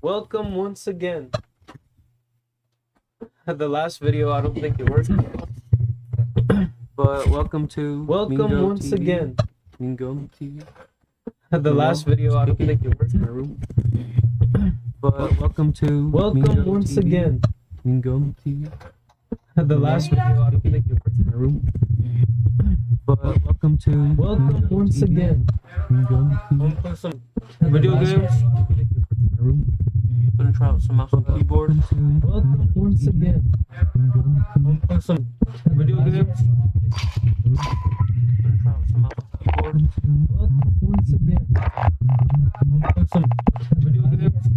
Welcome once again. The last video, I don't think it worked. But welcome Welcome once TV. again. Mingo TV. The last video, I don't think it worked. My room. But welcome Welcome once TV. again. Mingo TV. The last video, I don't think it worked. My room. But welcome Welcome once TV. again. Mingo TV. Play some video games. My room. Gonna try out some mouse and keyboard. Welcome once again. Play some video games. Gonna try out some mouse and keyboard. Welcome once again. Play some video games.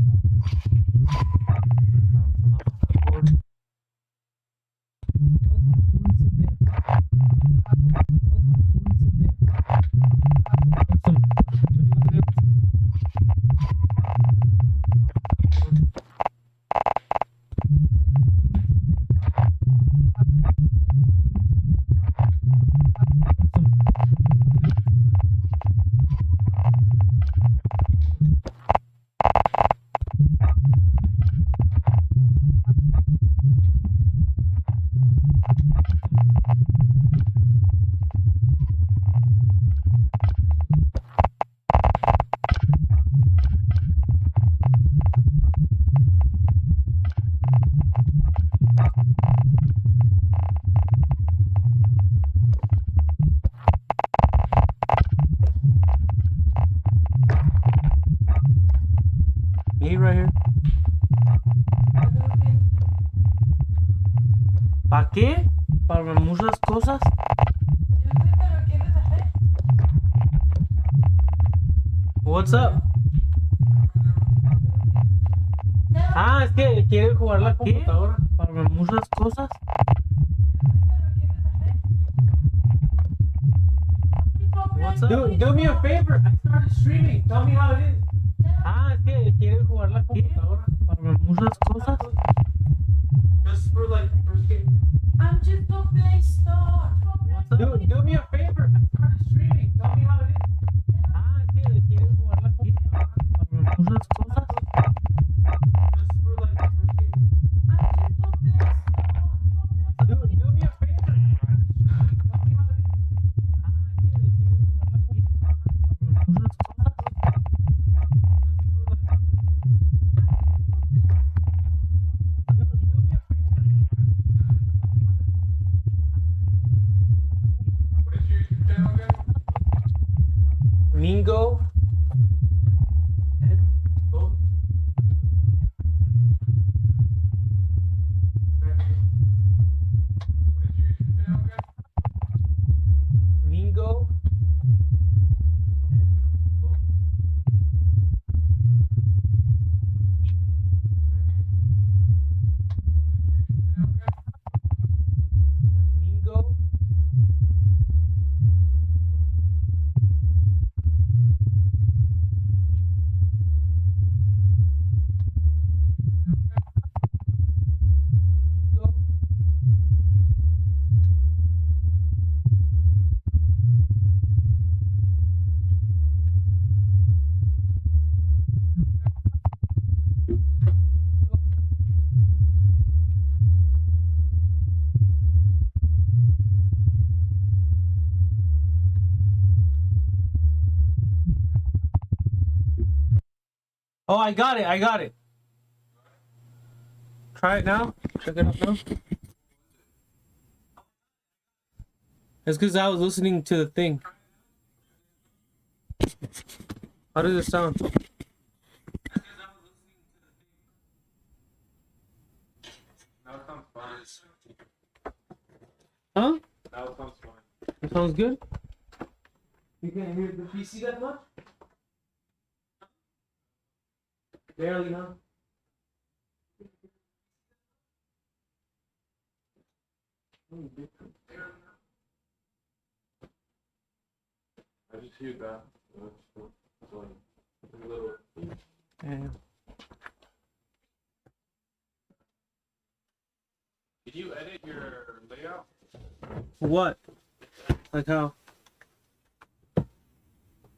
Me right here. ¿Para qué? ¿Para muchas cosas? What's up? Ah, es que quiere jugar la computadora para muchas cosas. What's up? Do me a favor. I started streaming. Tell me how it is. Ah, es que quiere jugar la computadora para muchas cosas. Just for like first game. I'm just a play star. Do me a favor. I started streaming. Tell me how it is. Ah, es que quiere jugar la computadora para muchas cosas. Just for like first game. I'm just a play star. Do me a favor. Tell me how it is. Ah, es que quiere jugar la computadora para muchas cosas. Mingo. Mingo. Mingo. Mingo. Oh, I got it. I got it. Try it now. Check it out now. It's because I was listening to the thing. How does it sound? Now it sounds fine. Huh? Now it sounds fine. It sounds good? You can't hear the PC that much? Barely, huh? I just hear that. It's like a little. Yeah. Did you edit your layout? What? Like how?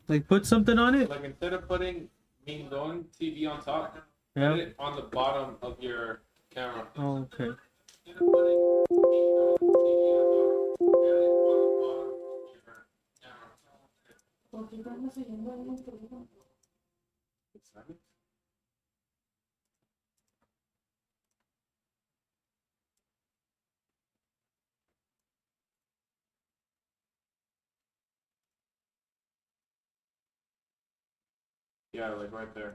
Like put something on it? Like instead of putting Mindon TV on top, Yeah. Put it on the bottom of your camera. Oh, okay. ¿Por qué estás siguiendo ahí el programa? Yeah, like right there.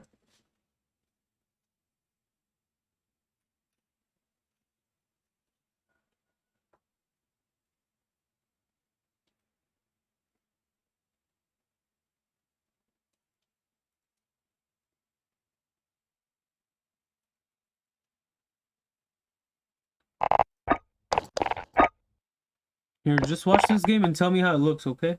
Here, just watch this game and tell me how it looks, okay?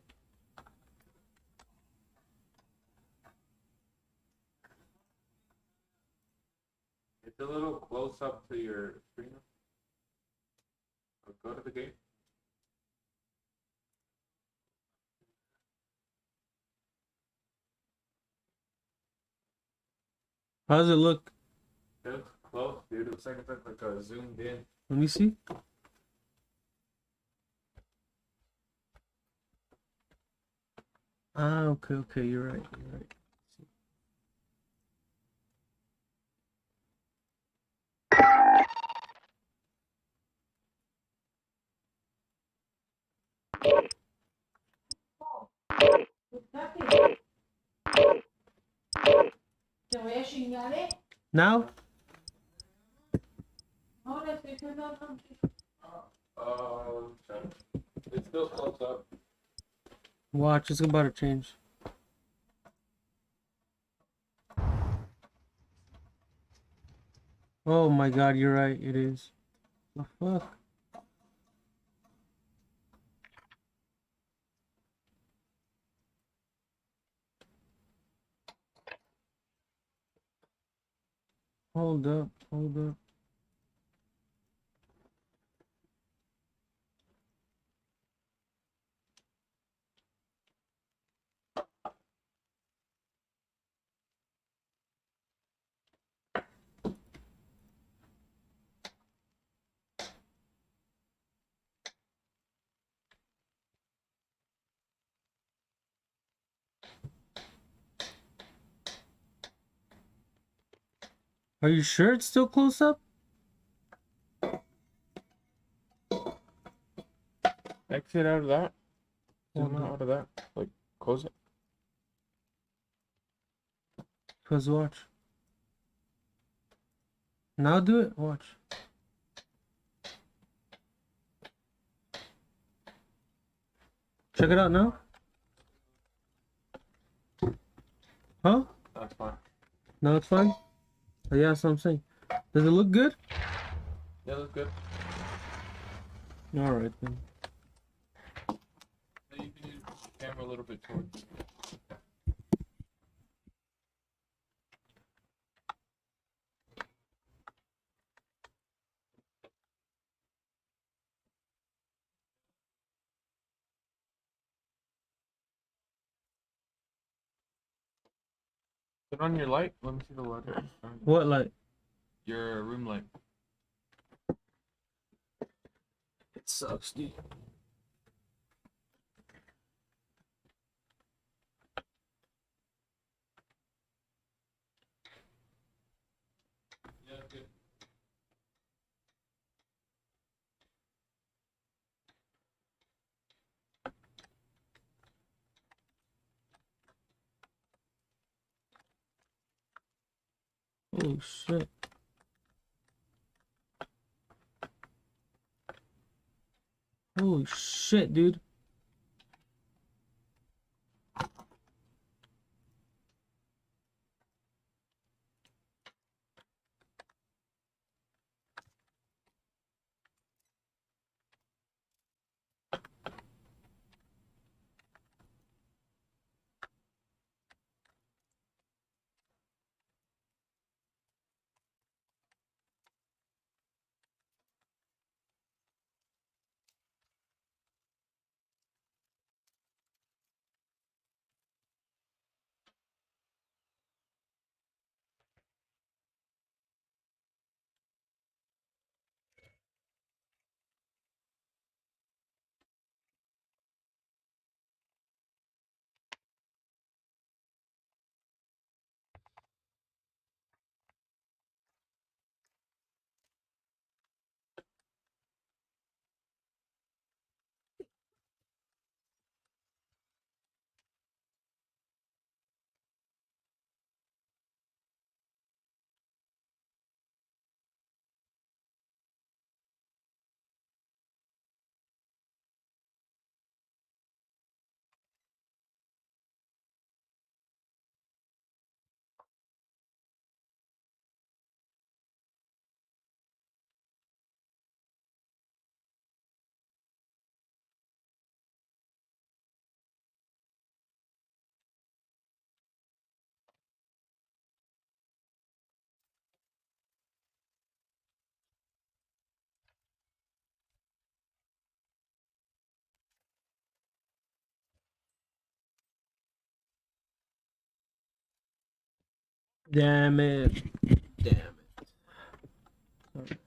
It's a little close up to your screen. Go to the game. How does it look? It looks close, dude. It looks like it's like a zoomed in. Let me see. Ah, okay, okay, you're right, you're right. Te voy a chingar, ¿eh? Now? Ahora estoy pegando. It's still close up. Watch, it's about to change. Oh my god, you're right, it is. The fuck? Hold up, hold up. Are you sure it's still close up? Exit out of that. Hold Zoom up. out of that. Like, close it. Cause watch. Now do it, watch. Check it out now. Huh? That's fine. Now it's fine? Oh, yeah, that's what I'm saying. Does it look good? Yeah, that's good. Alright then. So you can use the camera a little bit towards. Put on your light. Let me see the light. What light? Your room light. It sucks, dude. Yeah, good. Holy shit. Holy shit, dude. Damn it. Damn it.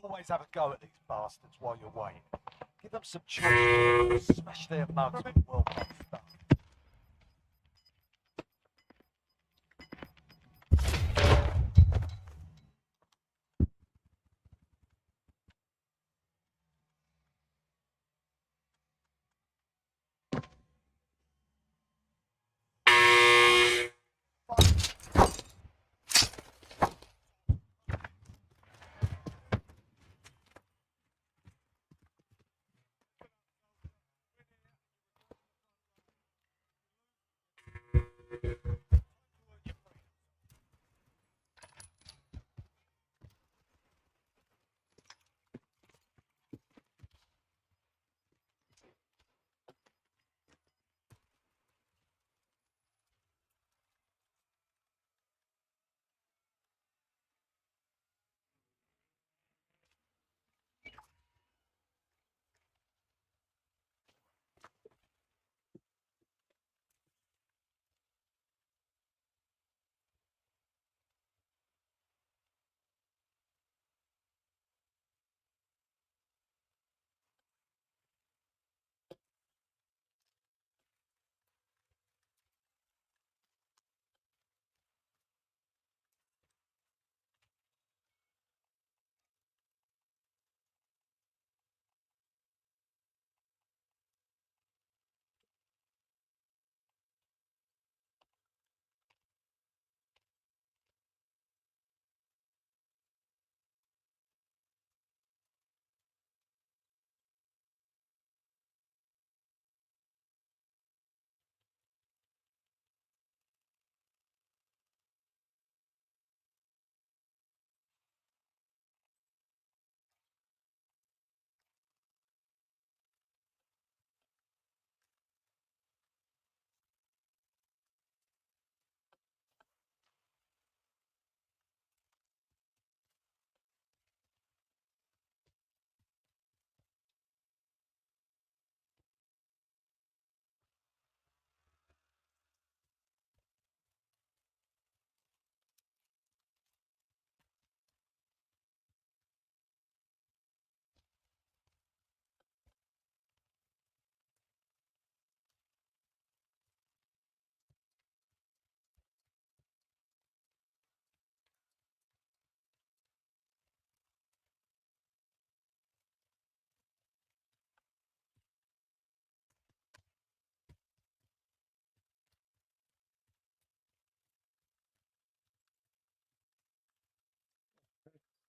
Always have a go at these bastards while you're waiting. Give them some choice. Smash their mugs with World Cup stuff.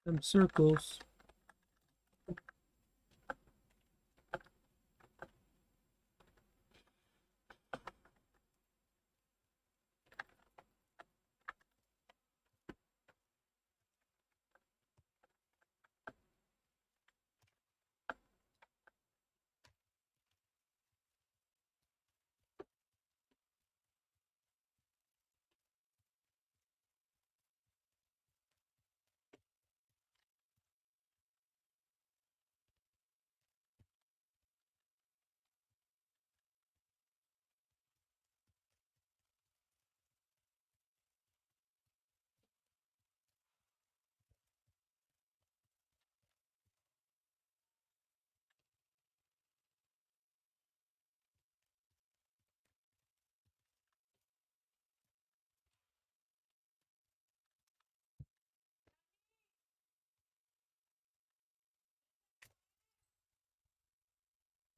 Them circles.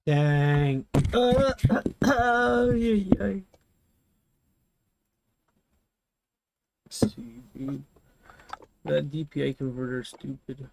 Dang. Yeah. See, dude. That DPI converter is stupid.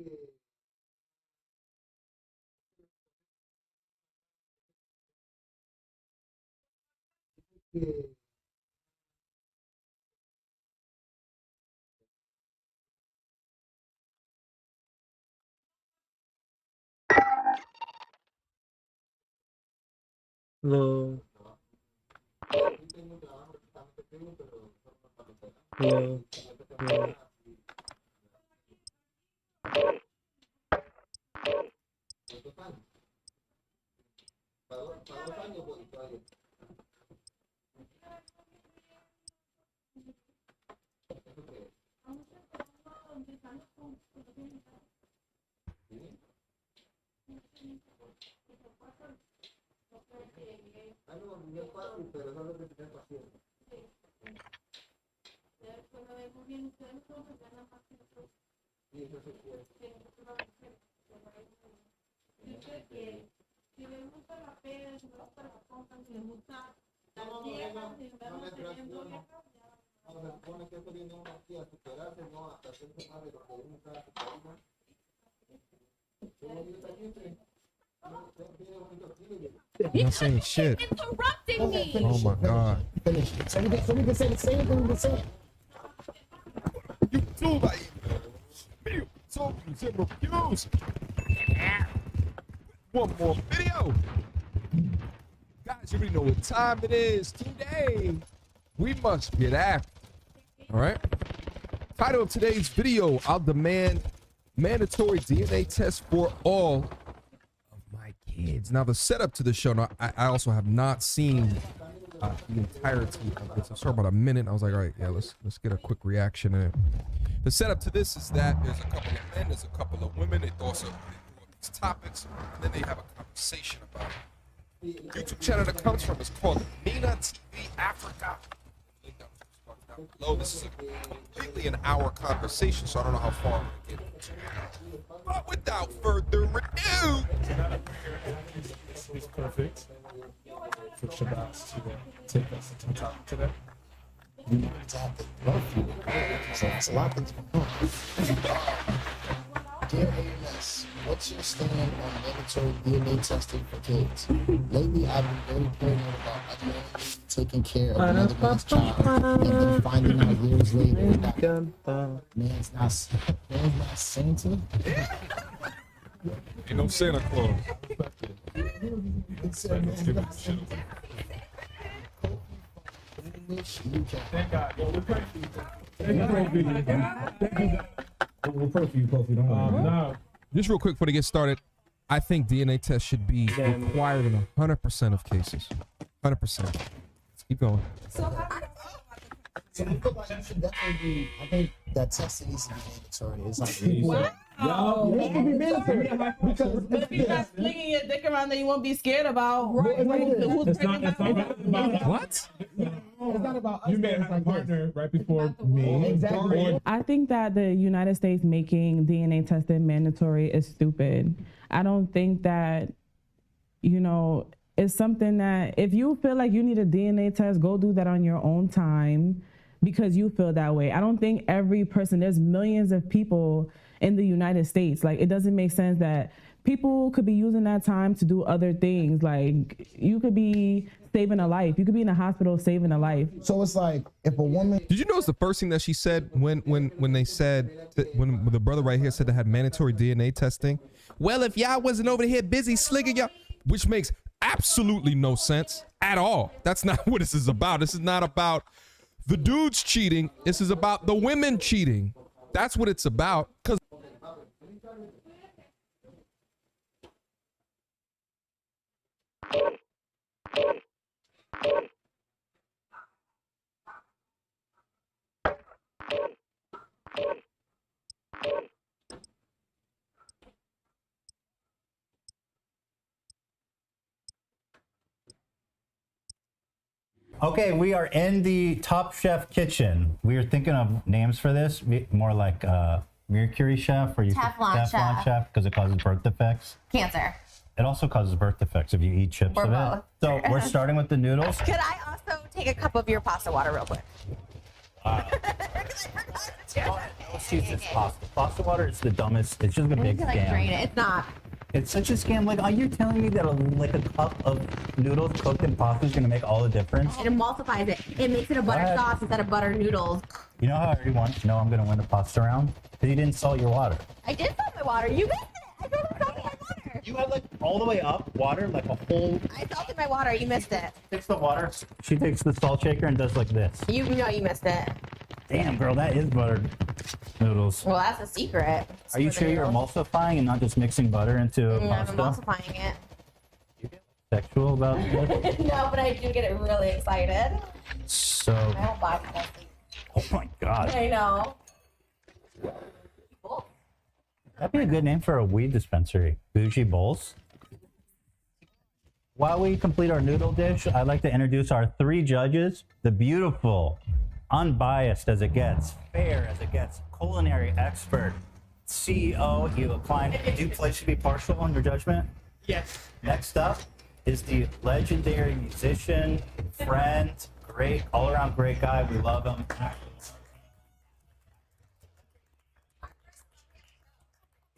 Hello. Hello. Hello. You're not saying shit. Interrupting me. Oh my god. Finish. So we can say the same thing we can say. YouTube, so reviews. One more video. Guys, you already know what time it is. Today, we must get after. All right. Title of today's video: I'll demand mandatory DNA test for all of my kids. Now, the setup to the show. Now, I also have not seen the entirety of this. I saw about a minute. I was like, all right, yeah, let's get a quick reaction in it. The setup to this is that there's a couple of men, there's a couple of women. They throw up these topics, and then they have a conversation about it. The YouTube channel that comes from is called Nina TV Africa. Link down below. This is completely an hour conversation, so I don't know how far we're going to get. But without further ado, It's perfect for Shabazz to take us to the topic today. So it's a lot that's going on. Dear AMS, what's your stand on mandatory DNA testing for kids? Lately, I've been very paranoid about unknowingly taking care of another man's child and then finding out years later that man's not Santa. ain't no Santa Claus. It said man's not Santa. Thank God. Well, we're praying for you. We're praying for you, Kofi. Don't worry. No. Just real quick before they get started, I think DNA tests should be required in 100% of cases. 100%. Let's keep going. So I feel like you should definitely be. I think that testing needs to be mandatory. It's like Wow. Yo, it needs to be mandatory because But if you're not flinging your dick around, then you won't be scared about Right. who's It's pregnant. not about What? it's not about us. you met it's her like this. partner right before me. Exactly. I think that the United States making DNA testing mandatory is stupid. I don't think that, it's something that if you feel like you need a DNA test, go do that on your own time because you feel that way. I don't think every person, there's millions of people in the United States. Like, it doesn't make sense that people could be using that time to do other things. Like, you could be saving a life. You could be in a hospital saving a life. So it's like if a woman. Did you notice the first thing that she said when they said that when the brother right here said they had mandatory DNA testing? Well, if y'all wasn't over here busy slicking y'all, which makes absolutely no sense at all. That's not what this is about. This is not about the dudes cheating. This is about the women cheating. That's what it's about. Because Okay, we are in the Top Chef kitchen. We are thinking of names for this, more like Mercury Chef or Teflon Chef. because it causes birth defects. Cancer. It also causes birth defects if you eat chips Or of both. it. So we're starting with the noodles. Could I also take a cup of your pasta water real quick? Let's use this pasta. Pasta water is the dumbest. It's just a big Like, drain scam. it. It's not. It's such a scam. Like, are you telling me that like a cup of noodles cooked in pasta is gonna make all the difference? It emulsifies it. It makes it a butter What? sauce instead of butter noodles. You know how I already want to know I'm gonna win the pasta round? Because you didn't salt your water. I did salt my water. You missed it. I did salt my water. You had like all the way up water, like a whole. I salted my water. You missed it. Takes the water. She takes the salt shaker and does like this. You know you missed it. Damn, girl, that is buttered noodles. Well, that's a secret. Are you sure you're emulsifying and not just mixing butter into I'm pasta? emulsifying it. Sexual about this? No, but I do get it really excited. So, I don't buy it. oh my god. I know. That'd be a good name for a weed dispensary. Bougie Bowls. While we complete our noodle dish, I'd like to introduce our 3 judges. The beautiful, unbiased as it gets, fair as it gets, culinary expert, CEO Eva Klein. Do you pledge to be partial on your judgment? Yes. Next up is the legendary musician, friend, great, all-around great guy. We love him.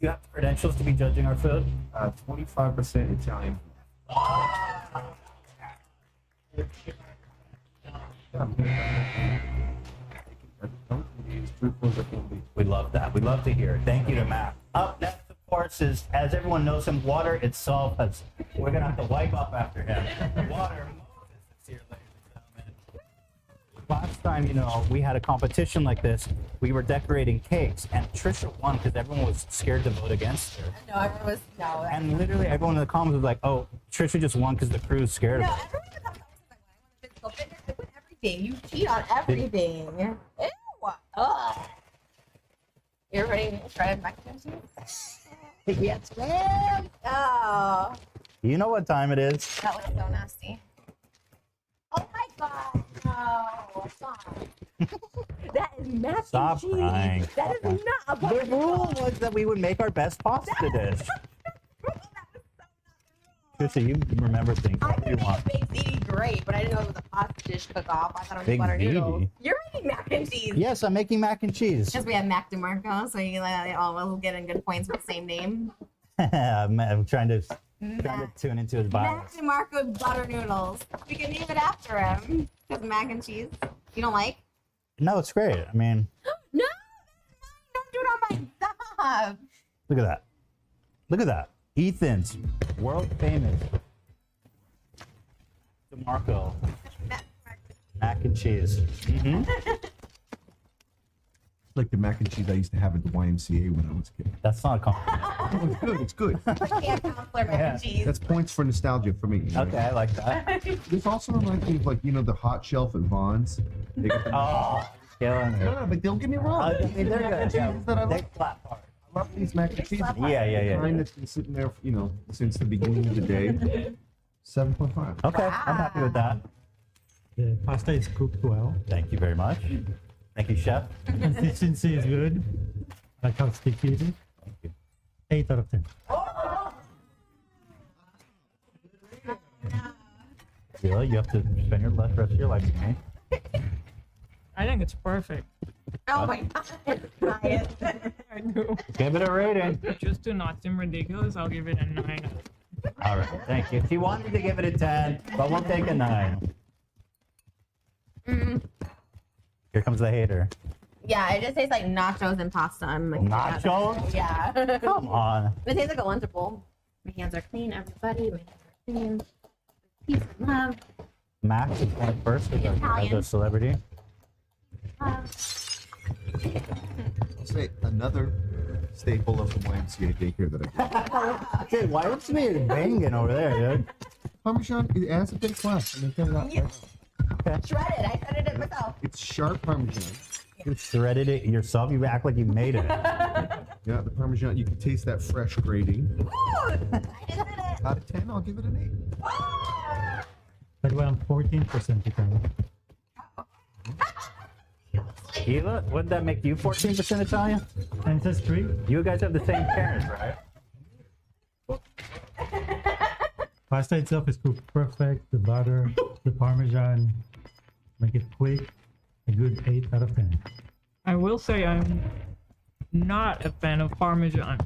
You have the credentials to be judging our food? 25% Italian. We love that. We love to hear it. Thank you to Matt. Up next, of course, is, as everyone knows him, water itself. We're going to have to wipe up after him. Water Moses is here, ladies and gentlemen. Last time, you know, we had a competition like this. We were decorating cakes, and Trisha won because everyone was scared to vote against her. No, everyone was no. And literally, everyone in the comments was like, "Oh, Trisha just won because the crew's scared of No, her." everyone in the comments was like, "I want physical fitness." They put everything. You cheat on everything. Ew. Ugh. You're ready to try mac and cheese? Yes, ma'am. Oh, You know what time it is? that was so nasty. Oh my god, no! Stop. That is mac Stop and cheese. crying. That is not a The butter rule was that we would make our best pasta dish. Trisha, you remember things. I What do you could want? make Big ziti great, but I didn't know it was a pasta dish cook-off. I thought it was Big butter noodles. ziti? You're making mac and cheese. Yes, I'm making mac and cheese. Because we have Mac DeMarco, so you all will get in good points with the same name. I'm trying to tune into his Mac bias. DeMarco butter noodles. We can name it after him. Because mac and cheese. You don't like? No, it's great. I mean, No! Don't do it on my stuff! look at that. Look at that. Ethan's world famous DeMarco mac and cheese. Like the mac and cheese I used to have at the YMCA when I was a kid. That's not a compliment. Oh, it's good. It's good. Camp counselor mac and cheese. That's points for nostalgia for me. Okay, I like that. This also reminds me of, like, you know, the hot shelf at Vaughn's. They got the Oh, killing no, it. no, but don't get me wrong. I mean, they're good. Cheeses that I They love. clap hard. I love these mac and cheese. Yeah. Mine that's been sitting there, you know, since the beginning of the day. 7.5. Okay, I'm happy with that. The pasta is cooked well. Thank you very much. Thank you, chef. Consistency is good. I like how sticky it is. 8 out of 10. Really? You have to spend your rest of your life with me. I think it's perfect. Oh my god. Ryan. I do. Give it a rating. Just to not seem ridiculous, I'll give it a 9. All right, thank you. She wanted to give it a 10, but we'll take a 9. Here comes the hater. Yeah, it just tastes like nachos and pasta. I'm like, Nachos? Yeah. Come on. It tastes like a Lunchable. My hands are clean, everybody. My hands are clean. Peace and love. Max is going first as Italian. a celebrity. I'll say another staple of the YMCA daycare that I did. Dude, why is me banging over there, dude? Parmesan, it adds a big plus. I mean, tell you that. Yeah. Shredded. I shredded it myself. It's sharp Parmesan. You shredded it yourself. You act like you made it. Yeah, the Parmesan, you can taste that fresh grating. Ooh, I just did it. Out of 10, I'll give it an 8. By the way, I'm 14% Italian. Eva, wouldn't that make you 14% Italian? Ancestry. You guys have the same parents, right? Pasta itself is cooked perfect. The butter, the parmesan, make it quick. A good 8 out of 10. I will say I'm not a fan of Parmesan.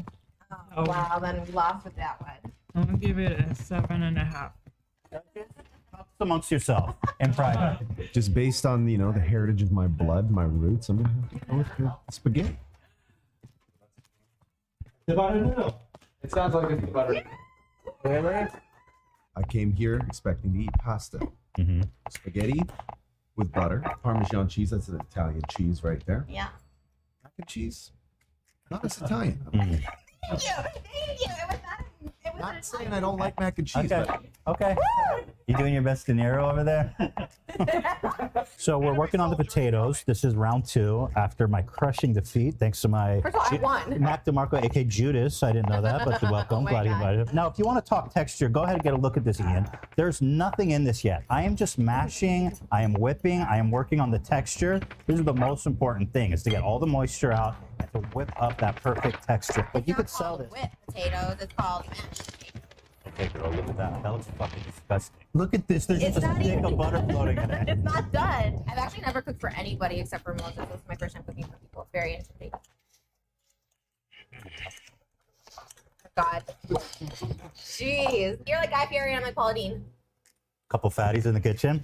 Oh, wow, then we lost with that one. I'm gonna give it a 7.5. Amongst yourself in private. Just based on, you know, the heritage of my blood, my roots, I'm gonna have to go with the spaghetti. The butter noodle. It sounds like it's butter. Really? I came here expecting to eat pasta. Spaghetti with butter, Parmesan cheese. That's an Italian cheese right there. Yeah. Mac and cheese. Not as Italian. Thank you. Thank you. It was not. It was Not saying I don't like mac and cheese, Okay. but Okay. You doing your best De Niro over there? So we're working on the potatoes. This is round 2 after my crushing defeat, thanks to my First of all, I won. Mac DeMarco, aka Judas. I didn't know that, but you're welcome. Oh my Glad you God. invited him. Now, if you want to talk texture, go ahead and get a look at this, Ian. There's nothing in this yet. I am just mashing. I am whipping. I am working on the texture. This is the most important thing: is to get all the moisture out and to whip up that perfect texture. But you could sell this. Whipped potatoes. It's called mashed potatoes. Okay, girl, look at that. That looks fucking disgusting. Look at this. There's It's just a not stick even- of butter floating in it. It's not done. I've actually never cooked for anybody except for Moses. This is my first time cooking for people. It's very interesting. God. Jeez. You're like Guy Fieri and I'm like Paula Deen. Couple fatties in the kitchen.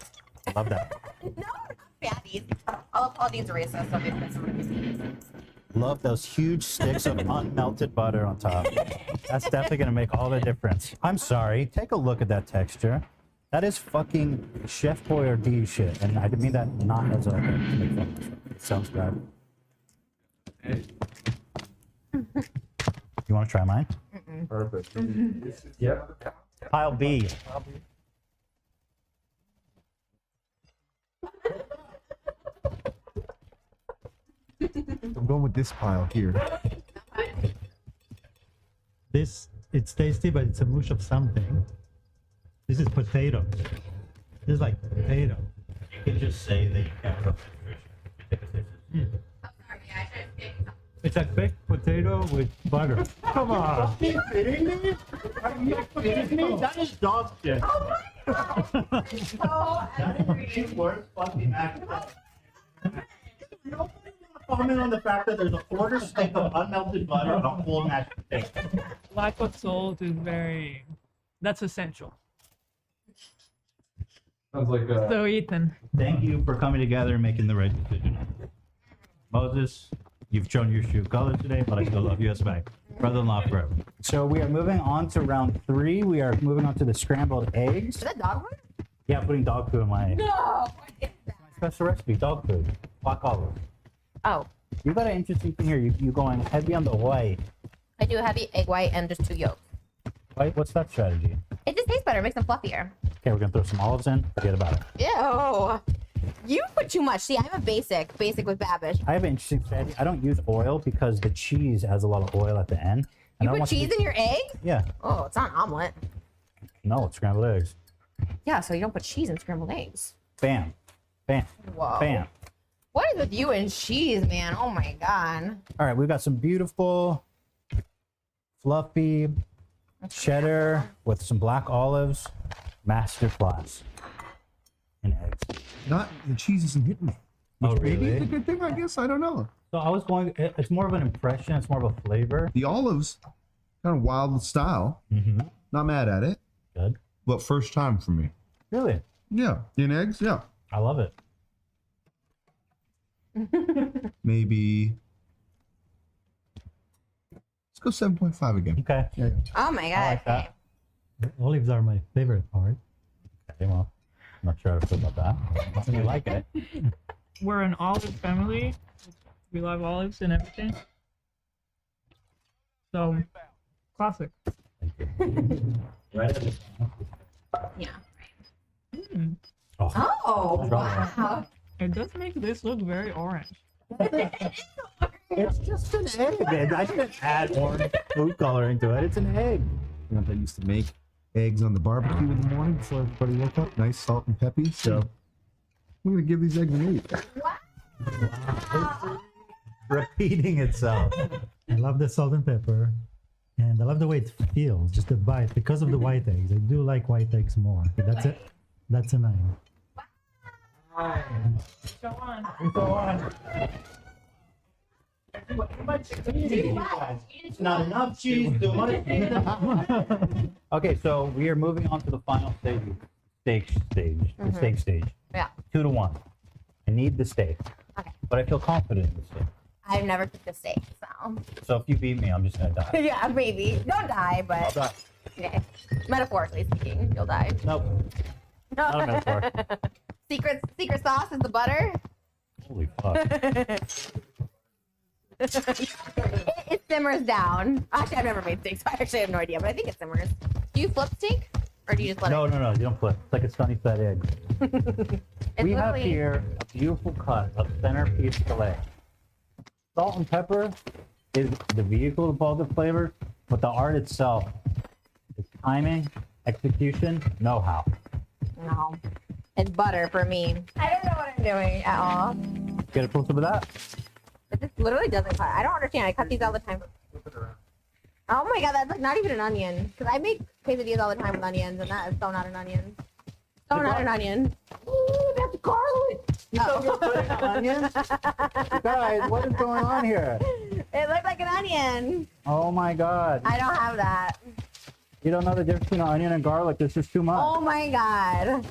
Love that. No, not fatties. All of Paula Deen's a racist, so maybe that's not Love those huge sticks of unmelted butter on top. That's definitely gonna make all the difference. I'm sorry. Take a look at that texture. That is fucking Chef Boyardee shit, and I mean that not as a to make fun of myself. It sounds bad. You want to try mine? Perfect. Yep. Pile B. I'm going with this pile here. This, it's tasty, but it's a mush of something. This is potato. This is like potato. You can just say that you can't cook It's like baked potato with butter. Come on. Are you kidding me? That is dog shit. That's the worst fucking act. Comment on the fact that there's a quarter stick of unmelted butter on a full mashed potato. Lack of salt is very. That's essential. Sounds like So, Ethan. Thank you for coming together and making the right decision. Moses, you've shown your true colors today, but I still love you as my brother-in-law forever. So we are moving on to round 3. We are moving on to the scrambled eggs. Is that dog food? Yeah, putting dog food in my No. What is that? special recipe, dog food. Black olive. Oh, You got an interesting thing here. You going heavy on the white. I do a heavy egg white and just 2 yolks. White? What's that strategy? It just tastes better. It makes them fluffier. Okay, we're gonna throw some olives in. Forget about it. Ew. You put too much. See, I'm a basic with Babish. I have an interesting strategy. I don't use oil because the cheese has a lot of oil at the end. You put cheese in your egg? Yeah. Oh, it's not an omelet. No, it's scrambled eggs. Yeah, so you don't put cheese in scrambled eggs. Bam. Bam. Whoa. Bam. What is with you and cheese, man? Oh my god. All right, we've got some beautiful, fluffy cheddar with some black olives. Masterclass in eggs. Not the cheese isn't hitting me. Oh, Which maybe really? it's a good thing, I guess. I don't know. So I was going. It's more of an impression. It's more of a flavor. The olives, kind of wild style. Mm-hmm. Not mad at it, Good. but first time for me. Really, Yeah, in eggs. Yeah, I love it. maybe. Let's go 7.5 again. Okay. Yeah. Oh my god. I like that. Olives are my favorite part. Okay, well, I'm not sure how to feel about that. You like it? We're an olive family. We love olives and everything. So, classic. Right. Yeah. Mm. Oh, wow. It does make this look very orange. It's just an egg. I didn't add orange food coloring to it. It's an egg. You know, they used to make eggs on the barbecue in the morning before everybody woke up. Nice salt and peppy. So we're gonna give these eggs an 8. Repeating itself. I love the salt and pepper. And I love the way it feels, just the bite, because of the white eggs. I do like white eggs more. That's it. That's a 9. Go on. Go on. It's not enough cheese. Too much. Okay, so we are moving on to the final stage. The steak stage. Yeah. 2-1. I need the steak. Okay. But I feel confident in the steak. I've never cooked a steak, so. So if you beat me, I'm just gonna die. Yeah, maybe. Don't die, I'll but. die. Okay. Metaphorically speaking, you'll die. Nope. Not a metaphor. Secret sauce is the butter. Holy fuck. It simmers down. Actually, I've never made steak, so I actually have no idea, but I think it simmers. Do you flip steak? Or do you just let No, it? you don't flip. It's like a sunny side egg. We have literally- here a beautiful cut of centerpiece filet. Salt and pepper is the vehicle to all the flavor, but the art itself is timing, execution, know-how. No. It's butter for me. I don't know what I'm doing at all. Get a close up of that. It just literally doesn't cut. I don't understand. I cut these all the time. Oh my god, that's like not even an onion. Because I make quesadillas all the time with onions, and that is so not an onion. So not an onion. Ooh, that's garlic. You thought you were putting an onion? Guys, what is going on here? It looked like an onion. Oh my god. I don't have that. You don't know the difference between onion and garlic. This is too much. Oh my god.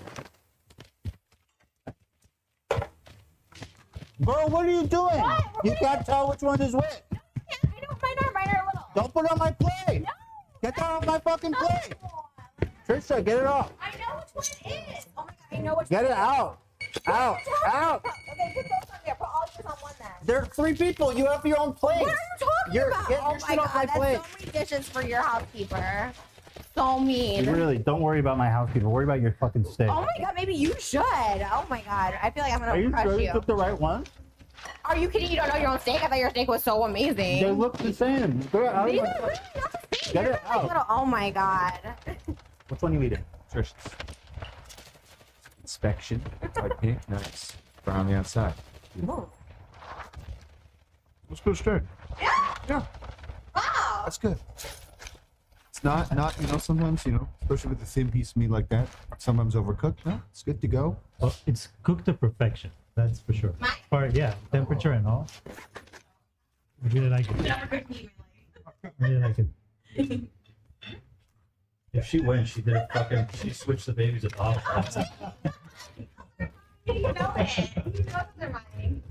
Girl, what are you doing? What? You can't tell which one is which. I know mine are little. Don't put it on my plate. No. Get that off my fucking plate. Trisha, get it off. I know which one it is. Oh my god, I know which Get one it out. Out. Out. Okay, put those on there. Put all yours on one then. There are 3 people. You have your own plate. What are you talking about? Get Oh your my shit off my god, plate. that's so many dishes for your housekeeper. So mean. Really, don't worry about my housekeeper. Worry about your fucking steak. Oh my god, maybe you should. Oh my god, I feel like I'm Are gonna you crush sure you. you took the right one? Are you kidding? You don't know your own steak? I thought your steak was so amazing. They look the same. Get it out. These are literally not the same. Get They're it like out. little- oh my god. Which one you eating? Trish. Inspection. Like pink, nice. Brown on the outside. Let's go straight. Yeah. Wow. That's good. It's not, sometimes, especially with a thin piece of meat like that, sometimes overcooked. No, it's good to go. Well, it's cooked to perfection. That's for sure. Yeah, temperature and all. I really like it. I really like it. If she wins, she switched the babies at all. You know it. You know they're mine.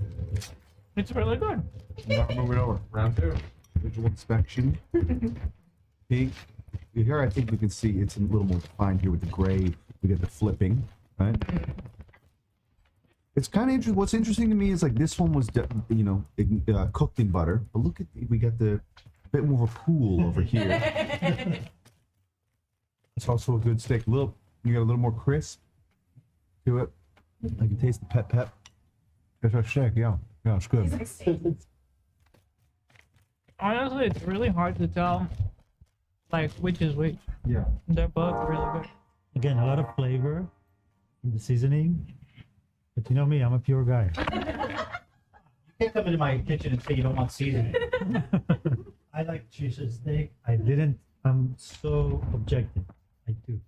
It's really good. Now we're moving over. Round 2. Visual inspection. Pink. Here I think we can see it's a little more defined here with the gray. We get the flipping, right? It's kind of interesting. What's interesting to me is like this one was, cooked in butter, but look at we got the bit more of a pool over here. It's also a good steak. You got a little more crisp to it. I can taste the pep. It's a steak, yeah. Yeah, it's good. Honestly, it's really hard to tell, like, which is which. Yeah. They're both really good. Again, a lot of flavor in the seasoning. But you know me, I'm a pure guy. You can't come into my kitchen and say you don't want seasoning. I like Trisha's steak. I'm so objective. I do.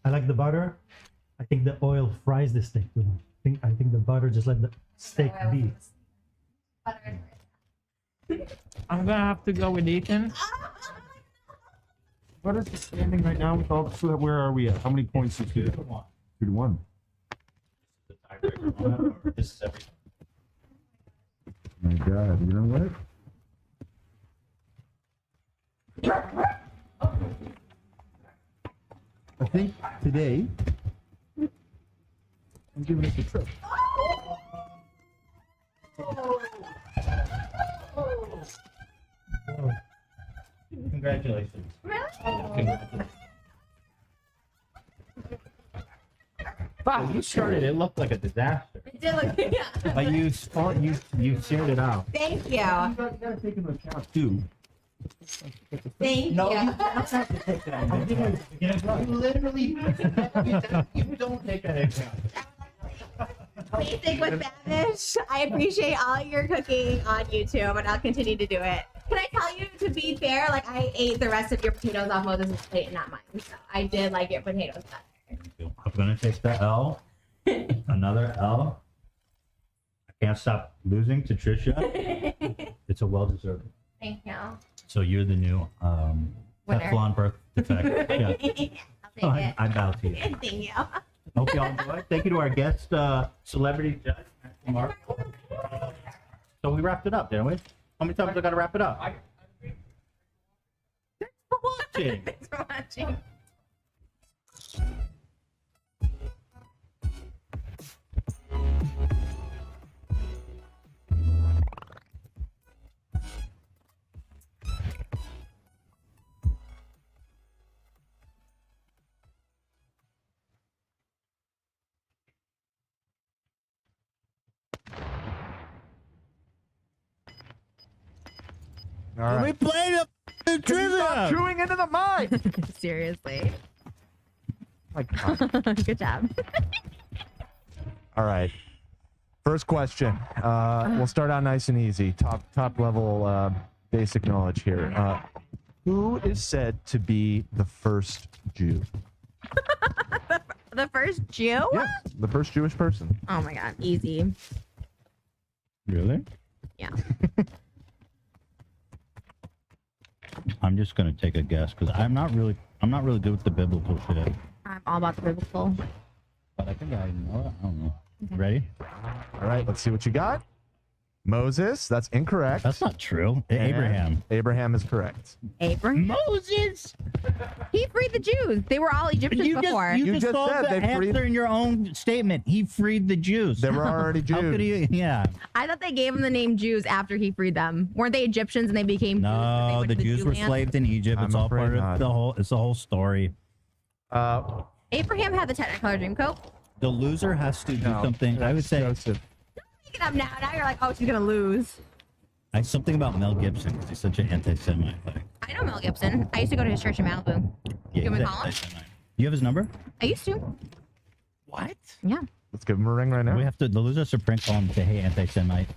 I like the butter. I think the oil fries the steak too much. I think the butter just let the steak be. I'm gonna have to go with Ethan. What is the standing right now with all the food? Where are we at? How many points is it? 2-1. This is everything. My God, you know what? I think today I'm giving us a trip. Congratulations. Congratulations. Wow, you started. It looked like a disaster. It did look, yeah. But you seared it out. Thank you. You gotta take into account too. Thank No, you. you don't have to take that into account. You literally, you don't take that into account. Basic with Babish. I appreciate all your cooking on YouTube, and I'll continue to do it. Can I tell you, to be fair, like I ate the rest of your potatoes off Moses' plate and not mine. So I did like your potatoes better. I'm gonna take the L. Another L. I can't stop losing to Trisha. It's a well-deserved. Thank you. So you're the new Winner. Teflon birth defect. Yeah. I'll take it. I bow to you. Thank you. Hope y'all enjoyed. Thank you to our guest celebrity judge, Mark. So we wrapped it up, didn't we? How many times I got to wrap it up? Thanks for watching. Thanks for watching. All right. We played a trivia. Stop chewing into the mic. Seriously. My God. Good job. All right. First question. We'll start out nice and easy. Top level basic knowledge here. Who is said to be the first Jew? The first Jew? Yes, the first Jewish person. Oh my god, easy. Really? Yeah. I'm just gonna take a guess because I'm not really good with the biblical shit. I'm all about the biblical. But I think I know it. I don't know. Ready? All right, let's see what you got. Moses, that's incorrect. That's not true. And Abraham. Abraham is correct. Abraham? Moses. He freed the Jews. They were all Egyptians before. You just just told said the they freed- answer in your own statement. He freed the Jews. They were already Jews. How could he? Yeah. I thought they gave him the name Jews after he freed them. Weren't they Egyptians and they became Jews? 'cause they No, went the to Jews Jew were land? slaved in Egypt. It's I'm all afraid part not. of the whole. It's the whole story. Abraham had the Technicolor Dreamcoat. The loser has to do something. I would say Joseph. Pick it up now. Now you're like, oh, she's gonna lose. something about Mel Gibson because he's such an anti-Semite. Like, I know Mel Gibson. I used to go to his church in Malibu. yeah, You want me he's to call him? anti-Semite. You have his number? I used to. What? Yeah. Let's give him a ring right now. We have to. The loser has to prank call him and say, "Hey, anti-Semite."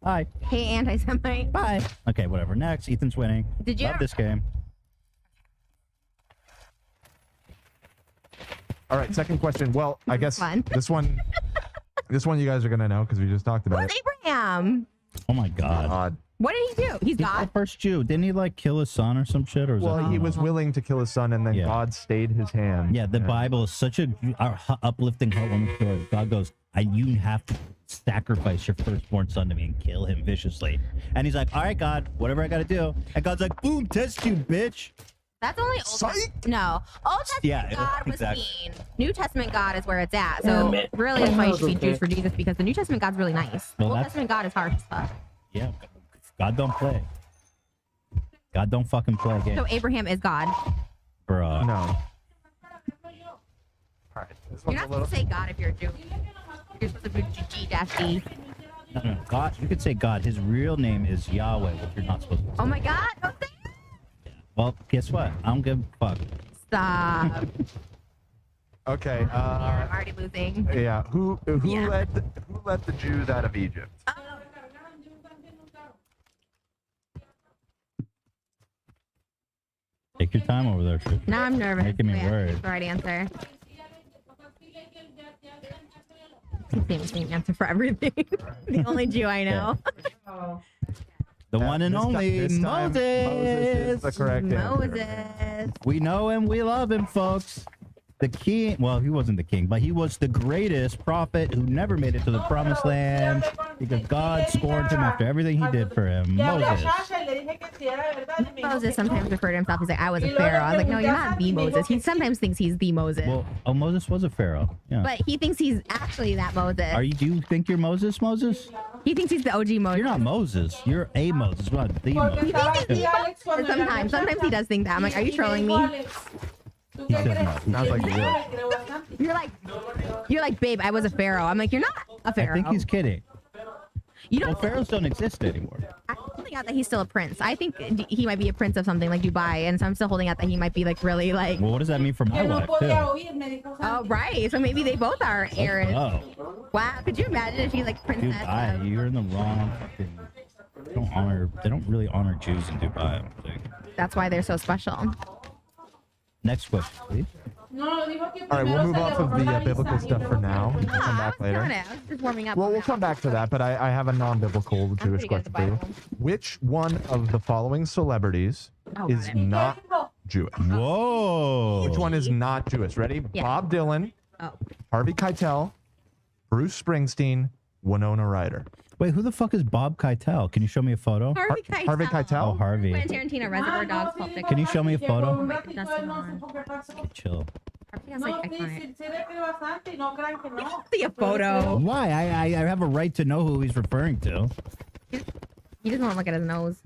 Hi. Hey, anti-Semite. Bye. Okay, whatever. Next, Ethan's winning. Did you Love ever- this game? All right, second question. Well, I guess Fun. this one you guys are gonna know because we just talked about Who's it. Abraham? Oh my God. Odd. What did he do? He's He's the God. first Jew. Didn't he like kill his son or some shit? Or was Well, that he was willing to kill his son, and then Yeah. God stayed his hand. Yeah, the And- Bible is such a uplifting, heartwarming story. God goes, you have to sacrifice your firstborn son to me and kill him viciously. And he's like, all right, God, whatever I got to do. And God's like, boom, test you, bitch. That's only Old Testament. No. Old Testament Yeah, God was exactly. mean. New Testament God is where it's at. So really, that's why you should be Jews for Jesus, because the New Testament God's really nice. Well, Old that's- Testament God is harsh as fuck. Yeah, God don't play. God don't fucking play games. So Abraham is God. Bruh. No. All right. This You're one's a not little. supposed to say God if you're a Jew. You're supposed to be G-D. No. God, you could say God. His real name is Yahweh, which you're not supposed to say. Oh my God! Don't say it. Well, guess what? I don't give a fuck. Stop. Okay. I'm already losing. Yeah. Who Yeah. let the Jews out of Egypt? Take your time over there, Trish. Now I'm nervous. Making me Wait, worried. that's the right answer. Same answer for everything. The only Jew I know. The one and only this time, Moses is the correct answer. Moses. We know him, we love him, folks. The king, well, he wasn't the king, but he was the greatest prophet who never made it to the promised land because God scorned him after everything he did for him. Moses. Moses sometimes referred to himself. He's like, I was a pharaoh. I was like, no, you're not the Moses. He sometimes thinks he's the Moses. Well, Moses was a pharaoh. Yeah. But he thinks he's actually that Moses. Do you think you're Moses, Moses? He thinks he's the OG Moses. You're not Moses. You're a Moses, not the Moses. He thinks he's the Moses sometimes. Sometimes he does think that. I'm like, are you trolling me? He says no. Sounds like you will. You're like, babe, I was a pharaoh. I'm like, you're not a I pharaoh. think he's kidding. You Well, don't. pharaohs don't exist anymore. I'm holding out that he's still a prince. I think he might be a prince of something like Dubai, and so I'm still holding out that he might be like really like. Well, what does that mean for my wife, too? Oh right, so maybe they both are Aaron. Oh, Wow, could you imagine if she's like princess? Dubai, you're in the wrong fucking... They don't really honor Jews in Dubai, I don't think. That's why they're so special. Next question, please. No, dijo que All right, we'll primero move se le off of borró the la biblical visa y stuff for luego se now. le We'll fue. come back I was later. just warming up. Well, on we'll that. come back to that, but I have a non-biblical Jewish pretty good question at for the you. Bible. Which one of the following celebrities Oh, is got it. not Jewish? Whoa. Which one is not Jewish? Ready? Yeah. Bob Dylan, Oh. Harvey Keitel, Bruce Springsteen, Winona Ryder. Wait, who the fuck is Bob Keitel? Can you show me a photo? Harvey Keitel. Harvey Keitel? Oh, Harvey. Quentin Tarantino, Reservoir Dogs, Pulp Fiction. Can you show me a photo? Oh my God, that's on. Okay, chill. Harvey has No, like sí, iconic. sí le creo bastante y no crean que no. See a photo. Why? I have a right to know who he's referring to. He doesn't want to look at his nose.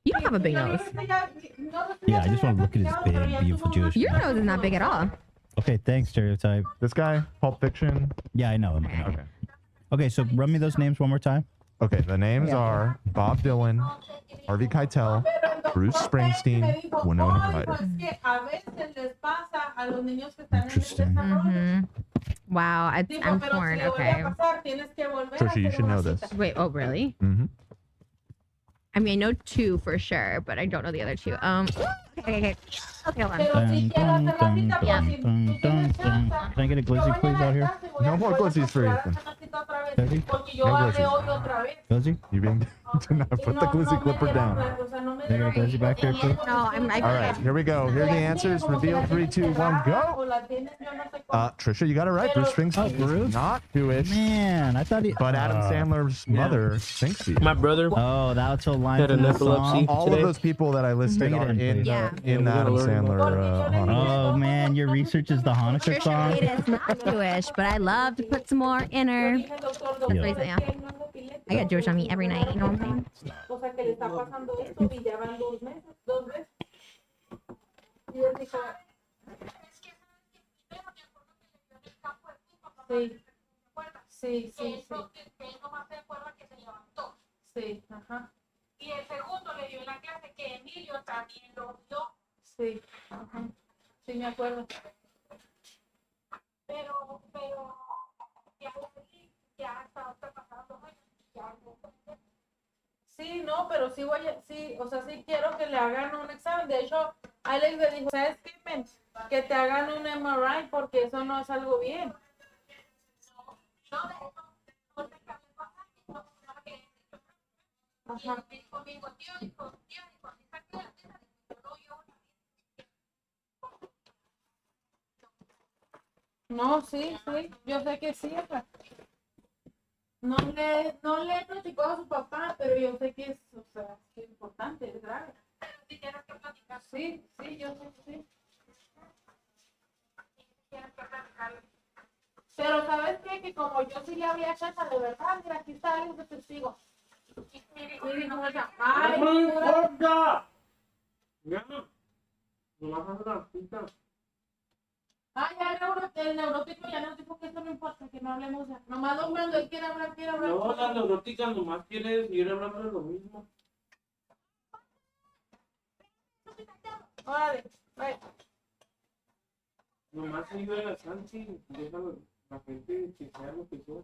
You don't have a big nose. Yeah, I just want to look at his big, beautiful Jewish. Your man. nose is not big at all. Okay, thanks, stereotype. This guy, Pulp Fiction. Yeah, I know him. Okay. Okay, so run me those names one more time. Okay, the names are Bob Dylan, Harvey Keitel, Bruce Springsteen, Winona Ryder. Interesting. Wow, I'm torn. Okay. Trisha, you should know this. Wait. Oh, really? Mm-hmm. I mean, I know two for sure, but I don't know the other two. Okay, hold on. Dun, dun, dun, dun, dun, dun, dun. Can I get a glizzy, please, out here? No more glizzies for Ethan. Glizzy? No glizzies. Glizzy? You being do not put the glizzy clipper down. Can I get a glizzy back here, please? No, All right, here we go. Here are the answers. Reveal 3, 2, 1, go. Trisha, you got it right. Bruce Springsteen is not Jewish, Man, I thought he. but Adam Sandler's mother thinks he is. My brother Oh, that's a line had from an the epilepsy. song. All of those people that I listed Bring it are in, in please. Yeah. in the Adam Sandler Hanukkah. Oh man, your research is the Hanukkah Trisha song. Paytas is not Jewish, but I love to put some more in her. That's the reason, yeah. I get Jewish on me every night, you know what I'm saying? O sea, que le está pasando esto y ya van 2 meses, 2 veces. Y él dijo, sí, sí, sí, sí. Sí, ajá. Y el segundo le dio en la clase que Emilio también lo vio. Sí, ajá. Sí, me acuerdo. Pero ya está pasando, ya no. Sí, no, pero sí voy a, sí, o sea, sí quiero que le hagan un examen. De hecho, Alex le dijo, ¿sabes qué, men? Que te hagan un MRI porque eso no es algo bien. Ajá. No, sí, sí, yo sé que sí, hija. No le he platicado a su papá, pero yo sé que es, o sea, que es importante, es grave. Pero si tienes que platicar. Sí, sí, yo sé que sí. Tienes que platicarlo. Pero ¿sabes qué? Que como yo sí le había hecho esa de verdad, mira, aquí está Alex de testigo. Mire cómo ella. ¡Ay, ¡No pura- importa! Ya, nomás haz la cita. Ah, ya el neurótico ya nos dijo que esto no importa, que no hablemos ya. Nomás cuando él quiere hablar, quiere hablar. No, la neurótica nomás quiere seguir hablando de lo mismo. Órale, vaya. Nomás ayuda a la Santi, deja la gente que sea lo que sea.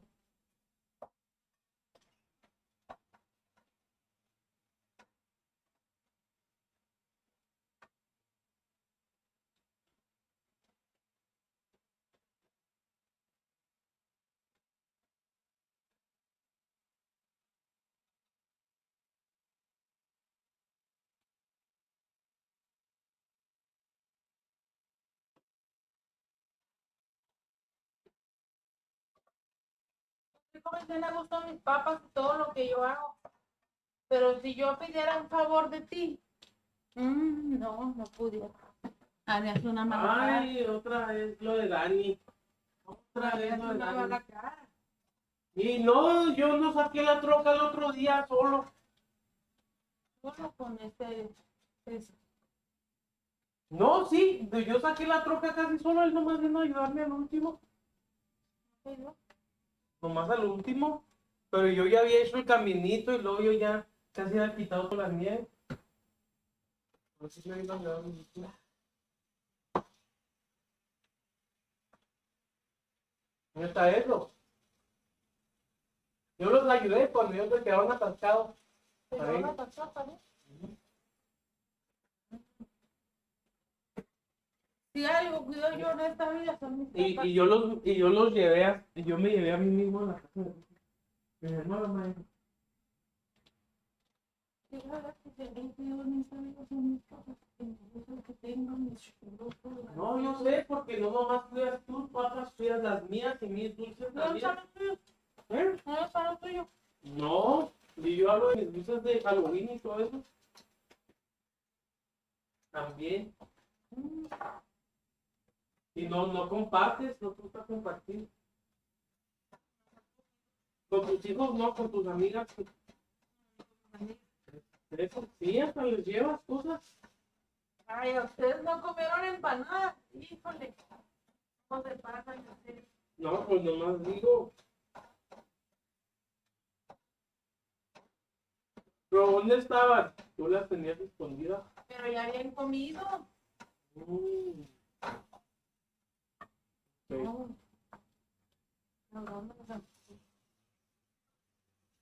Me gustan mis papas y todo lo que yo hago. Pero si yo pidiera un favor de ti, no pudiera. Harías una mala cara. Ay, otra vez lo de Dani. Otra vez lo de Una mala Dani. cara. Y no, yo no saqué la troca el otro día solo. Solo con eso. No, sí, yo saqué la troca casi solo, él nomás vino a ayudarme al último. Nomás al último. Pero yo ya había hecho el caminito y luego yo ya casi había quitado toda la nieve. Así me iba a ayudar al último. ¿Dónde está eso? Yo los ayudé cuando ellos se quedaron atascados. Ahí. Si algo cuido yo en esta vida son mis papás. Y yo los llevé y yo me llevé a mí mismo a la casa de mi hermano, madre. No, yo sé, porque no nomás cuidas tus papas, cuidas las mías y mis dulces también. ¿Eh? No es para lo tuyo. No, y yo hablo de mis dulces de Halloween y todo eso. También. Y no compartes, no te gusta compartir. Con tus hijos no, con tus amigas. Eso sí, hasta les llevas cosas. Ay, ustedes no comieron empanadas. Híjole. ¿Cómo se pasan en serio? No, pues nomás digo. Pero ¿dónde estaban? Tú las tenías escondidas. Pero ya habían comido. No.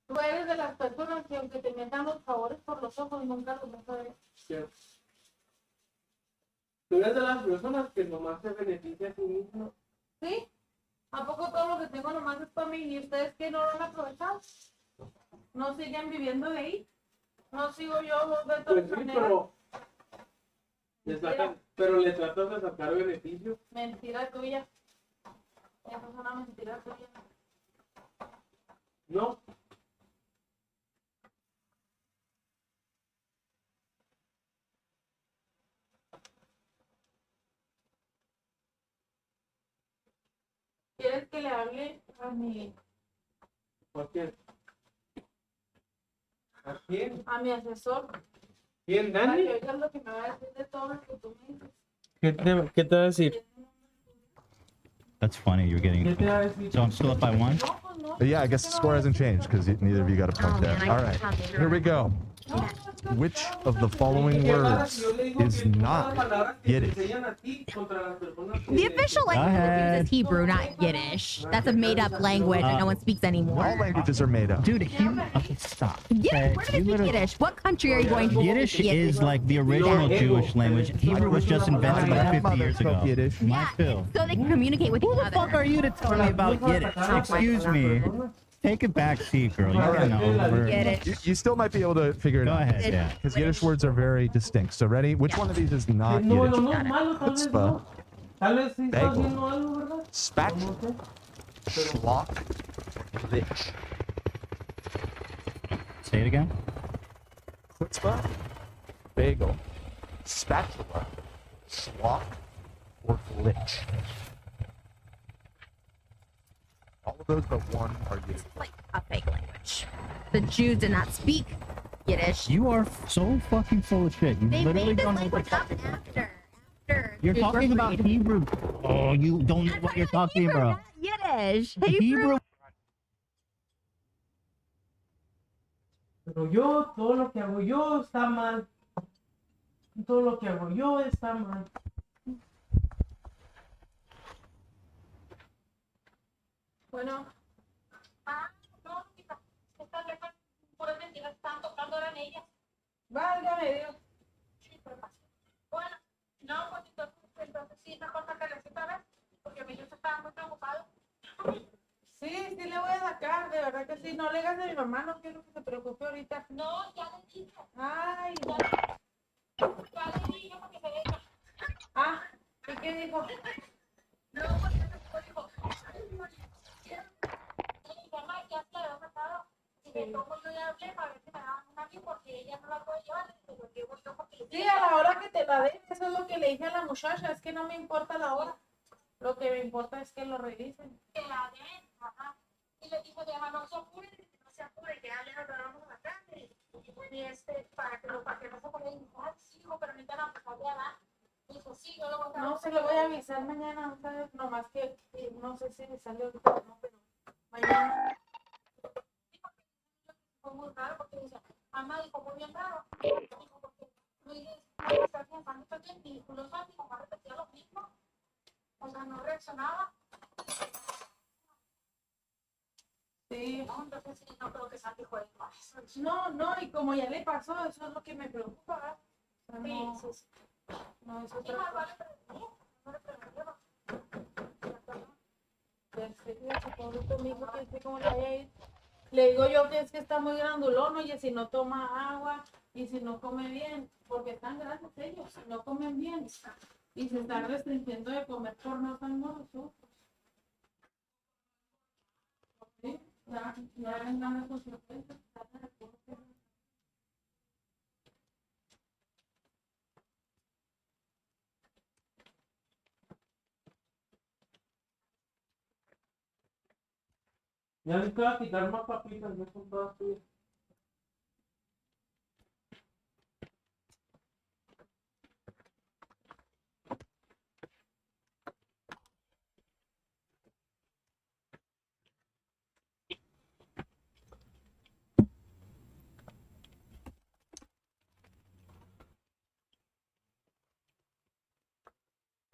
Tú eres de las personas que aunque te metan los favores por los ojos, nunca los vas a ver. Sí. Tú eres de las personas que nomás se beneficia a sí mismo. ¿Sí? ¿A poco todo lo que tengo nomás es para mí? ¿Y ustedes qué no lo han aprovechado? ¿No siguen viviendo de ahí? ¿No sigo yo de todas Pues sí, maneras? pero le tratas de sacar beneficio. Mentira tuya. Eso es una mentira tuya. No. ¿Quieres que le hable a mi... ¿Por qué? ¿A quién? a mi asesor? ¿Quién, Para Dani? que oigas lo que me va a decir de todo lo que tú me dices. ¿Qué te va a decir? That's funny. You're getting. So I'm still up by one. But yeah, I guess the score hasn't changed because neither of you got a point there. All right, here we go. Which of the following words is not Yiddish? The official language of Hebrew is Hebrew, not Yiddish. That's a made-up language that no one speaks anymore. All languages are made up. Dude, Hebrew. Okay, stop. Yeah, where do they speak Yiddish? What country are you going to? Yiddish is like the original Jewish language. Hebrew was just invented like 50 years ago. Yiddish. My Phil. So they can communicate with each other. Who the fuck are you to tell me about Yiddish? Excuse me. Take a back seat, girl. You can know. You still might be able to figure it out. Go ahead, yeah. Because Yiddish words are very distinct. So ready? Which one of these is not Yiddish? Chutzpah, bagel, spat, schlock, glitch. Say it again. Chutzpah, bagel, spatula, schlock, or glitch. All of those but one are Yiddish. Like a fake language. The Jews did not speak Yiddish. You are so fucking full of shit. You They literally made this don't know what language the up after. You're Jews were talking about freed. Hebrew. Oh, you don't know what you're talking about. Yiddish. Hebrew. Pero yo, todo lo que hago yo está mal. Todo lo que hago yo está mal. Bueno, No, estas letras puras mentiras estaban tocando eran ellas. válgame Dios. Sí, pero pasó. Bueno, no, pues entonces sí, mejor sacarles otra vez, porque mi hijo estaba muy preocupado. Sí, sí le voy a sacar, de verdad que sí. No le digas a mi mamá, no quiero que se preocupe ahorita. No, ya le dije. Ay, Ya le dije para que se deja. ah, ¿y qué dijo? No, pues dijo, mamá, ya se la había matado. Y de todo yo ya hablé para ver si me daban una a mí, porque ella no la puede llevar. Y lo llevo yo porque Sí, a la hora que te la den, eso es lo que le dije a la muchacha, es que no me importa la hora. Lo que me importa es que lo revisen. que la den, ajá. Y le dijo, de no se apure, no se apure, que ya le agarramos la carne. Y pues, para que no se ponga igual, sí, hijo, pero ahorita no, pues había dar. Dijo, sí, yo lo voy a No, se lo voy a avisar mañana, ¿sabes? Nomás que no sé si me sale ahorita o no, pero mañana. Fue muy raro porque dice, mamá dijo, muy bien raro. Dijo, porque Luis está pensando también, y los dos, mi mamá repetía lo mismo. O sea, no reaccionaba. Sí. No, entonces sí, no creo que Santi juegue más. No, no, y como ya le pasó, eso es lo que me preocupa, ¿verdad? O sea, no, Sí, sí, sí. no es Sí, otra más cosa. vale prevenir. Le digo yo que es que está muy grandulón, oye, si no toma agua y si no come bien, porque están grandes ellos, si no comen bien y se están restringiendo de comer por no tan nosotros. ¿Sí? Ya ven las consecuencias. Ya les voy a quitar más papitas, no son todas tuyas.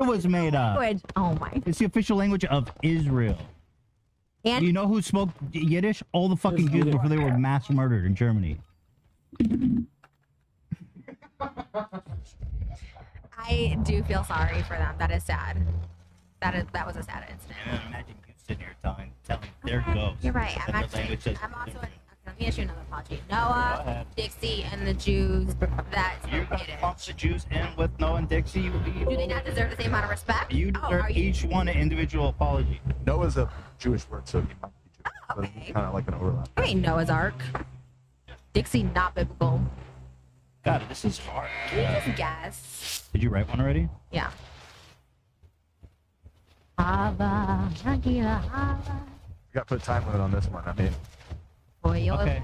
Was made up. Language. Oh my. It's the official language of Israel. And you know who spoke Yiddish? All the fucking Jews before they were mass murdered in Germany. I do feel sorry for them. That is sad. That was a sad incident. And imagine you sitting here telling their ghosts. You're right. that their language says- I'm also. Let me issue another apology. Noah, Dixie, and the Jews that You spoke Yiddish. bump the Jews in with Noah and Dixie. Do they not deserve the same amount of respect? You deserve each one an individual apology. Noah's a Jewish word, so he might be Jewish. Okay. Kind of like an overlap. I mean Noah's Ark. Dixie, not biblical. God, this is hard. Can you just guess? Did you write one already? Yeah. Hava, Nagila, Hava, We got to put a time limit on this one. I mean, Okay.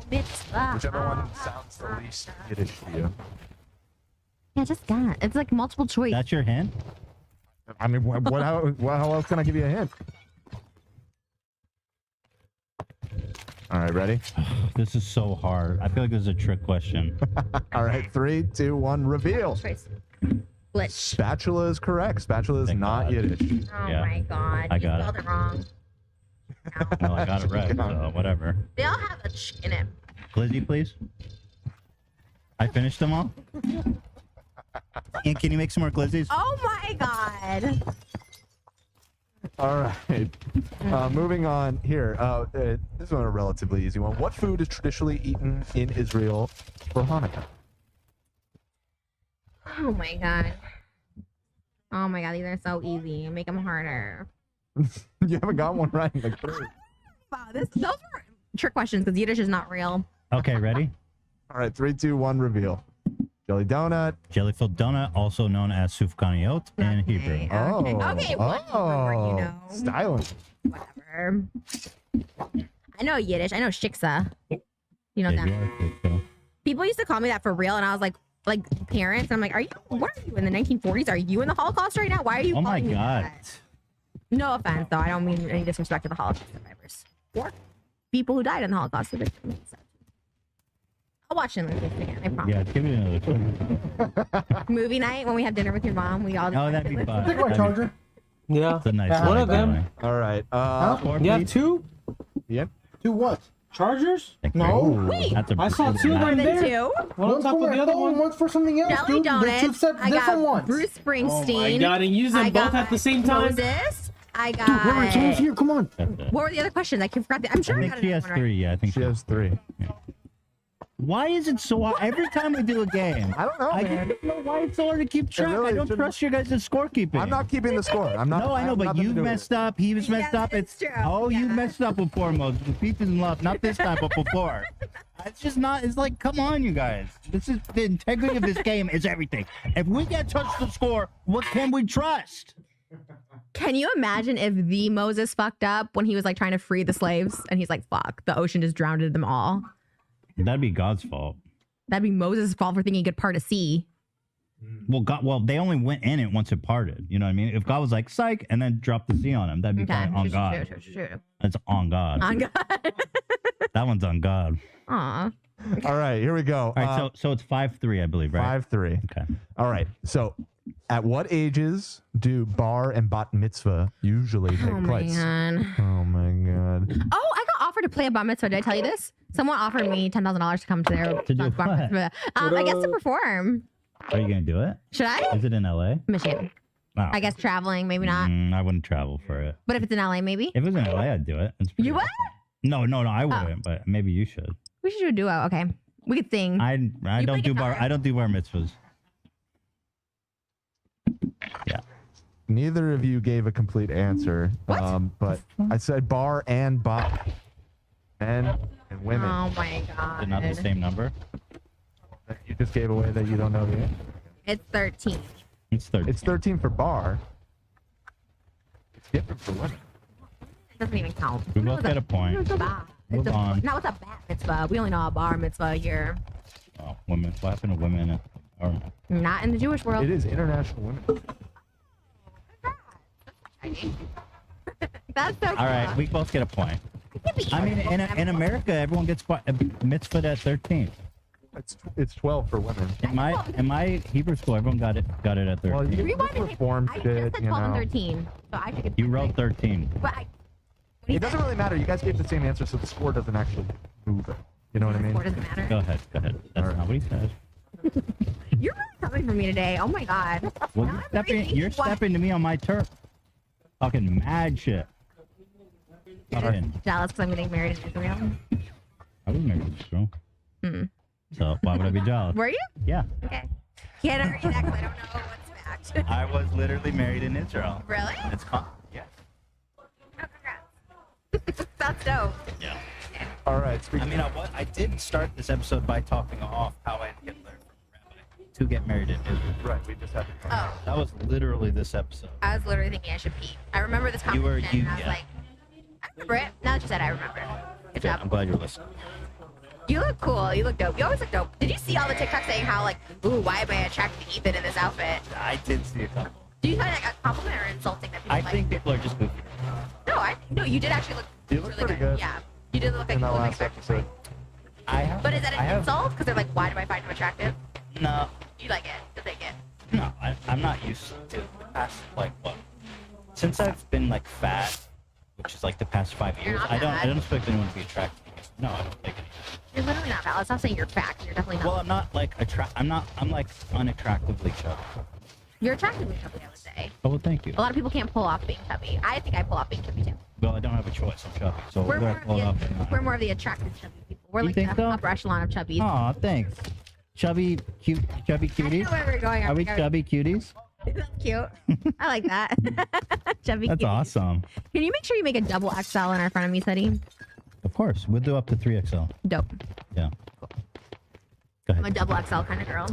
whichever one sounds the least Yiddish to you. Yeah, just that. It's like multiple choice. That's your hint? I mean, how else can I give you a hint? All right, ready? This is so hard. I feel like this is a trick question. All right, 3, 2, 1, reveal. Choice. Glitch. Spatula is correct. Spatula is not Yiddish. Oh Yeah. my god. I You got spelled it wrong. Well, I got it right, so whatever. They all have a ch in it. Glizzy, please. I finished them all. And can you make some more glizzies? Oh my god. All right. Moving on here. This one a relatively easy one. What food is traditionally eaten in Israel for Hanukkah? Oh my god. Oh my god, these are so easy. Make them harder. You haven't got one right in like 3. Wow, those were trick questions because Yiddish is not real. Okay, ready? All right, 3, 2, 1, reveal. Jelly donut. Jelly-filled donut, also known as sufganiyot in Hebrew. Oh. Okay, whatever, you know. Styling. Whatever. I know Yiddish. I know shiksa. You know Yeah, that. you are good, so. People used to call me that for real, and I was like parents. I'm like, what are you in the 1940s? Are you in the Holocaust right now? Why are you Oh my calling me god. that? No offense, though. I don't mean any disrespect to the Holocaust survivors or people who died in the Holocaust. The victims. I'll watch it again. I promise. Yeah, give me another one. Movie night when we have dinner with your mom. We all. Oh, that'd be fun. Take my That'd charger. Yeah. It's a nice One one of them. All right. Yeah, 2? Yeah. 2 what? Chargers? No. Wait. That's a I saw pretty 2 nice- More right than there. 2. One on One's top for of the my other phone, one. one's for something else, Jelly dude. They're two donuts. I different got ones. Bruce Springsteen. Oh my god, and use them I both got at the same time? Moses. I got. Dude, Robert, someone's here. Come on. What were the other questions? I forgot. I'm sure I I think got she another has one right. 3. Yeah, I think She has 3. Why is it so hard? Every time we do a game, I don't know, I man. don't know why it's so hard to keep track. really I don't shouldn't- trust your guys' scorekeeping. I'm not keeping the score. I'm not. No, I know, have but nothing you to do with messed up. He was messed Yes, up. it's true. You Yeah. messed up before, Moses. With peace and love. Not this time, but before. It's just not. It's like, come on, you guys. This is the integrity of this game is everything. If we can't touch the score, what can we trust? Can you imagine if the Moses fucked up when he was like trying to free the slaves and he's like, fuck, the ocean just drowned them all? That'd be God's fault. That'd be Moses' fault for thinking he could part a sea. Well, they only went in it once it parted. You know what I mean? If God was like, psych, and then dropped the sea on him, that'd be probably on God. True. That's on God. On God. That one's on God. Aw. All right, here we go. All right, so it's 5-3, I believe, right? 5-3. Okay. All right. So, at what ages do bar and bat mitzvah usually take Oh my place? god. Oh my god. Oh, I got offered to play a bat mitzvah. Did I tell you this? Someone offered me $10,000 to come to their To do bat what? mitzvah. I guess to perform. Are you gonna do it? Should I? Is it in LA? Michigan. No. I guess traveling, maybe not. I wouldn't travel for it. But if it's in LA, maybe. If it was in LA, I'd do it. It's pretty You would? awesome. No, I wouldn't. But maybe you should. We should do a duo. Okay, we could sing. I You don't play do guitar. I don't do bar mitzvahs. Yeah. Neither of you gave a complete answer. But I said bar and bot. Men and women. Oh my god. They're not the same number. You just gave away that you don't know the answer. It's 13. It's 13. It's 13 for bar. It's different for women. It doesn't even count. We both get a point. It's a bar. Move on. Now it's a bat mitzvah. We only know a bar mitzvah here. Oh, women. What happened to women? Not in the Jewish world. It is International Women's That's so cool. All right, we both get a point. I mean, in America, everyone gets a mitzvah at 13. It's 12 for women. In my Hebrew school, everyone got it at 13. Well, you Rewind it. performed I shit, just said you 12 and know. 13. So I should get You wrote 13. But I, It doesn't really matter. You guys gave the same answer, so the score doesn't actually move it. You know what I mean? score doesn't matter. Go ahead. That's not what he said. You're really coming for me today. Oh my god. Well, Now I'm really- you're what? stepping to me on my turf. Talking mad shit. Fucking, Jealous because I'm getting married in Israel. I was married to this girl. Hmm. So why would I be jealous? Were you? Yeah. Okay. Can't argue that because I don't know what's fact. I was literally married in Israel. Really? It's yes. That's dope. Yeah. All right. I mean, I did start this episode by talking off how I get learned from Rabbi to get married in Israel. Right. We just had to. Oh. That was literally this episode. I was literally thinking I should pee. I remember this conversation and I was like, I remember it. Now that you said it, I remember. Good Good. job. I'm glad you're listening. You look cool. You look dope. You always look dope. Did you see all the TikToks saying how like, ooh, why am I attracted to Ethan in this outfit? I did see a couple. Do you find it like a compliment or insulting that people I like? think people are just goofy. No, you did actually look You look really pretty good. Yeah, you did look like In you that look last like episode. But is that an insult? Because they're like, why do I find him attractive? No. You like it. You take it. No, I'm not used to the past, like, what? Since I've been, like, fat, which is, like, the past 5 years, not I fat. don't expect anyone to be attracted to me. No, I don't think You're literally not valid. Stop saying you're fat. 'Cause you're definitely not. Well, I'm not, like, I'm like, unattractively chubby. You're attractively chubby, I would say. Oh, well, thank you. A lot of people can't pull off being chubby. I think I pull off being chubby too. Well, I don't have a choice. I'm chubby. So We're whether I more, pull it off or of not. we're more of the attractive chubby people. We're You like think the so? upper echelon of chubbies. Aw, thanks. Chubby cuties? I know where we're going. Are we Are chubby cuties? That's cute. I like that. Chubby That's cuties. awesome. Can you make sure you make a double XL in our front of me setting? Of course. We'll do up to 3XL. Dope. Yeah. Go I'm ahead. a double XL kind of girl.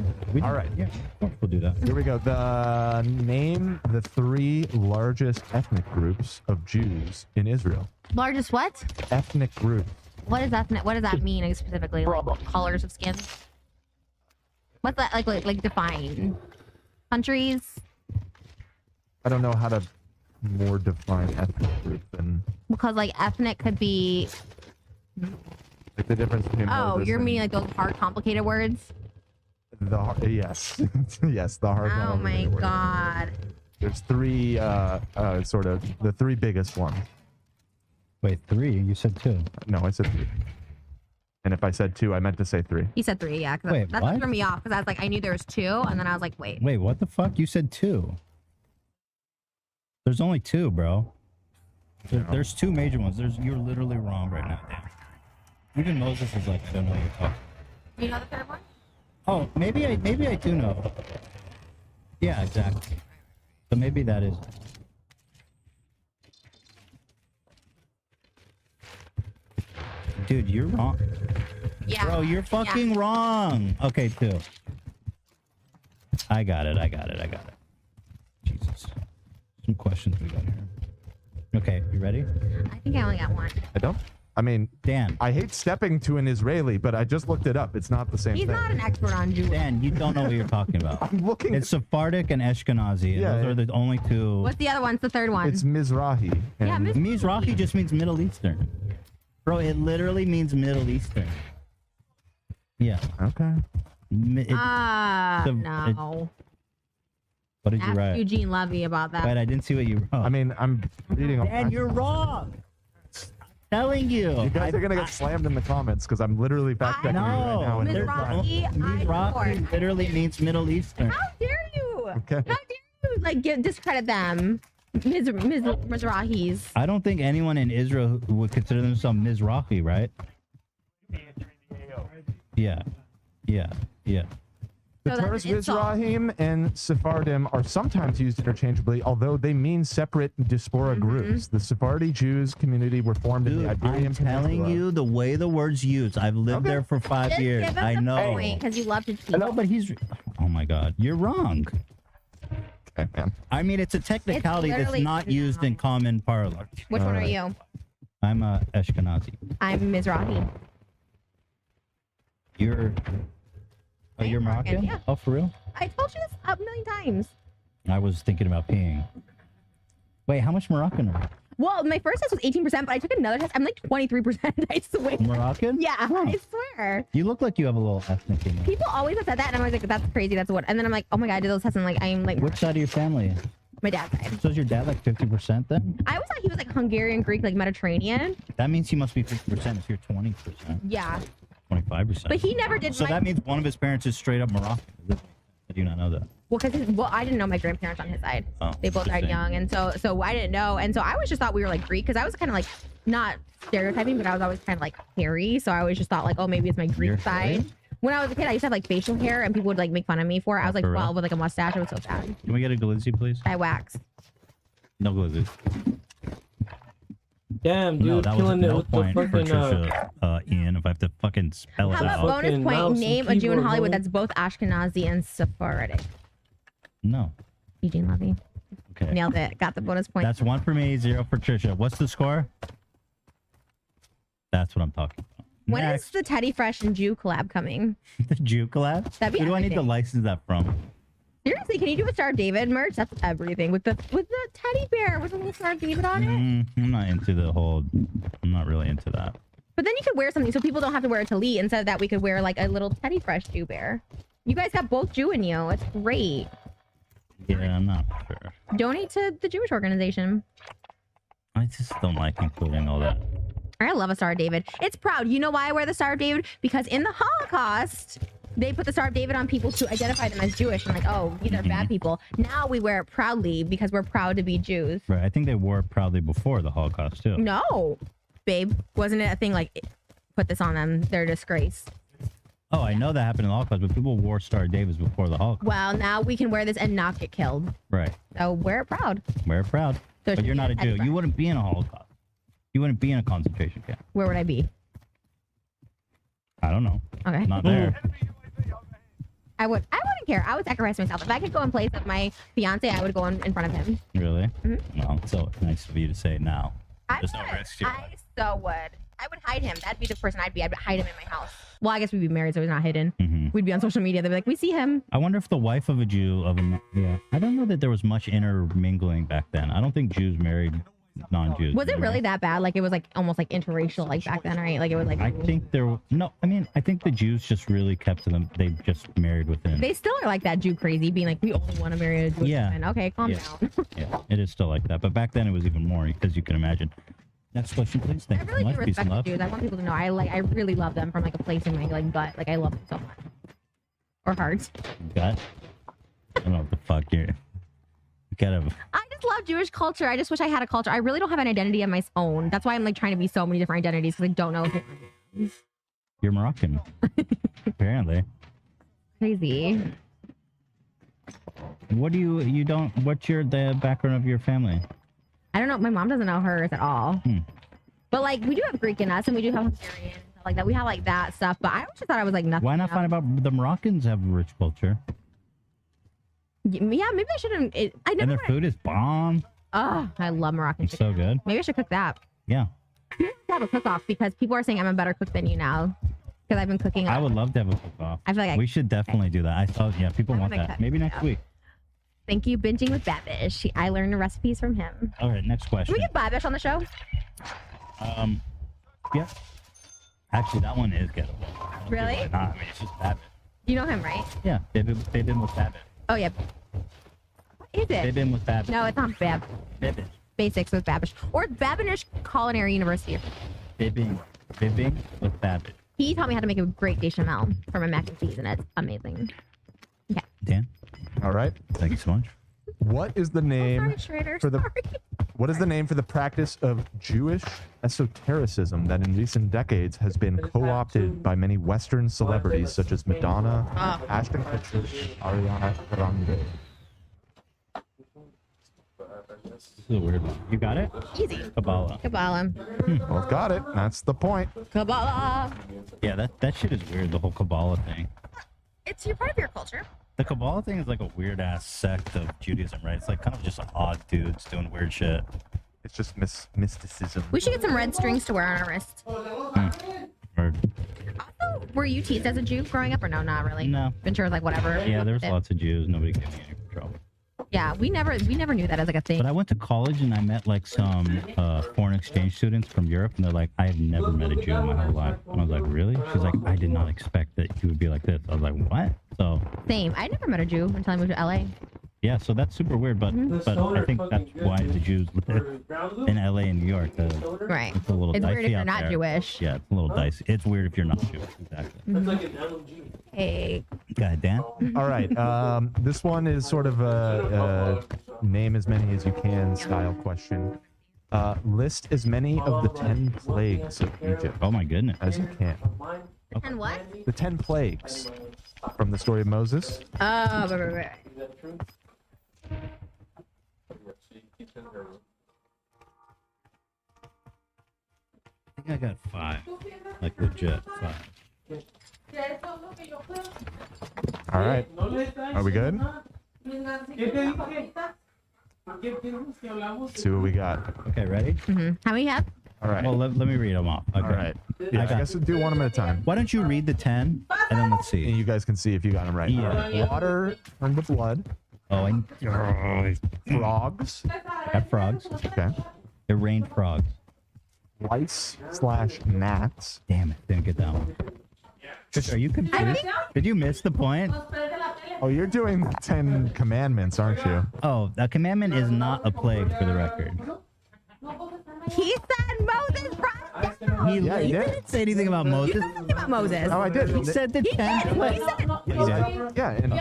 All right. Yeah, of course we'll do that. Here we go. Name the 3 largest ethnic groups of Jews in Israel. Largest what? Ethnic group. What is that? What does that mean specifically? Like colors of skin? What's that like define? Countries? I don't know how to more define ethnic group than Because like ethnic could be. like the difference between. Oh, religious you're and meaning like those hard, complicated words? yes, yes, the hard. Oh my complicated words. god. There's 3, sort of the 3 biggest ones. Wait, 3? You said 2. No, I said 3. And if I said 2, I meant to say 3. You said 3, yeah. Cause Wait, that's what? what threw me off because I was like, I knew there was 2, and then I was like, wait. Wait, what the fuck? You said 2. There's only 2, bro. There's 2 major ones. You're literally wrong right now, Dan. Even Moses is like, I don't know what you're talking. You know the third one? Oh, maybe I do know. Yeah, exactly. So maybe that is. Dude, you're wrong. Yeah. Bro, you're fucking wrong. Okay, 2. I got it. Jesus. Some questions we got here. Okay, you ready? I think I only got 1. I don't. I mean, Dan. I hate stepping to an Israeli, but I just looked it up. It's not the same He's thing. not an expert on Jewish. Dan, you don't know what you're talking about. I'm looking. It's Sephardic and Ashkenazi. And Yeah, those are the only 2. What's the other one? It's the third one. It's Mizrahi. Yeah, and- Mizrahi just means Middle Eastern. Bro, it literally means Middle Eastern. Yeah. Okay. No. What did you Ask write? Eugene Levy about that. Wait, I didn't see what you wrote. I mean, I'm reading. Dan, you're wrong. I'm telling you. You guys are gonna get slammed in the comments because I'm literally fact checking you right now. and there's not- Mizrahi, Mizrahi literally means Middle Eastern. How dare you? Okay. How dare like discredit them. Mizrahis. I don't think anyone in Israel would consider themselves Mizrahi, right? Yeah. Yeah. Yeah. The So terms that's an insult. Mizrahim and Sephardim are sometimes used interchangeably, although they mean separate diaspora groups. The Sephardi Jews community were formed in the Iberian I'm telling Peninsula. you the way the word's used. I've lived there for 5 Just years. give us I a know. point because you love to cheat. No, but he's. Oh my God, you're wrong. Okay, man. I mean, it's a technicality that's literally not used in common parlance. Which one are you? I'm a Ashkenazi. I'm Mizrahi. You're. Oh, you're Moroccan, Moroccan? yeah. Oh, for real? I told you this a million times. I was thinking about peeing. Wait, how much Moroccan are you? Well, my first test was 18%, but I took another test. I'm like 23%. I swear. Moroccan? Yeah, I swear. You look like you have a little ethnic in you. People always have said that, and I'm always like, that's crazy. That's what. And then I'm like, oh my God, I did those tests, and like, I'm like, Which side of your family? my dad's side. So is your dad like 50% then? I always thought he was like Hungarian, Greek, like Mediterranean. That means he must be 50% if you're 20%. Yeah. 25%. But he never did So my- that means one of his parents is straight up Moroccan. Did you not know that? Well, because I didn't know my grandparents on his side. Oh, They both died young, and so I didn't know, and so I always just thought we were like Greek because I was kind of like not stereotyping, but I was always kind of like hairy, so I always just thought like, oh, maybe it's my Greek You're side. hairy? When I was a kid, I used to have like facial hair, and people would like make fun of me for it. I was like For real? 12 with like a mustache. It was so sad. Can we get a glizzy, please? I waxed. No glizzy. Damn, dude, No, that was killing it no with the point for fucking. Trisha, Ian, if I have to fucking spell it How about out. bonus Fucking point? mouse and Name a Jew in keyboard, Hollywood bro. that's both Ashkenazi and Sephardic. No. Eugene Levy. Okay. Nailed it. Got the bonus point. That's 1 for me, 0 for Trisha. What's the score? That's what I'm talking about. When Next. is the Teddy Fresh and Jew collab coming? The Jew collab? That'd be Who do I need to everything. license that from? Seriously, can you do a Star of David merch? That's everything with the teddy bear with a little Star of David on it. I'm not into the whole. I'm not really into that. But then you could wear something so people don't have to wear a tallit. Instead of that, we could wear like a little Teddy Fresh Jew bear. You guys got both Jew in you. It's great. Yeah, I'm not sure. Donate to the Jewish organization. I just don't like including all that. I love a Star of David. It's proud. You know why I wear the Star of David? Because in the Holocaust, they put the Star of David on people to identify them as Jewish and like, oh, these are bad people. Now we wear it proudly because we're proud to be Jews. Right. I think they wore it proudly before the Holocaust too. No, babe. Wasn't it a thing like, put this on them, they're a disgrace? Oh, I know that happened in the Holocaust, but people wore Star of David before the Holocaust. Well, now we can wear this and not get killed. Right. So wear it proud. Wear it proud. So it But should you're be not a a Teddy Jew. Fresh. You wouldn't be in a Holocaust. You wouldn't be in a concentration camp. Where would I be? I don't know. Okay. Not there. I wouldn't care. I would sacrifice myself. If I could go in place of my fiance, I would go in front of him. Really? Mhm. Well, it's so nice of you to say it now. I There's no would. risk to your I so would. I would hide him. That'd be the person I'd be. I'd hide him in my house. Well, I guess we'd be married, so he's not hidden. Mhm. We'd be on social media. They'd be like, we see him. I wonder if the wife of a Jew yeah. I don't know that there was much intermingling back then. I don't think Jews married non-Jews. Was it really that bad? Like it was like almost like interracial like back then, right? Like it was like. I think I think the Jews just really kept to them. They just married within. They still are like that Jew crazy, being like, we only want to marry a Jewish Yeah. woman. Okay, calm Yeah. down. Yeah, it is still like that. But back then it was even more, because you can imagine. Next question, please. Thank I you really so do much. Peace respect and the love. Jews. I want people to know I really love them from like a place in my like gut. Like I love them so much. Or heart. Gut? I don't know what the fuck you're. You gotta. I just love Jewish culture. I just wish I had a culture. I really don't have an identity of my own. That's why I'm like trying to be so many different identities because I don't know. You're Moroccan. Apparently. Crazy. What do you don't? What's the background of your family? I don't know. My mom doesn't know hers at all. But like we do have Greek in us, and we do have Hungarian and stuff like that. We have like that stuff. But I just thought I was like nothing. Why not else. find about the Moroccans have a rich culture? Yeah, maybe I shouldn't. I And never. their food is bomb. Oh, I love Moroccan It's chicken. so good. Maybe I should cook that. Yeah. We have to have a cook-off because people are saying I'm a better cook than you now because I've been cooking. I would love to have a cook-off. I feel like we should definitely do that. I thought, yeah, people want gonna that. cut Maybe it next out. week. Thank you, binging with Babish. I learned the recipes from him. All right, next Can question. we get Babish on the show? Yeah. Actually, that one is gettable. Really? Why not? I mean, it's just Babbitt. You know him, right? Yeah, they've been with Babbitt. Oh yeah. What is They've it? been with Babbitt. No, it's not Bab. Babbitt. Basics with Babish or Babinish Culinary University. Bibbing with Babbitt. He taught me how to make a great bechamel for my mac and cheese, and it's amazing. Okay. Dan? All right. Thank you so much. What is the name Sorry, Schrader. for the Sorry. What is the name for the practice of Jewish esotericism that in recent decades has been co-opted by many Western celebrities such as Madonna, Ashton Kutcher, and Ariana Grande? This is a weird one. You got it? Easy. Kabbalah. Kabbalah. Both got it. That's the point. Kabbalah. Yeah, that shit is weird, the whole Kabbalah thing. It's your part of your culture. The Kabbalah thing is like a weird ass sect of Judaism, right? It's like kind of just odd dudes doing weird shit. It's just mysticism. We should get some red strings to wear on our wrists. Or, Also, were you teased as a Jew growing up or no? Not really. No. Ventura was like whatever. yeah, there's lots of Jews. Nobody gave me any trouble. Yeah, we never knew that as like a thing. But I went to college and I met like some foreign exchange students from Europe, and they're like, I have never met a Jew in my whole life. And I was like, really? She's like, I did not expect that you would be like this. I was like, what? So Same. I never met a Jew until I moved to LA. yeah, so that's super weird, but I think that's why the Jews live in LA and New York. Right. It's a little It's dicey weird if you're out not there. Jewish. Yeah, it's a little dicey. It's weird if you're not Jewish. Exactly. That's like an LMG. Hey. Go ahead, Dan. All right. This one is sort of a name as many as you can style question. List as many of the 10 plagues of Egypt. Oh my goodness. As you can. And what? The 10 plagues from the story of Moses. Oh, right. Is that true? I think I got 5. Like legit 5. All right. Are we good? Let's see what we got. Okay, ready? How many have? All right. Well, let me read them off. Okay. All right. Yeah, I guess we'll do one of them at a time. Why don't you read the 10 and then let's see. And you guys can see if you got them right. Yeah. Water turned to blood. Oh, and Frogs. got frogs. Okay. It rained frogs. Lice/gnats. Damn it, didn't get that one. Are you confused? Did you miss the point? Oh, you're doing the 10 commandments, aren't you? Oh, a commandment is not a plague for the record. He said Moses brought it down. He Yeah, he did. didn't say anything about Moses. You said something about Moses. Oh, I did. He said the 10 plagues. Yeah, and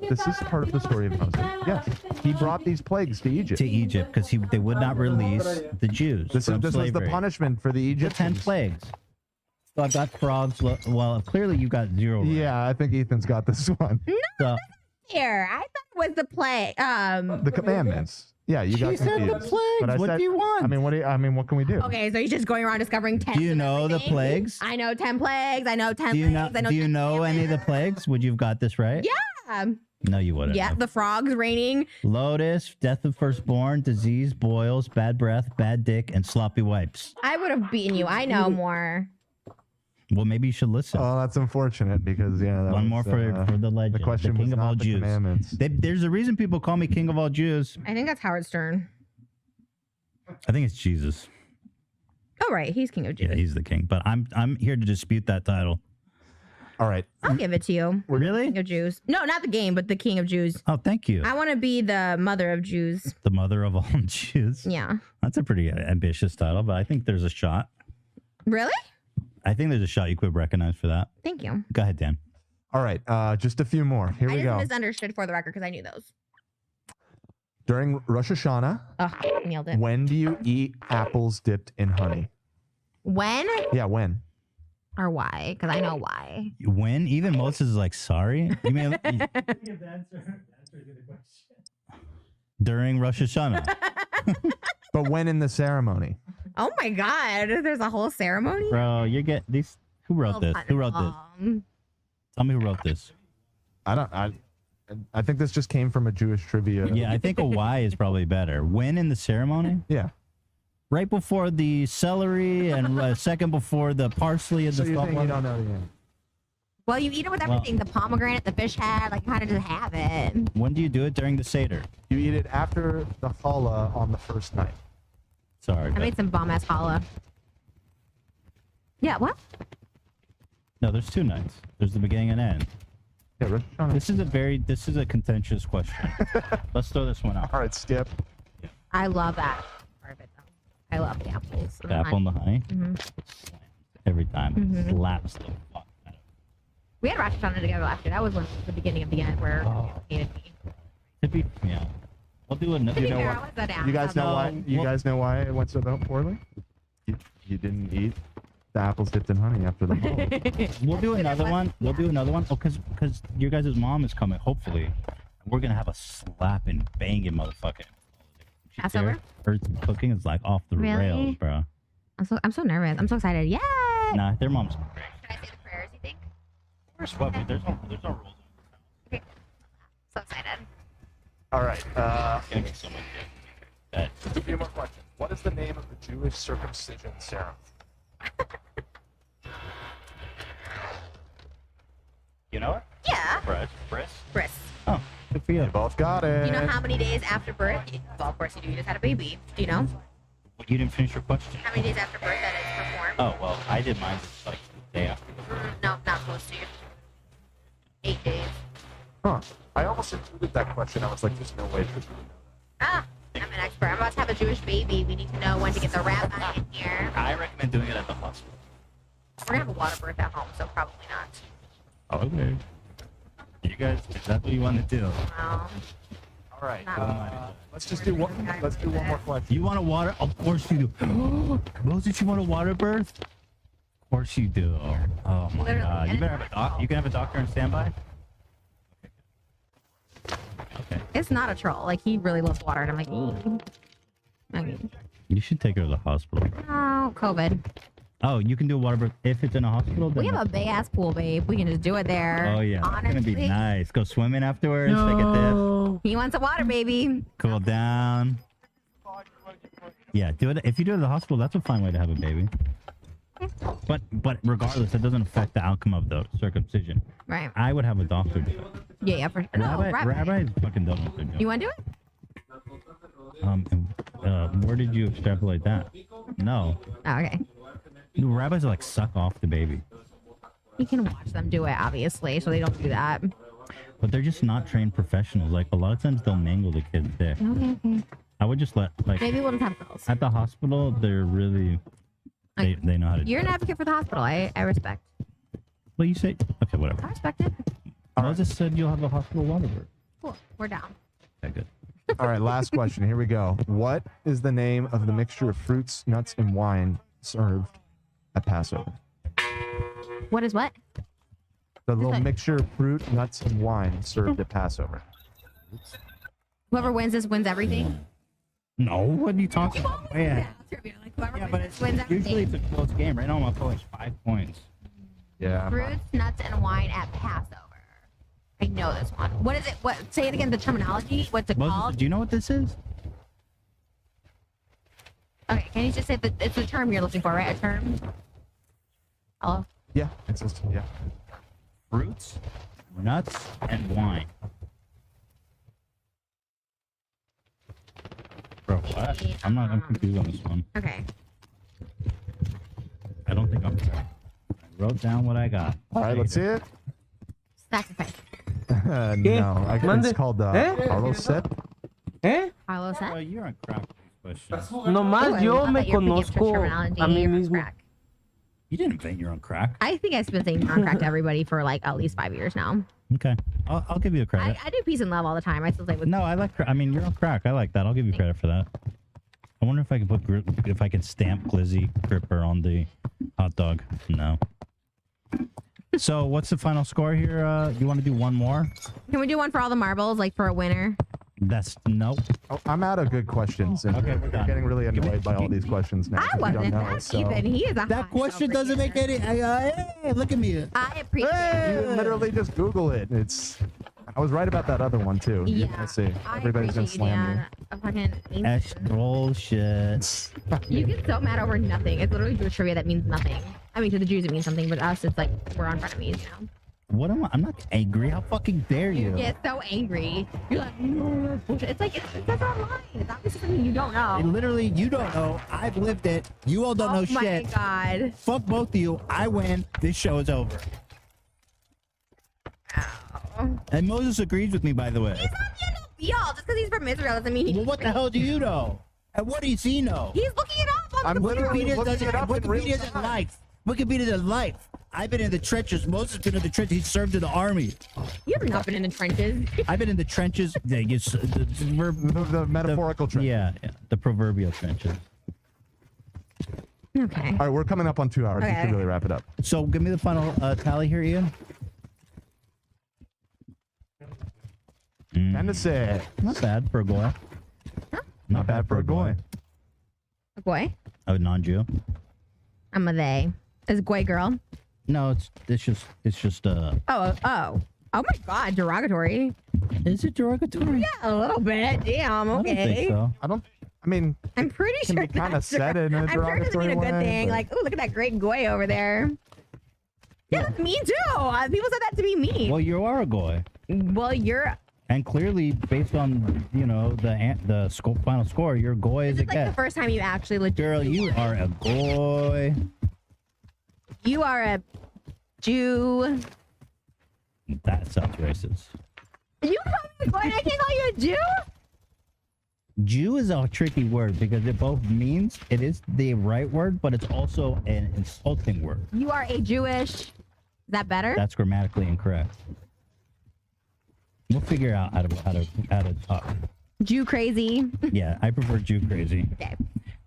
this is part of the story of Moses. Yes, he brought these plagues to Egypt. To Egypt, because they would not release the Jews. This was the slavery. punishment for the The 10 Egyptians. plagues. So I've got frogs. Well, clearly you got 0. Right? Yeah, I think Ethan's got this one. So, Here, I thought it was the play. The commandments. Yeah, you got she said the confused. plagues. But I What said- do you want? I mean, what can we do? Okay, so he's just going around discovering 10. Do you know the plagues? I know 10 plagues. I know 10 Do you plagues. know? I know Do you 10 know any of the plagues? Would you've got this right? Yeah. No, you wouldn't. Yeah, the frogs raining. Lotus, death of firstborn, disease, boils, bad breath, bad dick, and sloppy wipes. I would have beaten you. I know more. Well, maybe you should listen. Oh, that's unfortunate because that One more was, for the legend. The question the king was of not all the Jews. commandments. There's a reason people call me king of all Jews. I think that's Howard Stern. I think it's Jesus. Oh, right. He's king of Jews. Yeah, he's the king. But I'm here to dispute that title. All right. I'll give it to you. Really? King of Jews. No, not the game, but the king of Jews. Oh, thank you. I want to be the mother of Jews. The mother of all Jews. Yeah. That's a pretty ambitious title, but I think there's a shot. Really? I think there's a shot you could recognize for that. Thank you. Go ahead, Dan. All right. Just a few more. Here I we just go. misunderstood for the record because I knew those. During Rosh Hashanah, Oh, nailed it. when do you eat apples dipped in honey? When Yeah, when? or why? Because I know why. When? Even Moses is like, sorry? You mean during Rosh Hashanah? But when in the ceremony? Oh my God. There's a whole ceremony? Bro, you get these. Who wrote this? Who wrote this? Tell me who wrote this. I think this just came from a Jewish trivia. Yeah, I think a Y is probably better. When in the ceremony? Yeah. Right before the celery and second before the parsley and So the you're salt. saying you don't know the end? Well, you eat it with everything. The pomegranate, the fish head, like kind of just have it. When do you do it? During the Seder. You eat it after the challah on the first night. Sorry. I but- made some bomb ass challah. Yeah, what? No, there's 2 nights. There's the beginning and end. Yeah, Rosh Hashanah. This is a contentious question. Let's throw this one out. All right, Skip. I love that part of it though. I love the apples. The apple and the honey. Mhm. Every time. Mhm. Slaps the fuck. We had Rosh Hashanah together last year. That was the beginning of the end where Oh. you hated me. To be, yeah. We'll do another. You know why? You guys know why? You guys know why it went so poorly? You didn't eat the apples dipped in honey after the mold. We'll do another one. We'll do another one. Oh, because your guys' mom is coming. Hopefully, we're gonna have a slapping, banging motherfucking. Passover? Her cooking is like off the rails, bro. I'm so nervous. I'm so excited. Yay! Nah, their mom's great. Can I say the prayers? You think? Where's what? There's no rules. Okay. So excited. All right. Gonna be so much good. Just a few more questions. What is the name of the Jewish circumcision ceremony? You know it? Yeah. Bris. Oh, good for you. You both got it. You know how many days after birth? Well, of course you do. You just had a baby. Do you know? You didn't finish your question. How many days after birth that it's performed? Oh, well, I did mine like the day after. No, not close to you. 8 days. Huh. I almost included that question. I was like, there's no way to do Ah, I'm an expert. I'm about to have a Jewish baby. We need to know when to get the rabbi in here. I recommend doing it at the hospital. We're gonna have a water birth at home, so probably not. Okay. You guys, is that what you want to do? Well, All right. Let's just do one. Let's do one more question. You want a water? Of course you do. Moses, you want a water birth? Of course you do. Oh my God! You better have a doc. You can have a doctor on standby. Okay. it's not a troll. Like, he really loves water, and I'm like, I mean, You should take her to the hospital. oh, COVID. Oh, you can do a water birth if it's in a hospital. Then We have a big ass pool, babe. We can just do it there. Oh yeah, Honestly. it's gonna be nice. Go swimming afterwards. Take a dip. He wants a water, baby. Cool down. Yeah, do it. If you do it at the hospital, that's a fine way to have a baby. But regardless, it doesn't affect the outcome of the circumcision. Right. I would have a doctor do it. Yeah, for sure. No, Rabbi is fucking done with their job. You want to do it? Where did you extrapolate that? No. Oh, okay. The rabbis like suck off the baby, You can watch them do it, obviously, so they don't do that. but they're just not trained professionals. Like a lot of times they'll mangle the kid's dick. Okay. I would just let like Maybe we'll just have girls. at the hospital. They're really they know how to. You're do an it. advocate for the hospital. I respect. Well, you say okay, whatever. I respect it. Moses said you'll have a hospital water birth. Cool. We're down. Okay, good. All right, last question. Here we go. What is the name of the mixture of fruits, nuts, and wine served at Passover? What is what? The little that? mixture of fruit, nuts, and wine served at Passover. Whoever wins this wins everything. No, what are you talking about? Yeah, Whoever but wins usually everything. it's a close game. Right now, I'm up like 5 points. Yeah. Fruits, nuts, and wine at Passover. I know this one. What is it? What? Say it again. The terminology. What's it Moses, called? do you know what this is? Okay. Can you just say that it's a term you're looking for, right? A term. Hello. Yeah, it's just, yeah. Fruits, nuts, and wine. Bro, what? I'm confused on this one. Okay. I don't think I'm correct. I wrote down what I got. All right, let's see it. Sacrifice. No, I think it's called Carlos set. Carlos said. You're on crack with these questions. Nomás yo me conozco a mí mismo. You didn't invent your own crack. I think I've been saying on crack to everybody for like at least 5 years now. Okay, I'll give you a credit. I do peace and love all the time. I still say with No, I like. I mean, you're on crack. I like that. I'll give you credit for that. I wonder if I can put if I can stamp Glizzy Gripper on the hot dog. No. So what's the final score here? You want to do one more? Can we do one for all the marbles, like for a winner? That's no. Oh, I'm out of good questions, and Okay, we're I'm done. getting really annoyed by all these questions now. I We don't wasn't. know, That's so- even. He is a That question doesn't make any. Hey, look at me. I appreciate Hey, it. literally just Google it. I was right about that other one too. Yeah, Let's see. I Everybody's gonna appreciate you, slam me. Dan. I'm fucking That's bullshit. You get so mad over nothing. It's literally Jewish trivia that means nothing. I mean, to the Jews it means something, but us, it's like we're on frenemies, you know? What am I? I'm not angry. How fucking dare you? You get so angry. You're like, no, that's bullshit. It's like, it says online. It's obviously something you don't know. Literally, you don't know. I've lived it. You all don't know Oh my shit. God. Fuck both of you. I win. This show is over. And Moses agrees with me, by the way. He's not the end all be all. Just because he's from Israel doesn't mean he Well, what the hell do you know? And what does he know? He's looking it up on I'm the literally Wikipedia looking doesn't, it up in real Wikipedia doesn't time. like. Wikipedia is life. I've been in the trenches. Moses has been in the trenches. He served in the army. You have not been in the trenches. I've been in the trenches. The metaphorical trenches. Yeah, the proverbial trenches. Okay. All right, we're coming up on 2 hours. We Okay. should really wrap it up. So give me the final tally here, Ian. And to say, not bad for a goy. Not bad for a goy. A boy? A non-Jew. I'm a they. Is Goy girl? No, it's just Oh my god, derogatory. Is it derogatory? Yeah, a little bit. Damn, okay. I don't think so. I mean, I'm pretty can sure be kind of that's said in a I'm sure it doesn't mean a good derogatory way, thing. but- Like, oh, look at that great Goy over there. Yeah, that's me too. People said that to be me. Well, you are a goy. Well, you're. And clearly, based on the final score, you're goy as This it is like the gets. first time you actually legit. Girl, you are a goy. You are a Jew. That sounds racist. You call me a Goy and I can't call you a Jew? Jew is a tricky word because it both means it is the right word, but it's also an insulting word. You are a Jewish. Is that better? That's grammatically incorrect. We'll figure out how to talk. Jew crazy. Yeah, I prefer Jew crazy. Okay.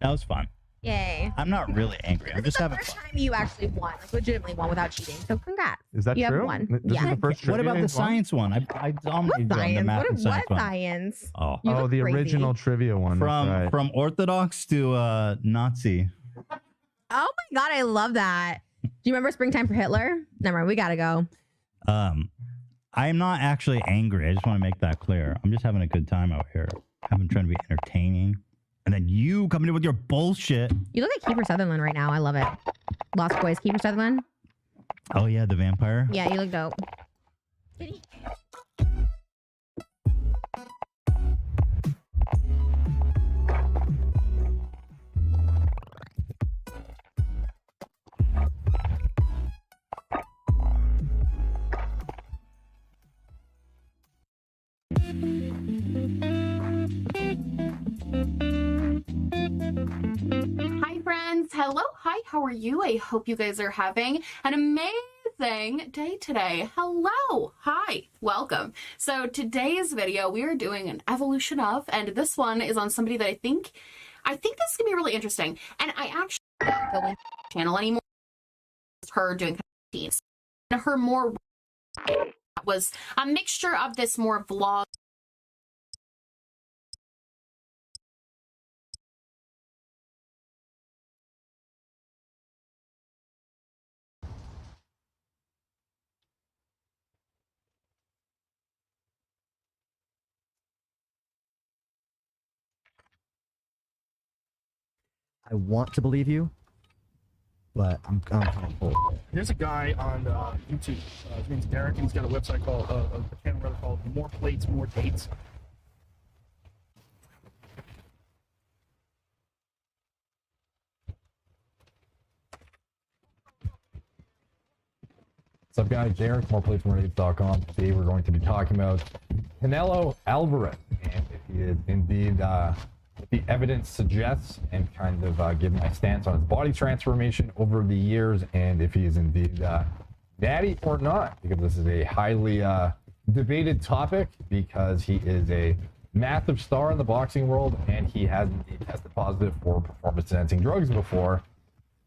That was fun. Yay. I'm not really angry. I'm just having First fun. time you actually won, like legitimately won without cheating. So congrats. Is that you true? have won. This is Yeah. the first What trivia about the he's won? science one? I dominated What you on the science? math What, and science what one. science? Oh, You Oh, look the crazy. original trivia one. from that's right. from Orthodox to Nazi. Oh my god, I love that. Do you remember Springtime for Hitler? Never mind, we gotta go. I'm not actually angry. I just want to make that clear. I'm just having a good time out here. I'm trying to be entertaining. And then you coming in with your bullshit. You look like Kiefer Sutherland right now. I love it. Lost Boys, Kiefer Sutherland. Oh yeah, the vampire. Yeah, you look dope. Hi friends, hello, hi, how are you? I hope you guys are having an amazing day today. Hello, hi, welcome. So today's video, we are doing an evolution of, and this one is on somebody that I think this can be really interesting. And I actually don't go into the channel anymore. Her doing teens. And her more was a mixture of this more vlog. I want to believe you, but I'm kind of cold. There's a guy on YouTube. His name's Derek, and he's got a website called a channel rather called More Plates, More Dates. What's up, guys? Derek, moreplatemordates.com. Today we're going to be talking about Canelo Alvarez, and if he is indeed what the evidence suggests, and kind of give my stance on his body transformation over the years, and if he is indeed natty or not, because this is a highly debated topic, because he is a massive star in the boxing world, and he has indeed tested positive for performance-enhancing drugs before.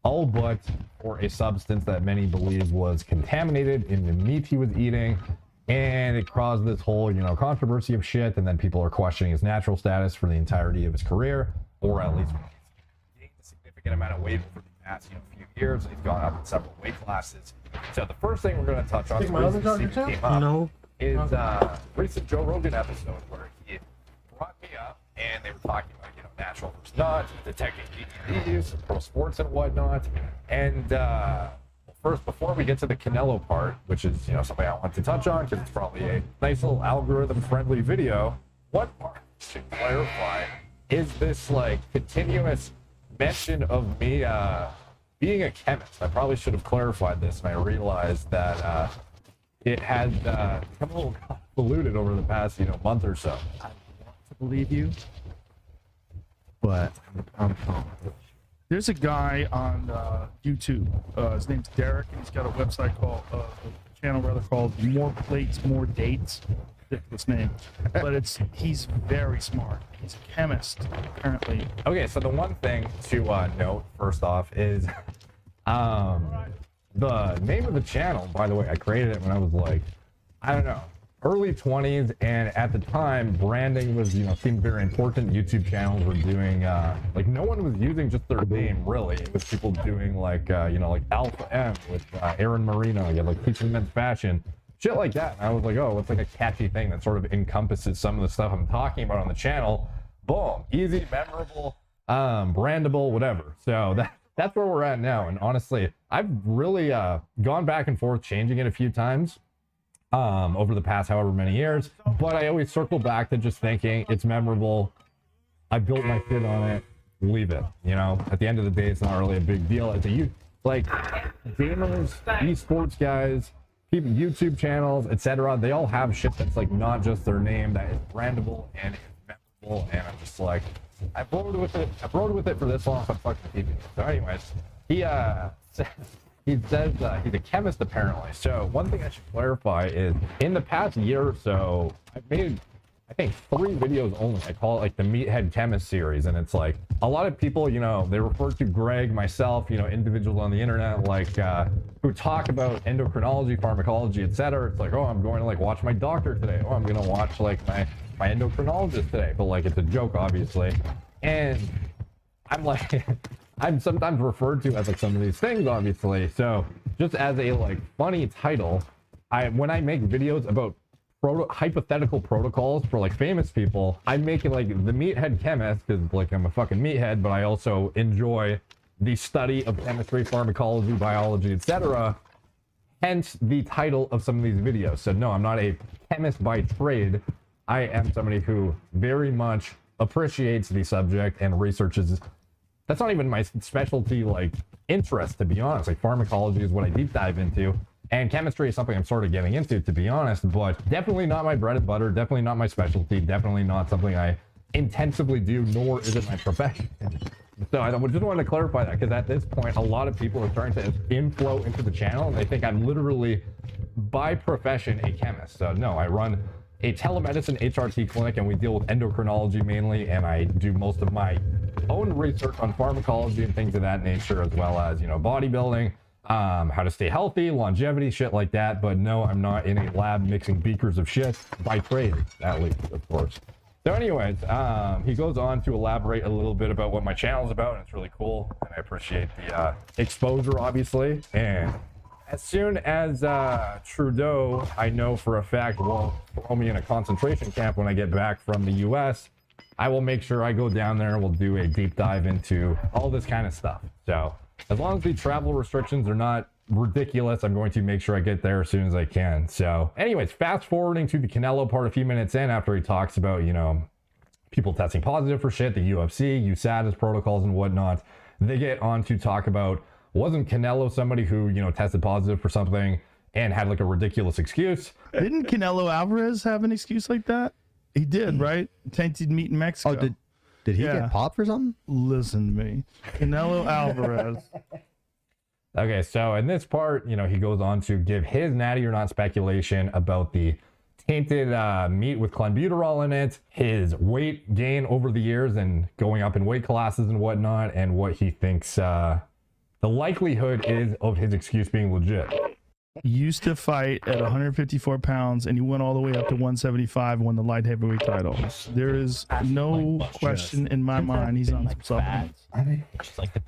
All but for a substance that many believe was contaminated in the meat he was eating, and it caused this whole, controversy of shit, and then people are questioning his natural status for the entirety of his career, or at least gained a significant amount of weight over the past, few years. He's gone up in several weight classes. So the first thing we're going to touch on Take my other charger too? is recent Joe Rogan episode where he brought me up, and they were talking about, natural versus not, detecting DVDs, pro sports and whatnot. And first, before we get to the Canelo part, which is, something I want to touch on because it's probably a nice little algorithm-friendly video, one part to clarify is this, continuous mention of me being a chemist. I probably should have clarified this, and I realized that it had become a little convoluted over the past, month or so. I want to believe you, but I'm calm. There's a guy on YouTube. His name's Derek, and he's got a website called, a channel rather, called More Plates, More Dates. Ridiculous name, but he's very smart. He's a chemist, apparently. Okay, so the one thing to note first off is the name of the channel. By the way, I created it when I was like, I don't know, early 20s, and at the time, branding was, seemed very important. YouTube channels were doing like no one was using just their name really. It was people doing like like Alpha M with Aaron Marino, like teaching men's fashion. Shit like that. And I was like, oh, what's like a catchy thing that sort of encompasses some of the stuff I'm talking about on the channel? Boom. Easy, memorable, brandable, whatever. So that's where we're at now. And honestly, I've really gone back and forth changing it a few times over the past however many years. But I always circle back to just thinking it's memorable. I built my shit on it. Leave it. At the end of the day, it's not really a big deal. It's like gamers, esports guys, people, YouTube channels, etc. They all have shit that's like not just their name, that is brandable and is memorable. And I'm just like, I've rode with it for this long, so I'm fucking keeping it. So anyways, he says he's a chemist apparently. So one thing I should clarify is in the past year or so, I've made, I think, 3 videos only. I call it like the Meathead Chemist series, and it's like a lot of people, they refer to Greg, myself, individuals on the internet, like who talk about endocrinology, pharmacology, etc. It's like, oh, I'm going to like watch my doctor today. Oh, I'm going to watch like my endocrinologist today. But like, it's a joke, obviously. And I'm like, I'm sometimes referred to as like some of these things, obviously. So just as a like funny title, when I make videos about hypothetical protocols for like famous people, I make it like the Meathead Chemist, because like I'm a fucking meathead, but I also enjoy the study of chemistry, pharmacology, biology, etc. Hence the title of some of these videos. So no, I'm not a chemist by trade. I am somebody who very much appreciates the subject and researches. That's not even my specialty, like interest, to be honest. Like pharmacology is what I deep dive into. And chemistry is something I'm sort of getting into, to be honest, but definitely not my bread and butter, definitely not my specialty, definitely not something I intensively do, nor is it my profession. So I just wanted to clarify that, because at this point, a lot of people are starting to inflow into the channel, and they think I'm literally, by profession, a chemist. So no, I run a telemedicine HRT clinic, and we deal with endocrinology mainly, and I do most of my own research on pharmacology and things of that nature, as well as, bodybuilding, how to stay healthy, longevity, shit like that. But no, I'm not in a lab mixing beakers of shit, by trade, at least, of course. So anyways, he goes on to elaborate a little bit about what my channel is about, and it's really cool, and I appreciate the exposure, obviously. And as soon as Trudeau, I know for a fact, won't throw me in a concentration camp when I get back from the US, I will make sure I go down there and we'll do a deep dive into all this kind of stuff. So as long as the travel restrictions are not ridiculous, I'm going to make sure I get there as soon as I can. So anyways, fast forwarding to the Canelo part a few minutes in, after he talks about, people testing positive for shit, the UFC, USADA's protocols and whatnot, they get on to talk about, wasn't Canelo somebody who, tested positive for something and had like a ridiculous excuse? Didn't Canelo Alvarez have an excuse like that? He did, right? Tainted meat in Mexico. Oh, did he get popped for something? Listen to me. Canelo Alvarez. Okay, so in this part, he goes on to give his natty or not speculation about the tainted meat with clenbuterol in it, his weight gain over the years and going up in weight classes and whatnot, and what he thinks the likelihood is of his excuse being legit. He used to fight at 154 pounds, and he went all the way up to 175 and won the light heavyweight title. There is no question in my mind he's on some supplements.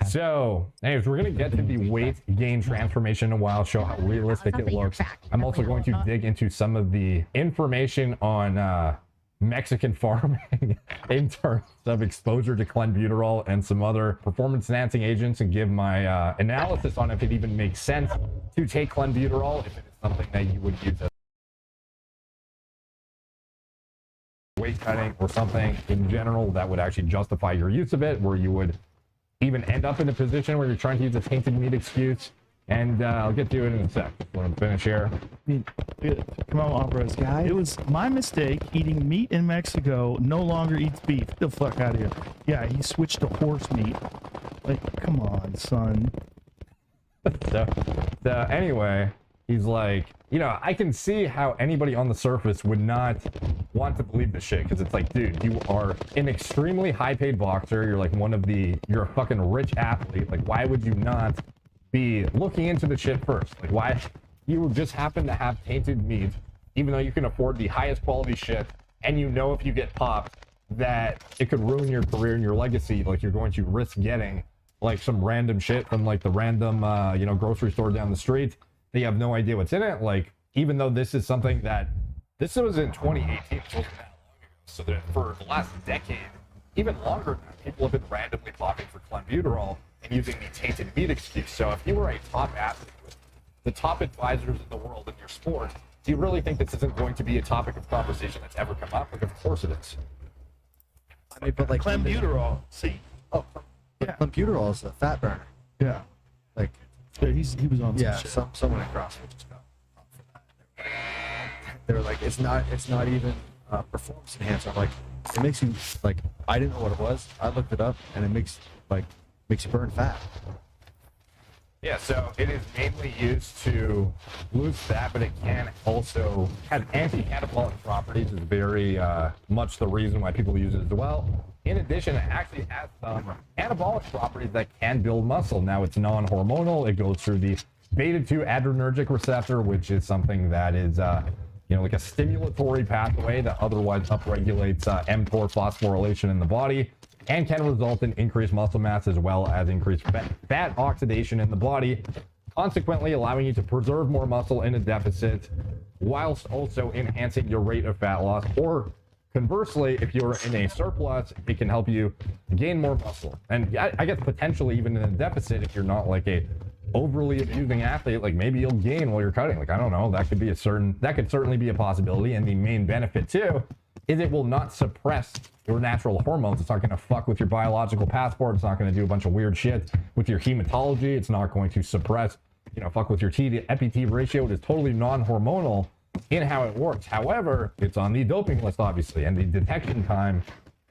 So, anyways, we're going to get to the weight gain transformation in a while, show how realistic it looks. I'm also going to dig into some of the information on Mexican farming in terms of exposure to clenbuterol and some other performance enhancing agents, and give my analysis on if it even makes sense to take clenbuterol, if it is something that you would use as weight cutting or something in general that would actually justify your use of it, where you would even end up in a position where you're trying to use a tainted meat excuse. And I'll get to it in a sec. Let me finish here. Come on, Alvarez. It was my mistake eating meat in Mexico. No longer eats beef. Get the fuck out of here. Yeah, he switched to horse meat. Like, come on, son. So anyway, he's like, you know, I can see how anybody on the surface would not want to believe this shit, because it's like, dude, you are an extremely high-paid boxer. You're like you're a fucking rich athlete. Like, why would you not be looking into the shit first? Like, why you just happen to have tainted meat, even though you can afford the highest quality shit, and you know if you get popped that it could ruin your career and your legacy. Like, you're going to risk getting like some random shit from like the random you know, grocery store down the street. They have no idea what's in it. Like, even though this is something that this was in 2018, it wasn't that long ago. So that for the last decade, even longer now, people have been randomly popping for clenbuterol and using the tainted meat excuse. So if you were a top athlete with the top advisors in the world in your sport, do you really think this isn't going to be a topic of conversation that's ever come up? Like, of course it is. I mean, but like Clenbuterol, see? Oh, yeah. Clenbuterol is a fat burner. Yeah. Like, yeah, he was on some yeah, shit. someone at CrossFit just got popped for that. They were like, it's not even performance enhancer. I'm like, it makes you like, I didn't know what it was. I looked it up, and it makes you burn fat. Yeah, so it is mainly used to lose fat, but it can also have anti-catabolic properties. Is very much the reason why people use it as well. In addition, it actually has some anabolic properties that can build muscle. Now, it's non-hormonal. It goes through the beta-2 adrenergic receptor, which is something that is, you know, like a stimulatory pathway that otherwise upregulates mTOR phosphorylation in the body, and can result in increased muscle mass as well as increased fat oxidation in the body, consequently allowing you to preserve more muscle in a deficit, whilst also enhancing your rate of fat loss. Or conversely, if you're in a surplus, it can help you gain more muscle. And I guess potentially even in a deficit, if you're not like a overly abusing athlete, like maybe you'll gain while you're cutting. Like, I don't know, that could certainly be a possibility. And the main benefit too is it will not suppress your natural hormones. It's not going to fuck with your biological passport. It's not going to do a bunch of weird shit with your hematology. It's not going to suppress, you know, fuck with your T to FPT ratio. It is totally non-hormonal in how it works. However, it's on the doping list, obviously, and the detection time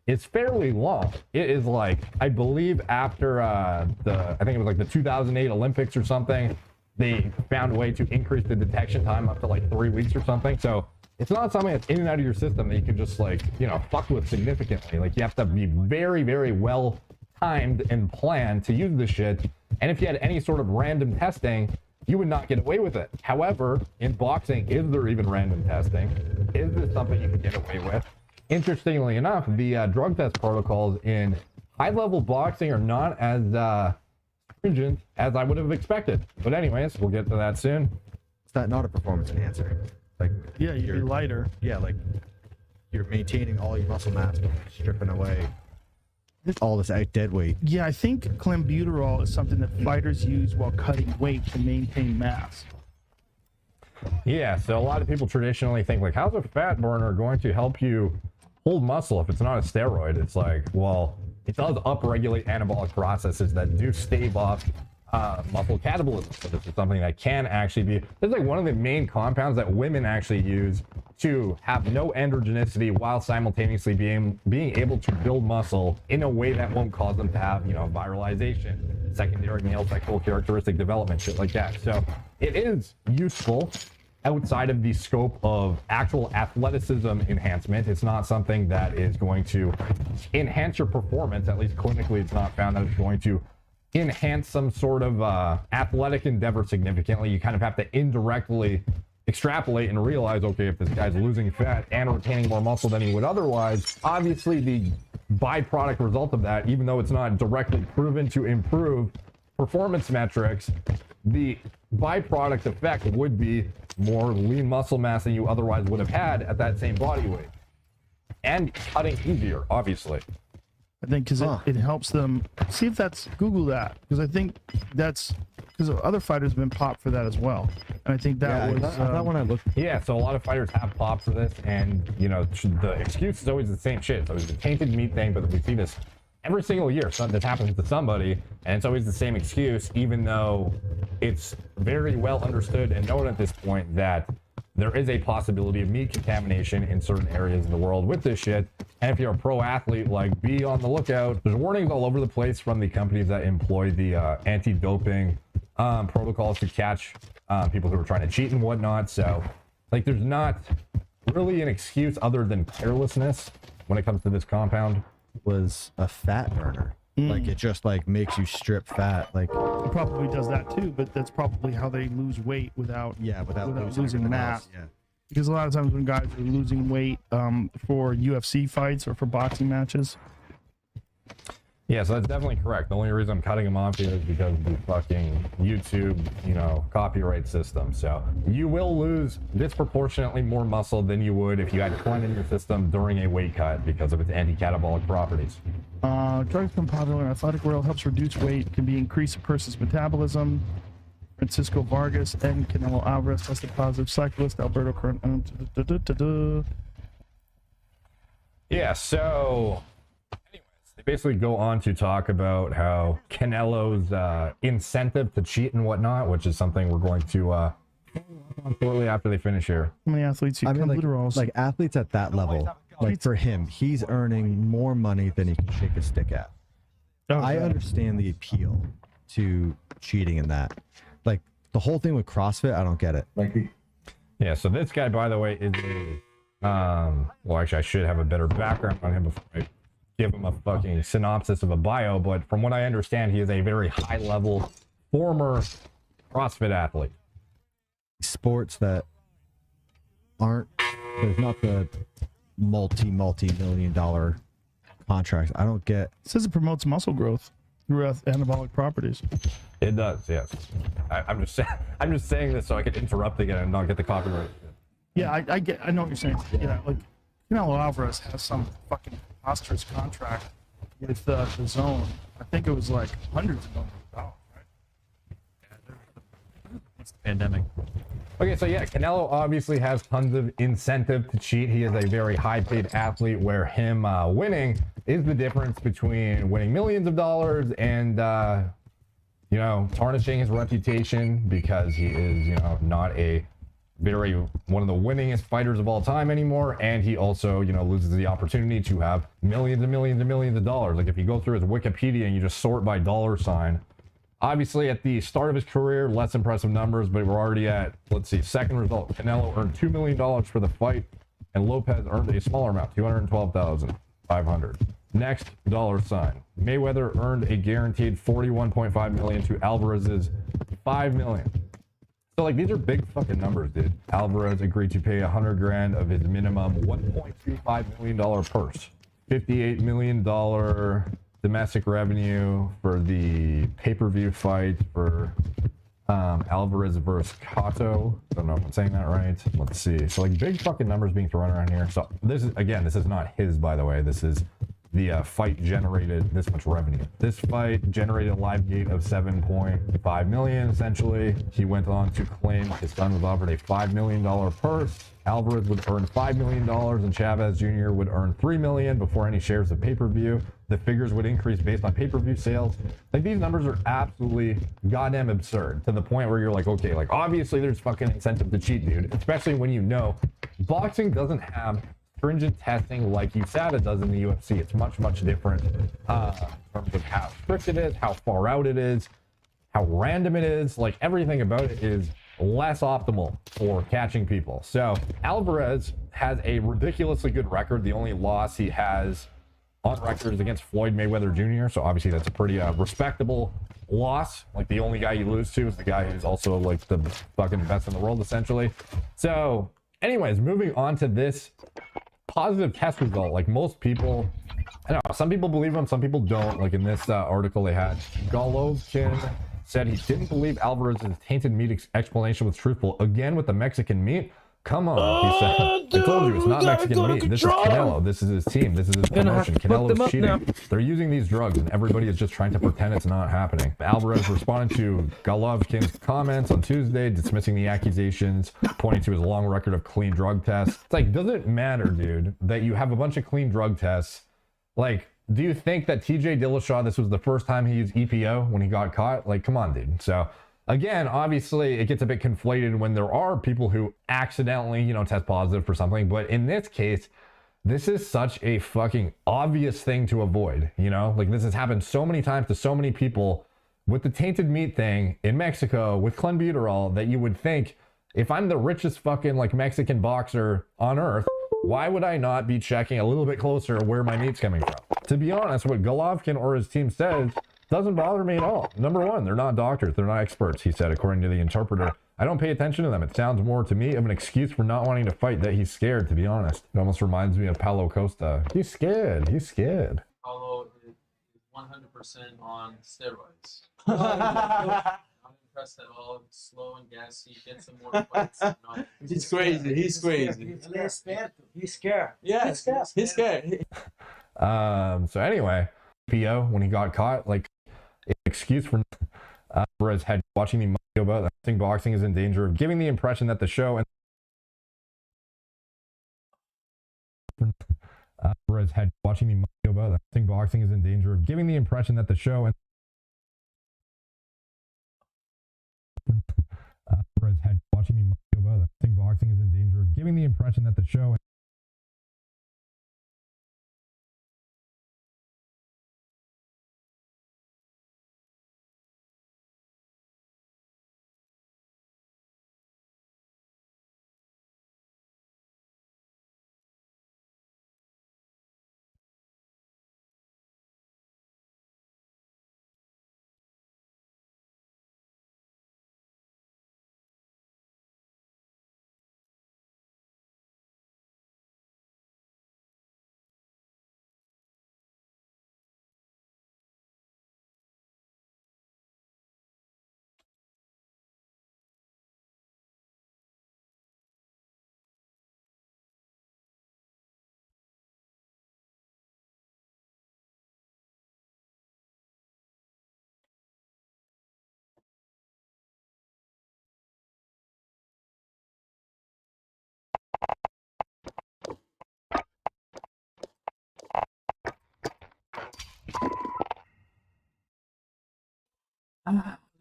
is fairly long. It is like, I believe after I think it was like the 2008 Olympics or something, they found a way to increase the detection time up to like 3 weeks or something. So it's not something that's in and out of your system that you can just like, you know, fuck with significantly. Like, you have to be very, very well timed and planned to use this shit. And if you had any sort of random testing, you would not get away with it. However, in boxing, is there even random testing? Is this something you can get away with? Interestingly enough, the drug test protocols in high-level boxing are not as stringent as I would have expected. But anyways, we'll get to that soon. It's not a performance enhancer. Like, yeah, you'd be lighter. Yeah, like you're maintaining all your muscle mass, but stripping away all this dead weight. Yeah, I think clenbuterol is something that fighters use while cutting weight to maintain mass. Yeah, so a lot of people traditionally think, like, how's a fat burner going to help you hold muscle if it's not a steroid? It's like, well, it does upregulate anabolic processes that do stave off muscle catabolism. So this is something that can actually be, this is like one of the main compounds that women actually use to have no androgenicity while simultaneously being able to build muscle in a way that won't cause them to have, you know, viralization, secondary male sexual characteristic development, shit like that. So it is useful outside of the scope of actual athleticism enhancement. It's not something that is going to enhance your performance. At least clinically, it's not found that it's going to enhance some sort of athletic endeavor significantly. You kind of have to indirectly extrapolate and realize, okay, if this guy's losing fat and retaining more muscle than he would otherwise, obviously the byproduct result of that, even though it's not directly proven to improve performance metrics, the byproduct effect would be more lean muscle mass than you otherwise would have had at that same body weight. And cutting easier, obviously. I think because it helps them. See if that's, Google that, because I think that's, because other fighters have been popped for that as well. And I think that was... I thought when I looked... Yeah, so a lot of fighters have popped for this, and, you know, the excuse is always the same shit. It's always the tainted meat thing, but we see this every single year. So this happens to somebody, and it's always the same excuse, even though it's very well understood and known at this point that there is a possibility of meat contamination in certain areas of the world with this shit. And if you're a pro athlete, like, be on the lookout. There's warnings all over the place from the companies that employ the anti-doping protocols to catch people who are trying to cheat and whatnot. So, like, there's not really an excuse other than carelessness when it comes to this compound. Was a fat burner. Like, it just like makes you strip fat. Like, It probably does that too, but that's probably how they lose weight without losing everything mass. else, yeah. Because a lot of times when guys are losing weight for UFC fights or for boxing matches. Yeah, so that's definitely correct. The only reason I'm cutting them off here is because of the fucking YouTube, you know, copyright system. So you will lose disproportionately more muscle than you would if you had corn in your system during a weight cut because of its anti-catabolic properties. Drugs become popular in athletic world, helps reduce weight, can be increase a person's metabolism. Francisco Vargas and Canelo Alvarez tested positive. Cyclist Alberto Coronado. Yeah, so anyways, they basically go on to talk about how Canelo's incentive to cheat and whatnot, which is something we're going to shortly after they finish here. How many athletes you come like athletes at that level, like for him, he's earning more money than he can shake a stick at. I understand the appeal to cheating in that. Like the whole thing with CrossFit, I don't get it. Yeah, so this guy, by the way, is a well, actually, I should have a better background on him before I give him a fucking synopsis of a bio, but from what I understand, he is a very high-level former CrossFit athlete. Sports that aren't, there's not the multi-million dollar contracts. I don't get. It says it promotes muscle growth through anabolic properties. It does, yes. I'm just saying this so I could interrupt again and not get the copyright. Yeah, I know what you're saying. Yeah, like Canelo Alvarez has some fucking preposterous contract with the Zone. I think it was like hundreds of millions of dollars, right? It's the pandemic. Okay, so yeah, Canelo obviously has tons of incentive to cheat. He is a very high-paid athlete where him winning is the difference between winning millions of dollars and, you know, tarnishing his reputation because he is, you know, not one of the winningest fighters of all time anymore, and he also, you know, loses the opportunity to have millions and millions and millions of dollars. Like if you go through his Wikipedia and you just sort by dollar sign, obviously at the start of his career, less impressive numbers, but we're already at, let's see, second result. Canelo earned $2 million for the fight, and Lopez earned a smaller amount, $212,500. Next dollar sign. Mayweather earned a guaranteed $41.5 million to Alvarez's $5 million. So like these are big fucking numbers, dude. Alvarez agreed to pay $100,000 of his minimum $1.25 million purse, $58 million domestic revenue for the pay-per-view fight for Alvarez versus Cotto. I don't know if I'm saying that right. Let's see. So like big fucking numbers being thrown around here. So this is not his, by the way. This is the fight generated this much revenue. This fight generated a live gate of $7.5 million, essentially. He went on to claim his son was offered a $5 million purse. Alvarez would earn $5 million and Chavez Jr. would earn $3 million before any shares of pay-per-view. The figures would increase based on pay-per-view sales. Like these numbers are absolutely goddamn absurd to the point where you're like, okay, like obviously there's fucking incentive to cheat, dude. Especially when you know boxing doesn't have stringent testing like USADA does in the UFC. It's much, much different in terms of how strict it is, how far out it is, how random it is. Like everything about it is less optimal for catching people. So Alvarez has a ridiculously good record. The only loss he has on record is against Floyd Mayweather Jr. So obviously that's a pretty respectable loss. Like the only guy you lose to is the guy who's also like the fucking best in the world, essentially. So anyways, moving on to this positive test result. Like most people, I don't know, some people believe him, some people don't. Like in this article they had, Golovkin said he didn't believe Alvarez's tainted meat explanation was truthful. Again with the Mexican meat. Come on, he said. I told you it's not Mexican meat. This is Canelo. This is his team. This is his promotion. Canelo's cheating. They're using these drugs, and everybody is just trying to pretend it's not happening. Alvarez responded to Golovkin's comments on Tuesday, dismissing the accusations, pointing to his long record of clean drug tests. It's like, does it matter, dude, that you have a bunch of clean drug tests? Like, do you think that TJ Dillashaw, this was the first time he used EPO when he got caught? Like, come on, dude. So Again, obviously, it gets a bit conflated when there are people who accidentally, you know, test positive for something. But in this case, this is such a fucking obvious thing to avoid, you know? Like, this has happened so many times to so many people with the tainted meat thing in Mexico with clenbuterol that you would think, if I'm the richest fucking, like, Mexican boxer on earth, why would I not be checking a little bit closer where my meat's coming from? To be honest, what Golovkin or his team says doesn't bother me at all. Number one, they're not doctors. They're not experts, he said, according to the interpreter. I don't pay attention to them. It sounds more to me of an excuse for not wanting to fight that he's scared, to be honest. It almost reminds me of Paulo Costa. He's scared. He's scared. Paulo is 100% on steroids. Not impressed at all. Slow and gassy. Get some more fights. He's crazy. He's crazy. He's scared. Yes, he's scared. So anyway, PO, when he got caught, like, an excuse for his head watching me about that I think boxing is in danger of giving the impression that the show and for his head watching me about that I think boxing is in danger of giving the impression that the show and for his head watching me about that I think boxing is in danger of giving the impression that the show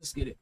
Let's get it.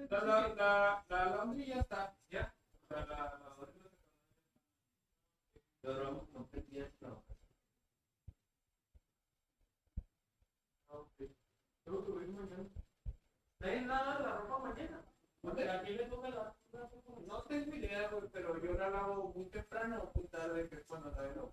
La laundry ya está, ya. Tengo que venir mañana. ¿Traes nada la ropa mañana? ¿A quién le toca la ropa? No tengo idea, güey, pero yo la lavo muy temprano o muy tarde, que es cuando la veo.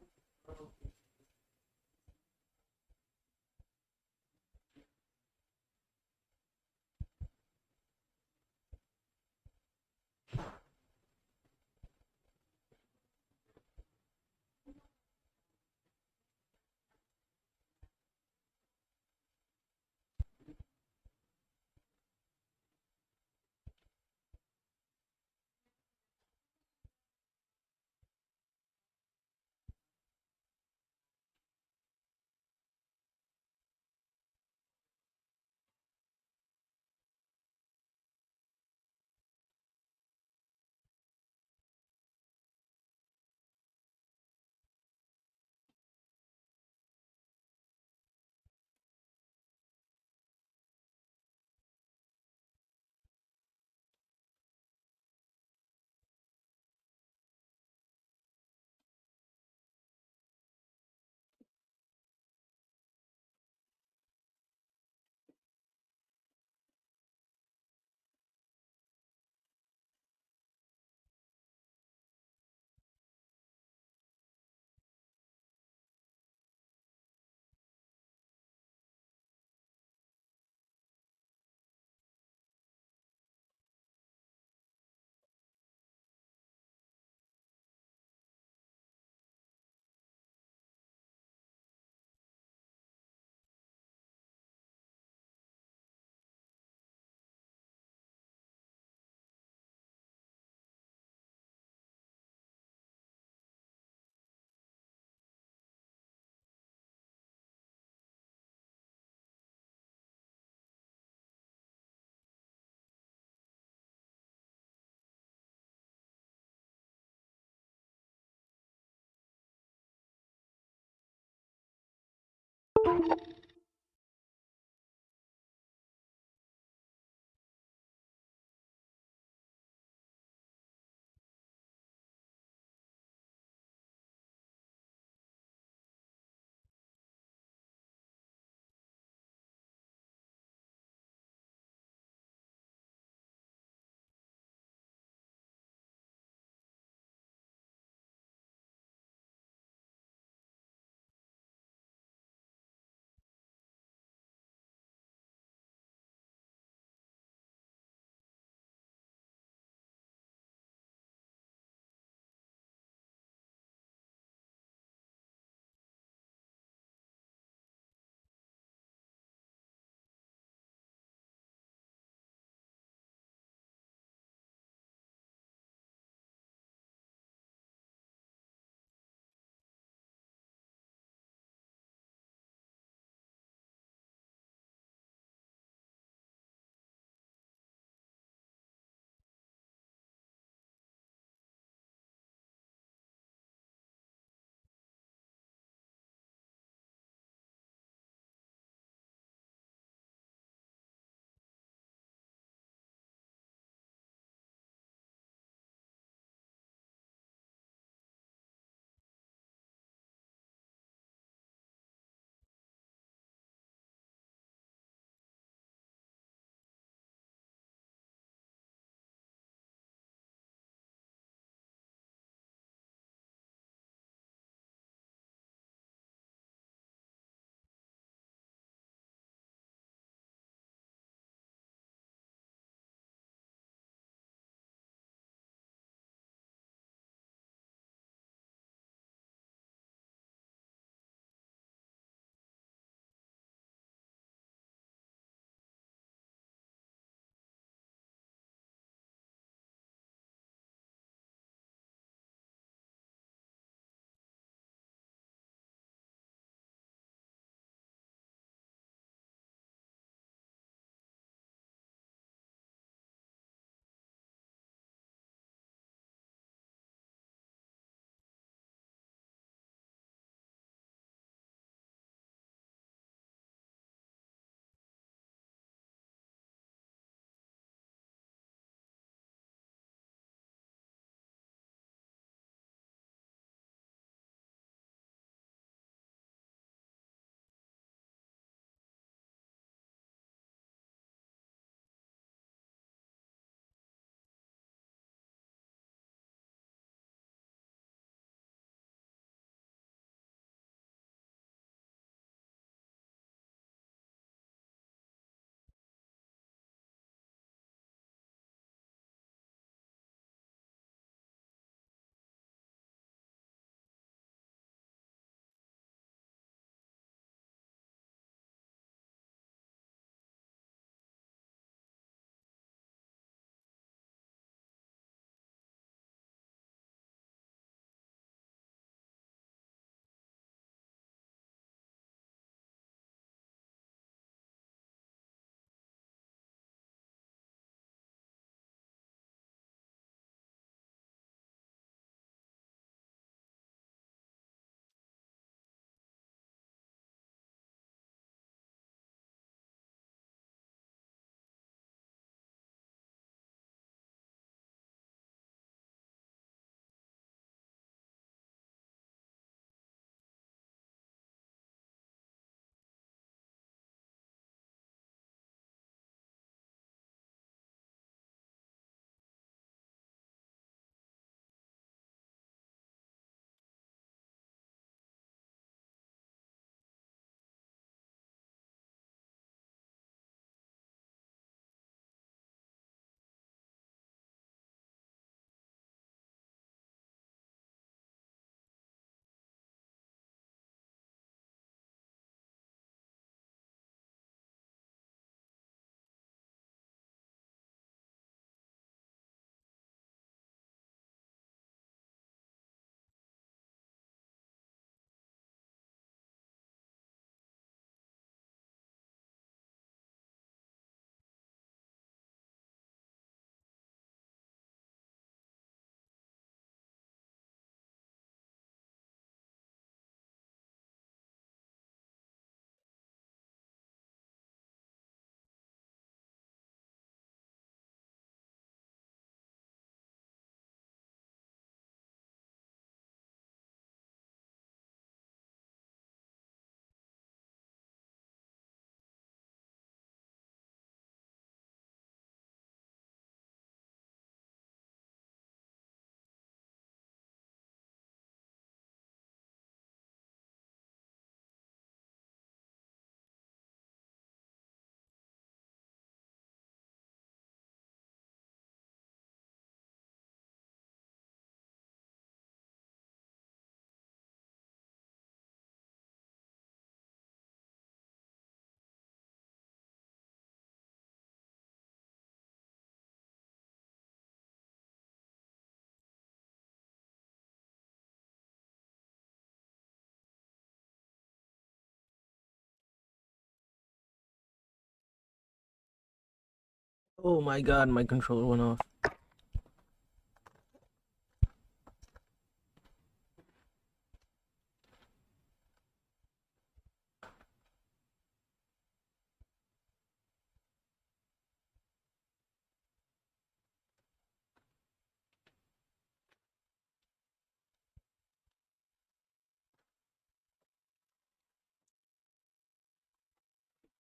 Oh my god, my controller went off.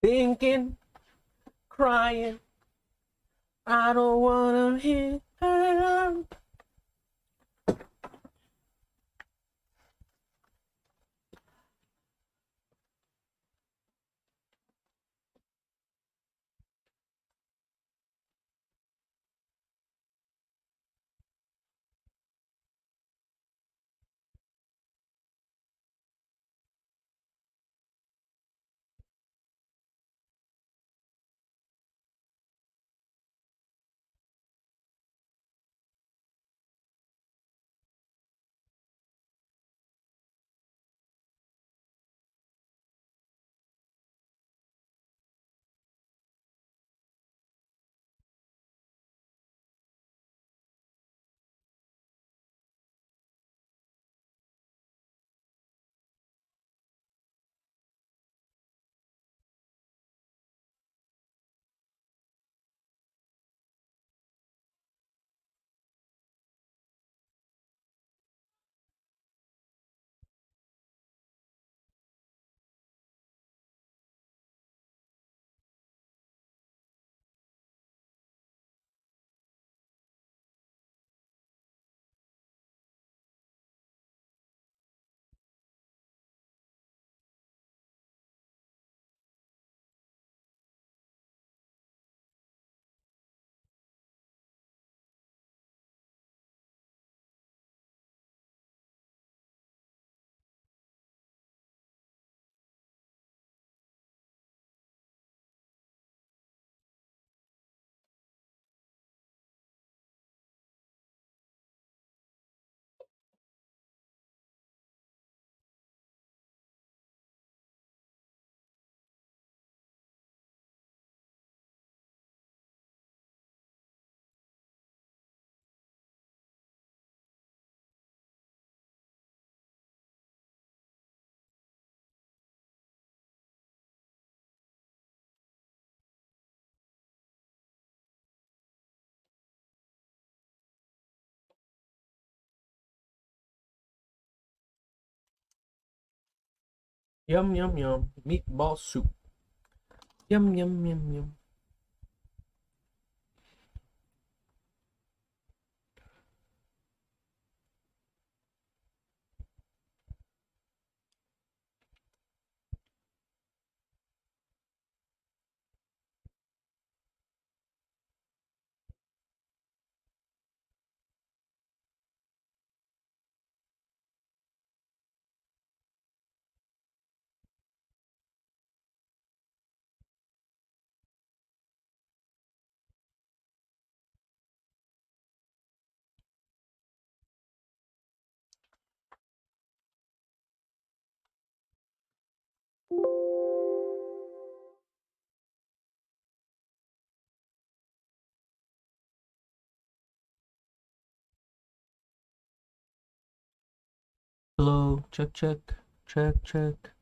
Thinking, crying, I don't wanna hear her. Yum yum yum. Meatball soup. Yum yum yum yum. Hello, check check. Check check.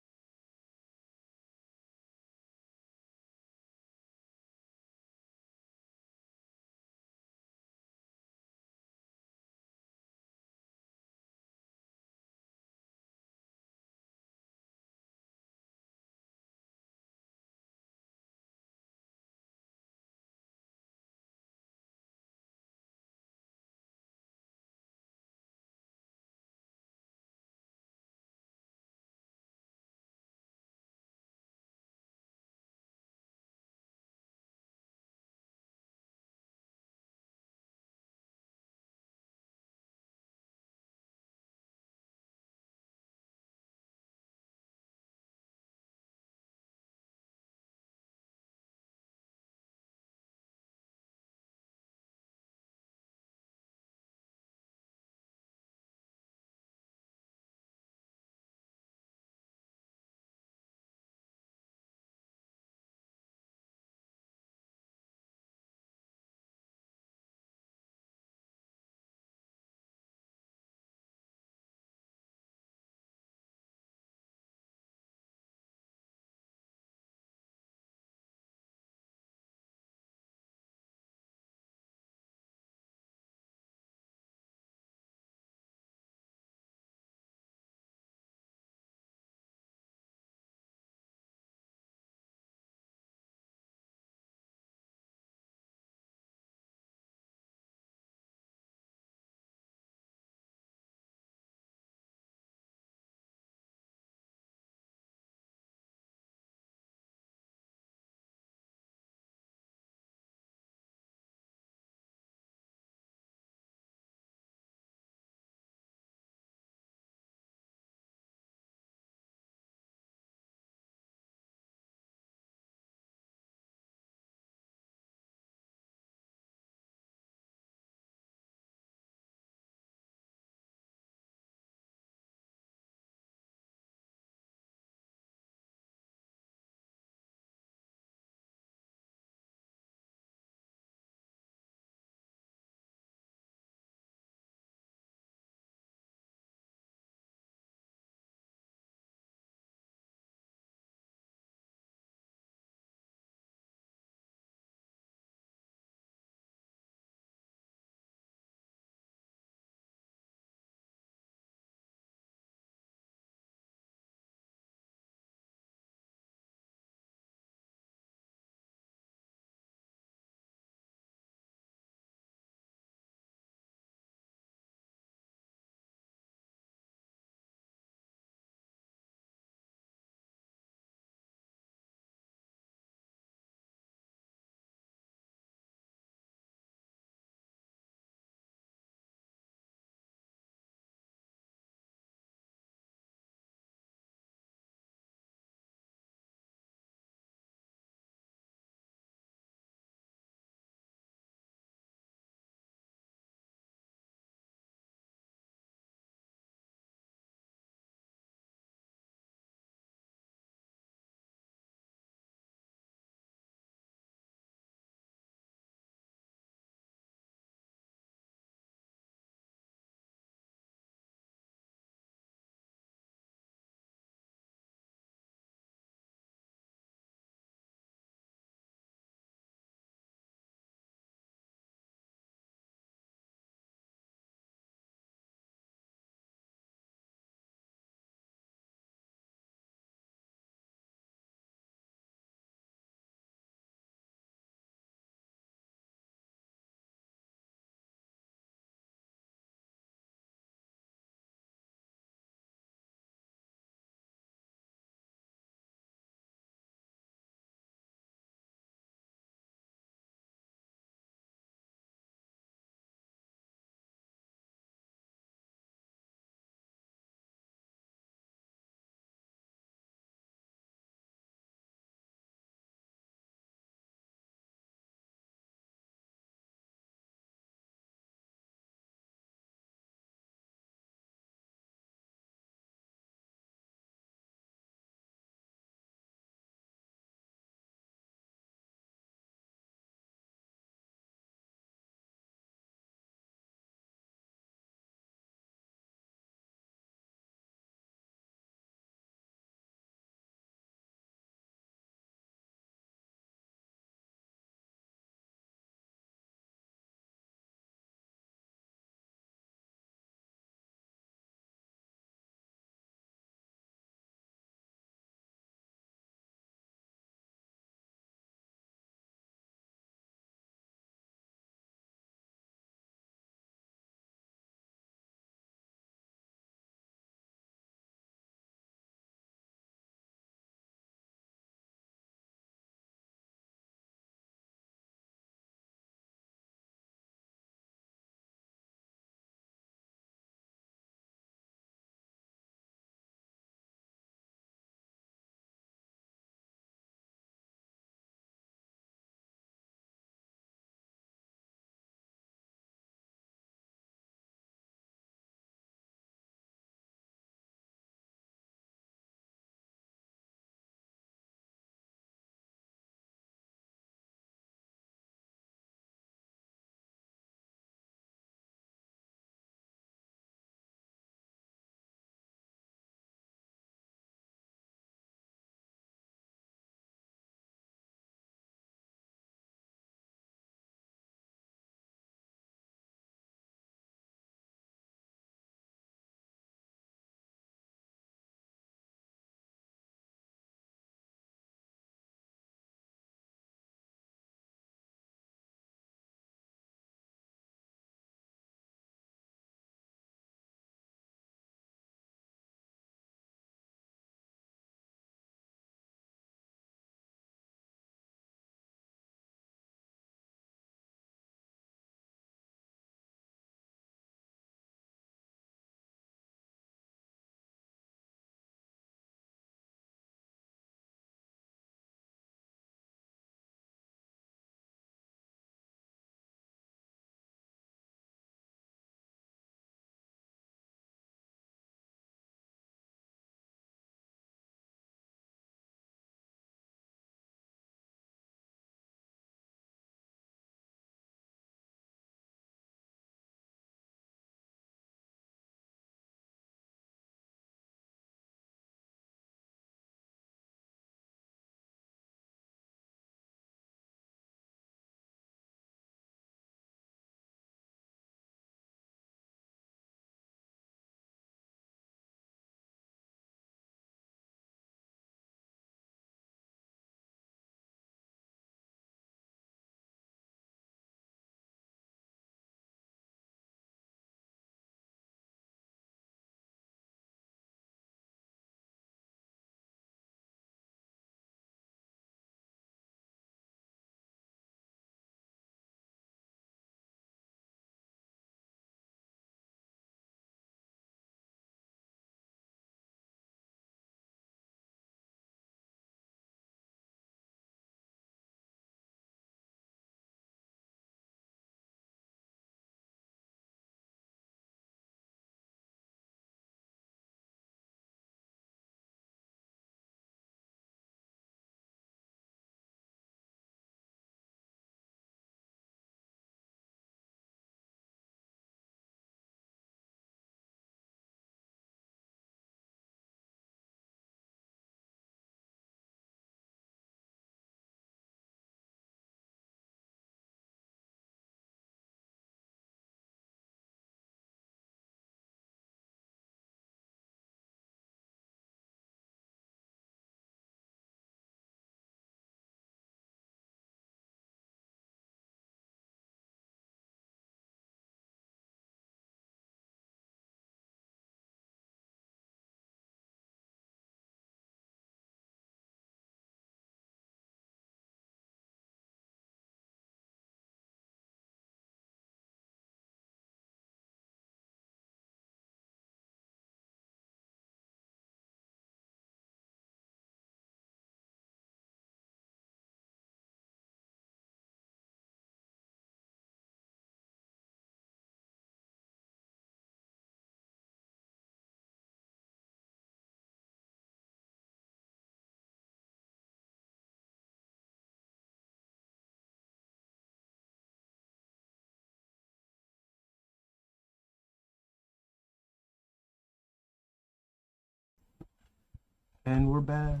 And we're back.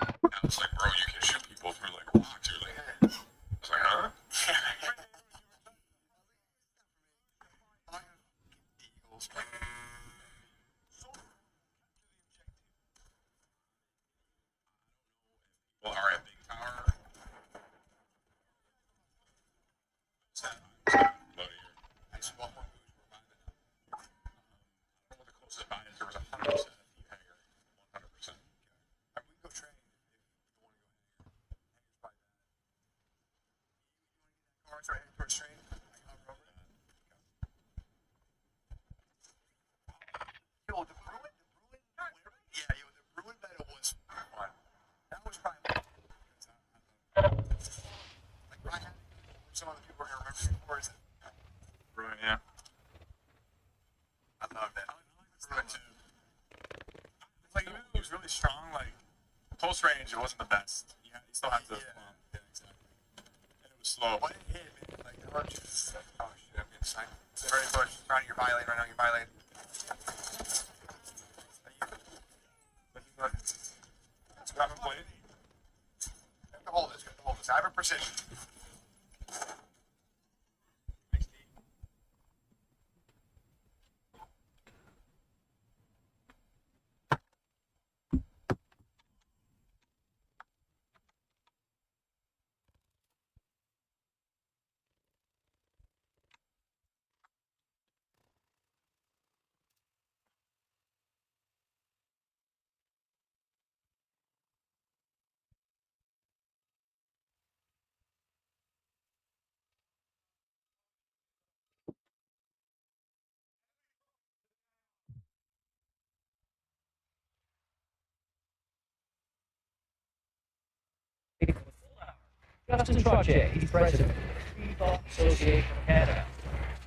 I was like, bro, you can shoot people through like rocks. You're like, hey. I was like, huh? Eagles. Well, all right, big tower. I just bought one moves we're buying it. I don't know what the closest buy is. There was 100% of hanger. 100%. I mean, we can go train if you want to go hanger. Hanger's probably bad. You want to get that car right towards train? I can hover over it. Yo, the Bruin, yeah, yo, the Bruin battle was fun. That was probably like I had some of the people here remember before is that Bruin, yeah. I love that. Bruin too. It's like even though he was really strong, like close range, it wasn't the best. Yeah, you still have to. Yeah, exactly. And it was slow. But it hit, man. Like the arch is. Oh shit, I'm getting signed. Very push. Trying to get by lane right now. You're by lane. Let's grab and play it. You have to hold this. You have to hold this. I have a precision. Justin Trottier, he's president of the Free Thought Association of Canada.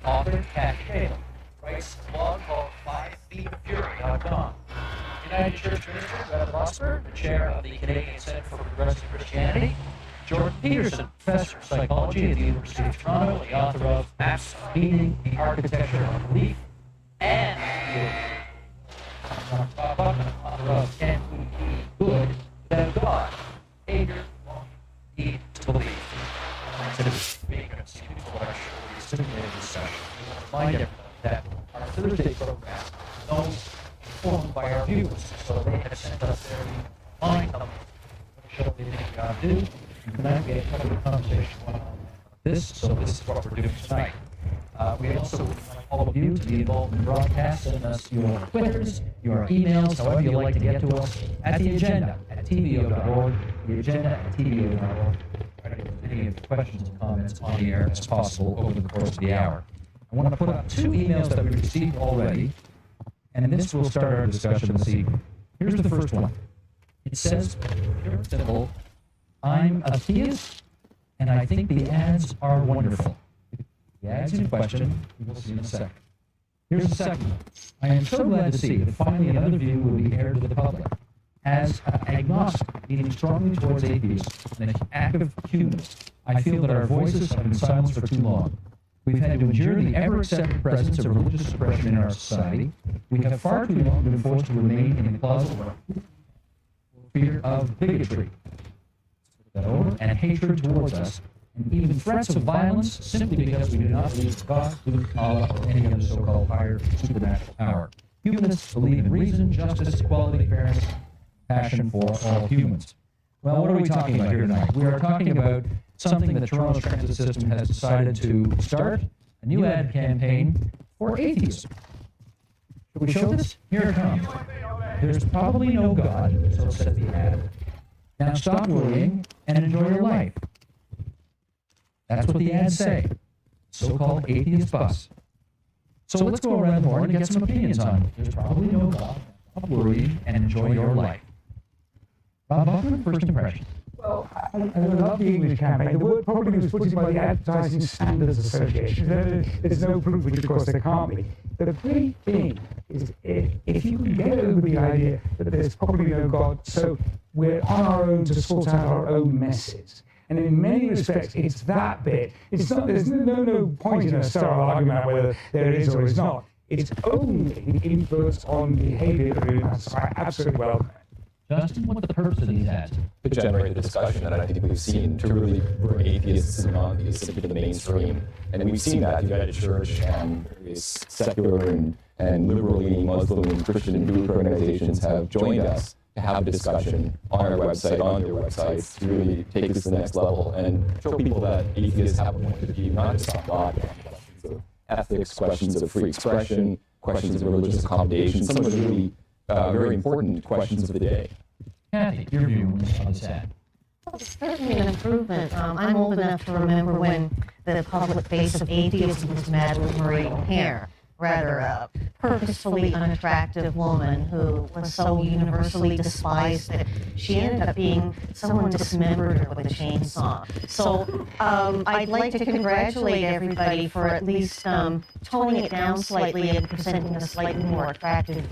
Author, Kathy Taylor. Writes a blog called 5feetoffury.com. United Church Minister, Brad Losper, the chair of the Canadian Center for Progressive Christianity. Jordan Peterson, professor of psychology at the University of Toronto, the author of Maps of Meaning, the Architecture of Belief, and Bob Buckman, author of Can We Be Good Without God? Anger, Need to Believe. Instead of being a student question, we simulated discussion. We want to remind everyone that our Thursday program is always informed by our viewers, so they have sent us their mind numbers. What show they think we ought to do. And tonight we had a couple of conversations going on this, so this is what we're doing tonight. We also would like all of you to be involved in the broadcast. Send us your Twitters, your emails, however you like to get to us, at the agenda at tvo.org, the agenda at tvo.org. Try to get as many of the questions and comments on the air as possible over the course of the hour. I want to put up 2 emails that we received already, and this will start our discussion this evening. Here's the first one. It says, pure and simple, I'm a theist, and I think the ads are wonderful. The ads in question, we will see in a second. Here's the second one. I am so glad to see that finally another view will be aired to the public. As agnostic, leaning strongly towards atheists, and an active humanist, I feel that our voices have been silenced for too long. We've had to endure the ever-accepted presence of religious suppression in our society. We have far too long been forced to remain in the closet for fear of bigotry. and hatred towards us, and even threats of violence simply because we do not believe in God, Allah, or any other so-called higher supernatural power. Humanists believe in reason, justice, equality, fairness, passion for all humans. Well, what are we talking about here tonight? We are talking about something that Toronto's transit system has decided to start, a new ad campaign for atheism. Should we show this? Here it comes. There's probably no God, so says the ad. Now stop worrying and enjoy your life. That's what the ads say. So-called atheist bus. So let's go around the horn and get some opinions on it. There's probably no God. Stop worrying and enjoy your life. Rob Buckman, first impression. Well, I love the English campaign. The word probably was put in by the Advertising Standards Association. There's no proof, which of course there can't be. The big thing is if you can get over the idea that there's probably no God, so we're on our own to sort out our own messes. And in many respects, it's that bit. It's not. There's no point in a sterile argument about whether there is or is not. It's only the influence on behaviour that really matters. I absolutely welcome it. Justin, what's the purpose of these ads? To generate the discussion that I think we've seen to really bring atheists and non-theists into the mainstream. And we've seen that United Church and various secular and liberal-leaning Muslim and Christian and Jewish organizations have joined us to have a discussion on our website, on their websites, to really take us to the next level and show people that atheists have a point of view, not just on God, but on questions of ethics, questions of free expression, questions of religious accommodation, some of the really very important questions of the day. Kathy, your view on this ad? Well, it's certainly an improvement. I'm old enough to remember when the public face of atheism was Madeleine Marie O'Hare, rather purposefully unattractive woman who was so universally despised that she ended up being someone dismembered her with a chainsaw. So I'd like to congratulate everybody for at least toning it down slightly and presenting a slightly more attractive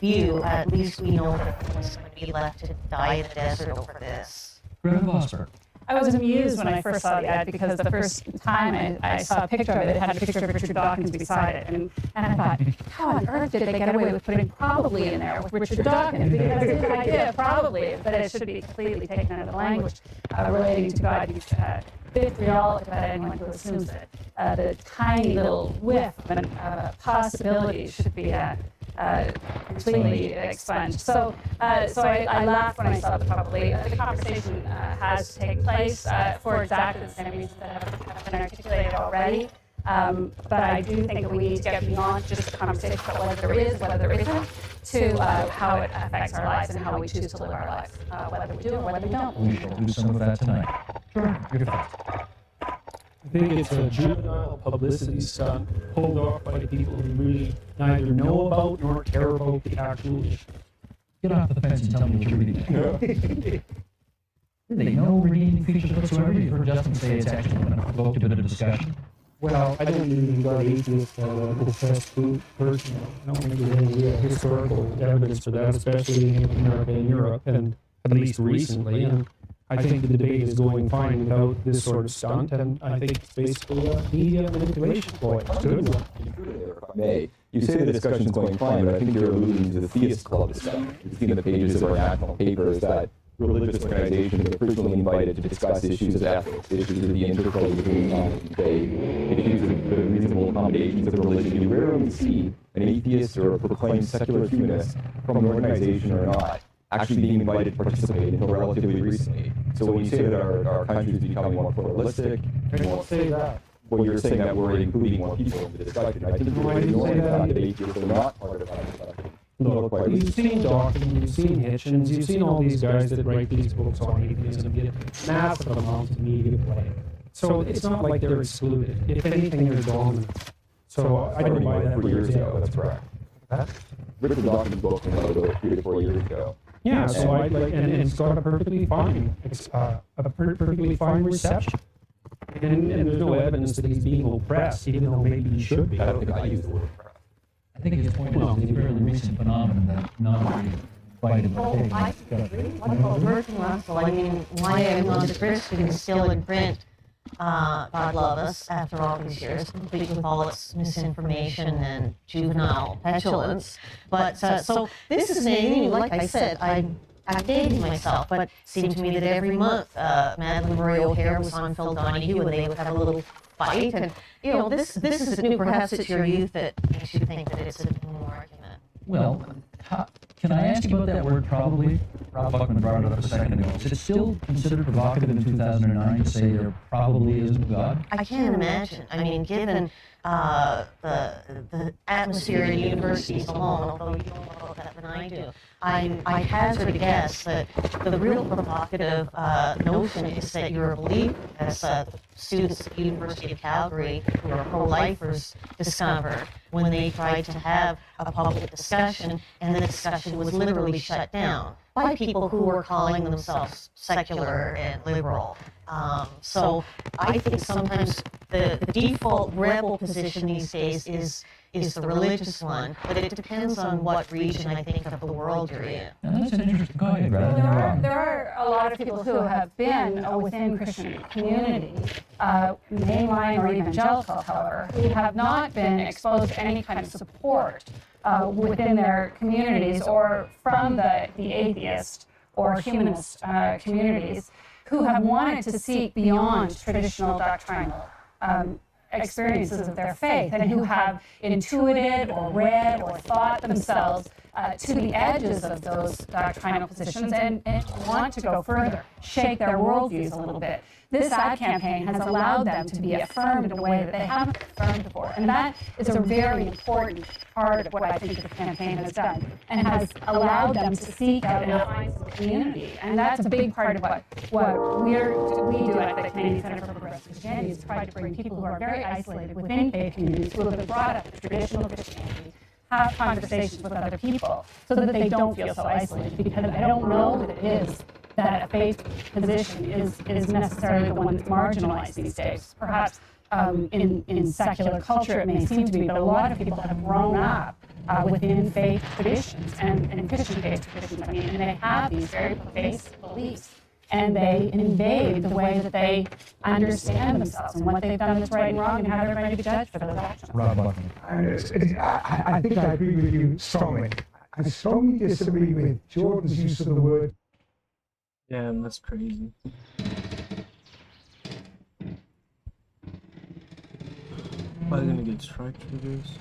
view. At least we know that no one's going to be left to die in the desert over this. Greta Vosberg. I was amused when I first saw the ad because the first time I saw a picture of it, it had a picture of Richard Dawkins beside it. And I thought, how on earth did they get away with putting probably in there with Richard Dawkins? Because it's an idea, probably, but it should be completely taken out of the language relating to God. Vitriolic about anyone who assumes it. The tiny little whiff of a possibility should be completely expunged. So I laughed when I saw the probably. The conversation has to take place for exactly the same reasons that have been articulated already. But I do think that we need to get beyond just the conversation about whether there is, whether there isn't, to how it affects our lives and how we choose to live our lives, whether we do or whether we don't. We shall do some of that tonight. Sure. Your thoughts. I think it's a juvenile publicity stunt pulled off by people who really neither know about nor care about the actual issue. Get off the fence and tell me what you're reading. Really, no redeeming features whatsoever. You've heard Justin say it's actually going to provoke a bit of discussion. Well, I don't even regard atheists as a professed person. I don't think there's any historical evidence for that, especially in America and Europe, and at least recently. And I think the debate is going fine without this sort of stunt, and I think it's basically a media manipulation ploy. It's a good one. You say the discussion's going fine, but I think you're alluding to the Theist Club discussion. We've seen in the pages of our national papers that religious organizations are frequently invited to discuss issues of ethics, issues of the interplay between God and faith, issues of the reasonable accommodations of religion. You rarely see an atheist or a proclaimed secular humanist from an organization or not actually being invited to participate until relatively recently. So when you say that our country is becoming more pluralistic, I won't say that. Well, you're saying that we're including more people in the discussion. I think you're ignoring the fact that atheists are not part of that discussion. Look, you've seen Dawkins, you've seen Hitchens, you've seen all these guys that write these books on atheism get massive amounts of media play. So it's not like they're excluded. If anything, they're dominant. So I don't buy that. 4 years ago, that's correct. Richard Dawkins' book came out about 3 to 4 years ago. Yeah, so I'd like, and it's got a perfectly fine reception. And there's no evidence that he's being oppressed, even though maybe he should be. I don't think I use the word oppressed. I think his point is a fairly recent phenomenon that non-invited I agree. What about Bertrand Russell? I mean, why everyone's Christian is still in print, God love us, after all these years, complete with all its misinformation and juvenile petulance. But so this is amazing. Like I said, dating myself, but it seemed to me that every month, Madeline Marie O'Hare was on Phil Donahue, and they would have a little fight. And this is new. Perhaps it's your youth that makes you think that it's a new argument. Well, can I ask you about that word probably? Rob Buckman brought it up a second ago. Is it still considered provocative in 2009 to say there probably is no God? I can't imagine. I mean, given the atmosphere in universities alone, although you don't know about that than I do, I hazard a guess that the real provocative notion is that you're a believer, as students at the University of Calgary who are pro-lifers discovered when they tried to have a public discussion, and the discussion was literally shut down by people who were calling themselves secular and liberal. So I think sometimes the default rebel position these days is the religious one, but it depends on what region, I think, of the world you're in. That's an interesting. Go ahead, Brad. There are a lot of people who have been within Christian communities, mainline or evangelical, however, who have not been exposed to any kind of support within their communities or from the atheist or humanist communities, who have wanted to seek beyond traditional doctrinal experiences of their faith, and who have intuited or read or thought themselves to the edges of those doctrinal positions and want to go further, shake their worldviews a little bit. This ad campaign has allowed them to be affirmed in a way that they haven't been affirmed before. And that is a very important part of what I think the campaign has done, and has allowed them to seek out and find some community. And that's a big part of what we do at the Canadian Centre for Progressive Christianity, is try to bring people who are very isolated within faith communities, who have been brought up in traditional Christianity, have conversations with other people so that they don't feel so isolated, because I don't know that it is that a faith position is necessarily the one that's marginalized these days. Perhaps in secular culture it may seem to be, but a lot of people have grown up within faith traditions and Christian faith traditions. I mean, and they have these very basic beliefs, and they invade the way that they understand themselves and what they've done that's right and wrong, and how they're going to be judged for those actions. Rob Buckman. I think I agree with you strongly. I strongly disagree with Jordan's use of the word. Yeah, that's crazy. Probably gonna get striked for this.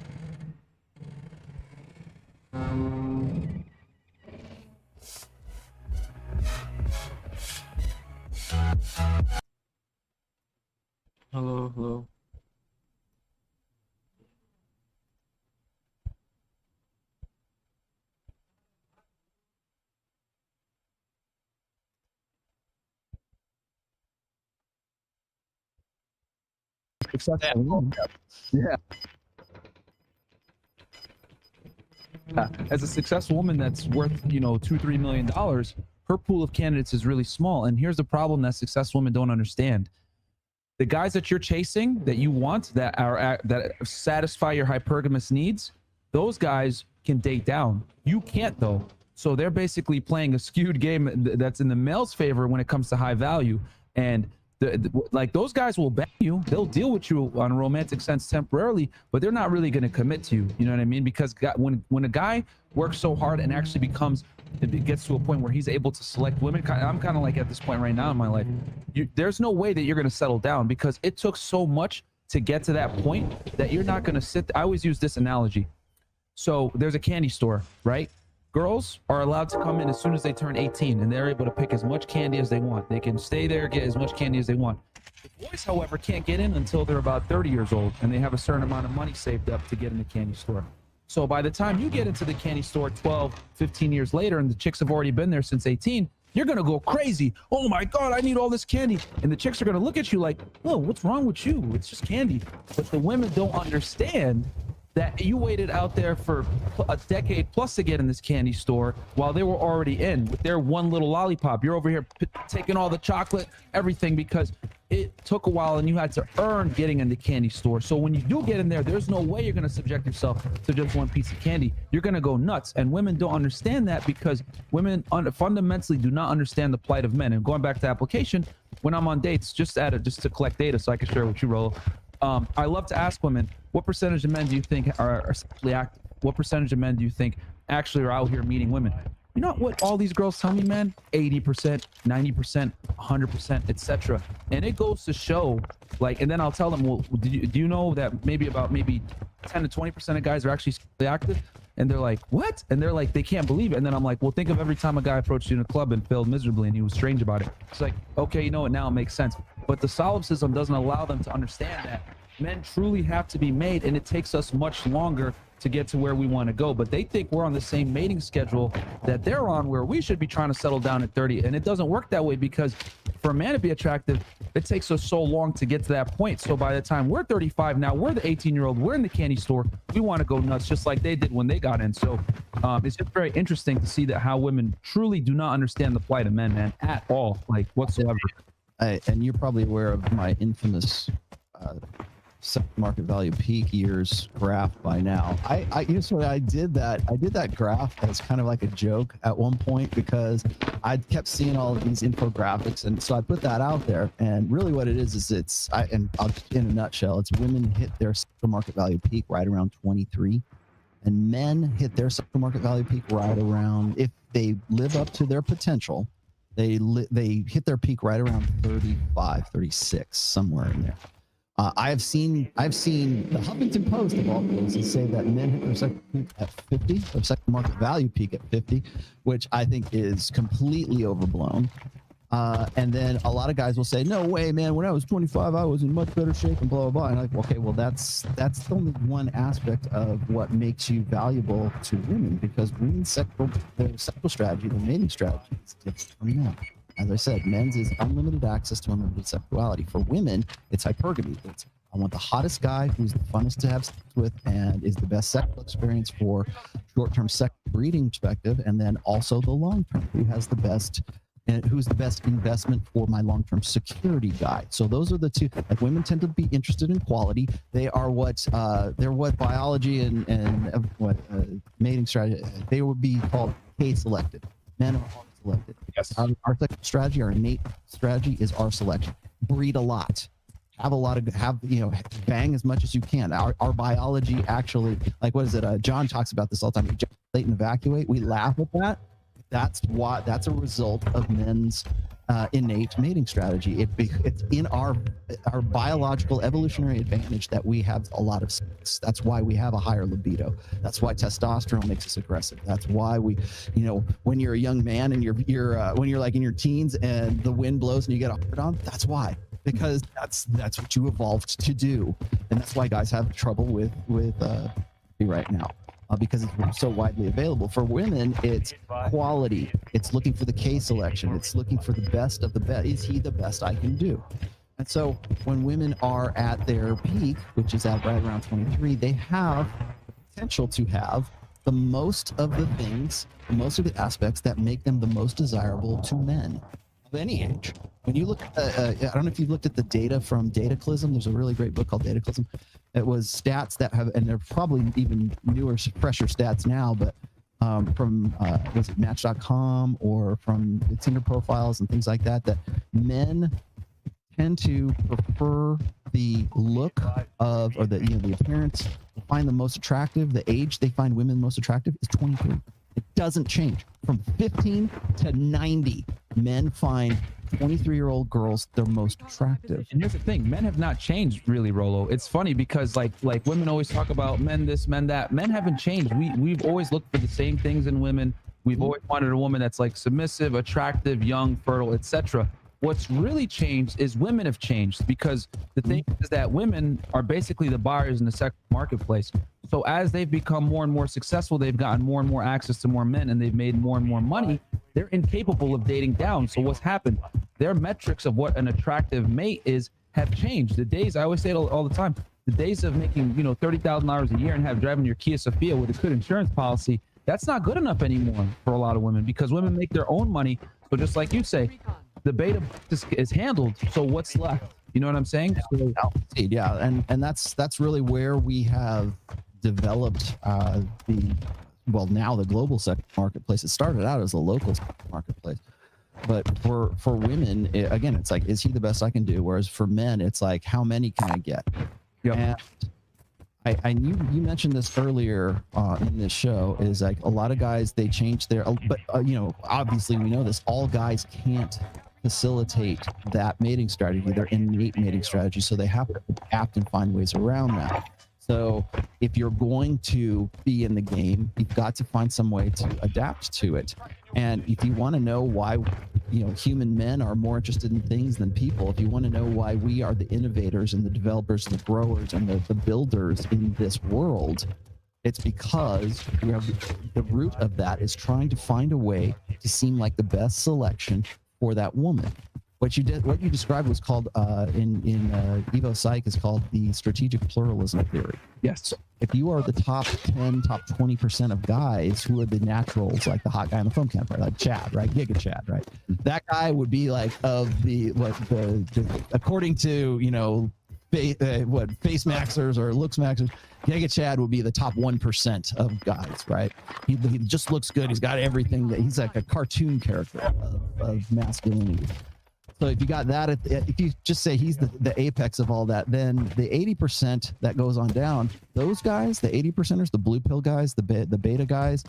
Hello. Successful. Yeah. As a successful woman that's worth, $2-3 million, her pool of candidates is really small. And here's the problem that successful women don't understand. The guys that you're chasing, that you want, that satisfy your hypergamous needs, those guys can date down. You can't, though. So they're basically playing a skewed game that's in the male's favor when it comes to high value. And like those guys will bang you, they'll deal with you on a romantic sense temporarily, but they're not really going to commit to you. You know what I mean? Because when a guy works so hard and actually gets to a point where he's able to select women, I'm kind of like at this point right now in my life, there's no way that you're going to settle down, because it took so much to get to that point that you're not going to sit. I always use this analogy. So there's a candy store, right? Girls are allowed to come in as soon as they turn 18, and they're able to pick as much candy as they want. They can stay there, get as much candy as they want. The boys, however, can't get in until they're about 30 years old, and they have a certain amount of money saved up to get in the candy store. So by the time you get into the candy store 12, 15 years later, and the chicks have already been there since 18, you're going to go crazy. Oh my God, I need all this candy. And the chicks are going to look at you like, oh, what's wrong with you? It's just candy. But the women don't understand that you waited out there for a decade plus to get in this candy store while they were already in with their one little lollipop. You're over here taking all the chocolate, everything, because it took a while and you had to earn getting in the candy store. So when you do get in there, there's no way you're going to subject yourself to just one piece of candy. You're going to go nuts. And women don't understand that, because women fundamentally do not understand the plight of men. And going back to application, when I'm on dates, just to collect data so I can share with you, Rolo, I love to ask women, what percentage of men do you think are sexually active? What percentage of men do you think actually are out here meeting women? You know what all these girls tell me, man? 80%, 90%, 100%, etc. And it goes to show, like, and then I'll tell them, well, do you know that maybe 10 to 20% of guys are actually sexually active? And they're like, what? And they're like, they can't believe it. And then I'm like, well, think of every time a guy approached you in a club and failed miserably and he was strange about it. It's like, okay, you know what? Now it makes sense. But the solipsism doesn't allow them to understand that men truly have to be made, and it takes us much longer to get to where we want to go. But they think we're on the same mating schedule that they're on, where we should be trying to settle down at 30. And it doesn't work that way, because for a man to be attractive, it takes us so long to get to that point. So by the time we're 35, now we're the 18-year-old, we're in the candy store, we want to go nuts just like they did when they got in. So it's just very interesting to see that how women truly do not understand the plight of men, man, at all, like whatsoever. And you're probably aware of my infamous market value peak years graph by now. I did that graph as kind of like a joke at one point, because I kept seeing all of these infographics, and so I put that out there. And really what it is in a nutshell, it's women hit their market value peak right around 23, and men hit their market value peak right around, if they live up to their potential, they hit their peak right around 35, 36, somewhere in there. I've seen the Huffington Post of all places say that men hit their second peak at 50, their second market value peak at 50, which I think is completely overblown. And then a lot of guys will say, "No way, man! When I was 25, I was in much better shape," and blah blah blah. And I'm like, okay, well, that's only one aspect of what makes you valuable to women, because women's sexual strategy, the mating strategy, is different from men. As I said, men's is unlimited access to unlimited sexuality. For women, it's hypergamy. It's, I want the hottest guy who's the funnest to have sex with and is the best sexual experience for short-term sex breeding perspective, and then also the long-term, who has the best and who's the best investment for my long-term security guide. So those are the two. Like, women tend to be interested in quality. They are what biology and mating strategy, they would be called K-selected. Men are selected. Yes. Our strategy, our innate strategy is our selection. Breed a lot. Bang as much as you can. Our biology actually, like, what is it? John talks about this all the time. Ejaculate and evacuate. We laugh at that. That's a result of men's innate mating strategy. It's in our biological evolutionary advantage that we have a lot of sex. That's why we have a higher libido. That's why testosterone makes us aggressive. That's why we, when you're a young man and you're when you're like in your teens and the wind blows and you get a hard on, that's why. Because that's what you evolved to do, and that's why guys have trouble with right now. Because it's so widely available. For women, it's quality. It's looking for the K selection. It's looking for the best of the best. Is he the best I can do? And so when women are at their peak, which is at right around 23, they have the potential to have the most of the things, most of the aspects that make them the most desirable to men of any age. When you look at, I don't know if you've looked at the data from Dataclysm. There's a really great book called Dataclysm. It was stats that have, and they're probably even newer, fresher stats now, but from was it Match.com or from Tinder profiles and things like that, that men tend to prefer the look of, or the appearance, find the most attractive. The age they find women most attractive is 23. It doesn't change. From 15 to 90, men find 23-year-old girls their most attractive. And here's the thing, men have not changed really, Rolo. It's funny because like women always talk about men this, men that. Men haven't changed. We've always looked for the same things in women. We've always wanted a woman that's like submissive, attractive, young, fertile, etc. What's really changed is women have changed, because the thing is that women are basically the buyers in the sex marketplace. So as they've become more and more successful, they've gotten more and more access to more men, and they've made more and more money. They're incapable of dating down. So what's happened? Their metrics of what an attractive mate is have changed. The days, I always say it all the time, the days of making, $30,000 a year and driving your Kia Sophia with a good insurance policy, that's not good enough anymore for a lot of women, because women make their own money. So just like you say, the beta is handled. So what's left? You know what I'm saying? Yeah, and that's really where we have developed now the global sex marketplace. It started out as a local marketplace, but for women, again, it's like, is he the best I can do? Whereas for men, it's like, how many can I get? Yep. And You mentioned this earlier in this show, is like a lot of guys, they change their, but obviously we know this, all guys can't facilitate that mating strategy, their innate mating strategy, so they have to adapt and find ways around that. So if you're going to be in the game, you've got to find some way to adapt to it. And if you want to know why, human men are more interested in things than people, if you want to know why we are the innovators and the developers and the growers and the builders in this world, it's because we have the root of that is trying to find a way to seem like the best selection for that woman. What you described was called in Evo Psych is called the strategic pluralism theory. Yes. So if you are the top 10, top 20% of guys who are the naturals, like the hot guy on the phone camp, like Chad, right? Giga Chad, right? That guy would be like of the according to face maxers or looks maxers, Giga Chad would be the top 1% of guys, right? He just looks good. He's got everything. He's like a cartoon character of masculinity. So if you got that, if you just say he's the apex of all that, then the 80% that goes on down, those guys, the 80%ers, the blue pill guys, the beta guys,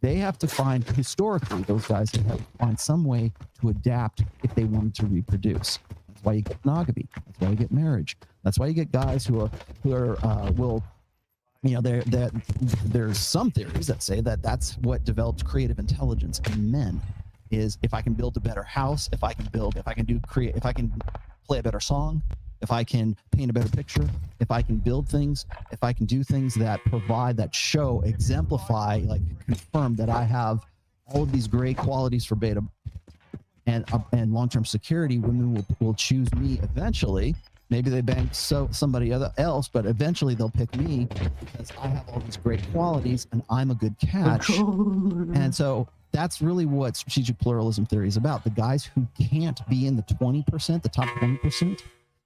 they have to find, historically, those guys have to find some way to adapt if they wanted to reproduce. That's why you get monogamy. That's why you get marriage. That's why you get guys who will, there's some theories that say that that's what develops creative intelligence in men. Is if I can build a better house, if I can play a better song, if I can paint a better picture, if I can build things, if I can do things that provide, that show, exemplify, like confirm that I have all of these great qualities for beta and long-term security, women will choose me eventually. Maybe they bang somebody else, but eventually they'll pick me because I have all these great qualities and I'm a good catch. And so that's really what strategic pluralism theory is about. The guys who can't be in the 20%, the top 20%,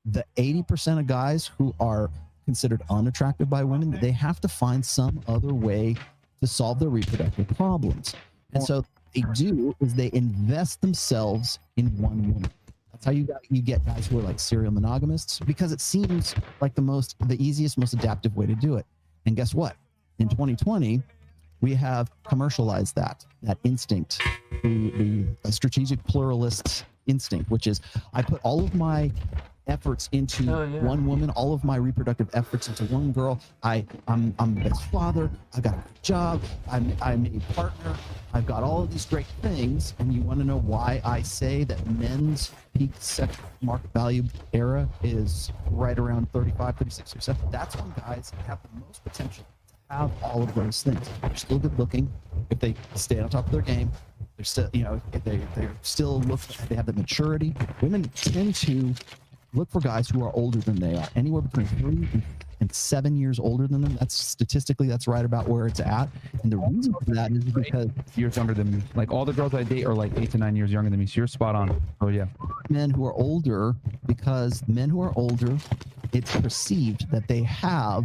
the 80% of guys who are considered unattractive by women, they have to find some other way to solve their reproductive problems. And so what they do is they invest themselves in one woman. That's how you get guys who are like serial monogamists, because it seems like the easiest, most adaptive way to do it. And guess what? In 2020, we have commercialized that instinct, the strategic pluralist instinct, which is I put all of my efforts into one woman, all of my reproductive efforts into one girl. I'm the best father. I've got a good job. I'm a partner. I've got all of these great things. And you want to know why I say that men's peak sex market value era is right around 35, 36, 37? That's when guys have the most potential have all of those things. They're still good looking if they stay on top of their game. They're still, if they still they have the maturity. Women tend to look for guys who are older than they are, anywhere between 3 and 7 years older than them. That's statistically, that's right about where it's at. And the reason for that is because years younger than me. Like all the girls I date are like 8 to 9 years younger than me. So you're spot on. Oh yeah. Men who are older, because men who are older, it's perceived that they have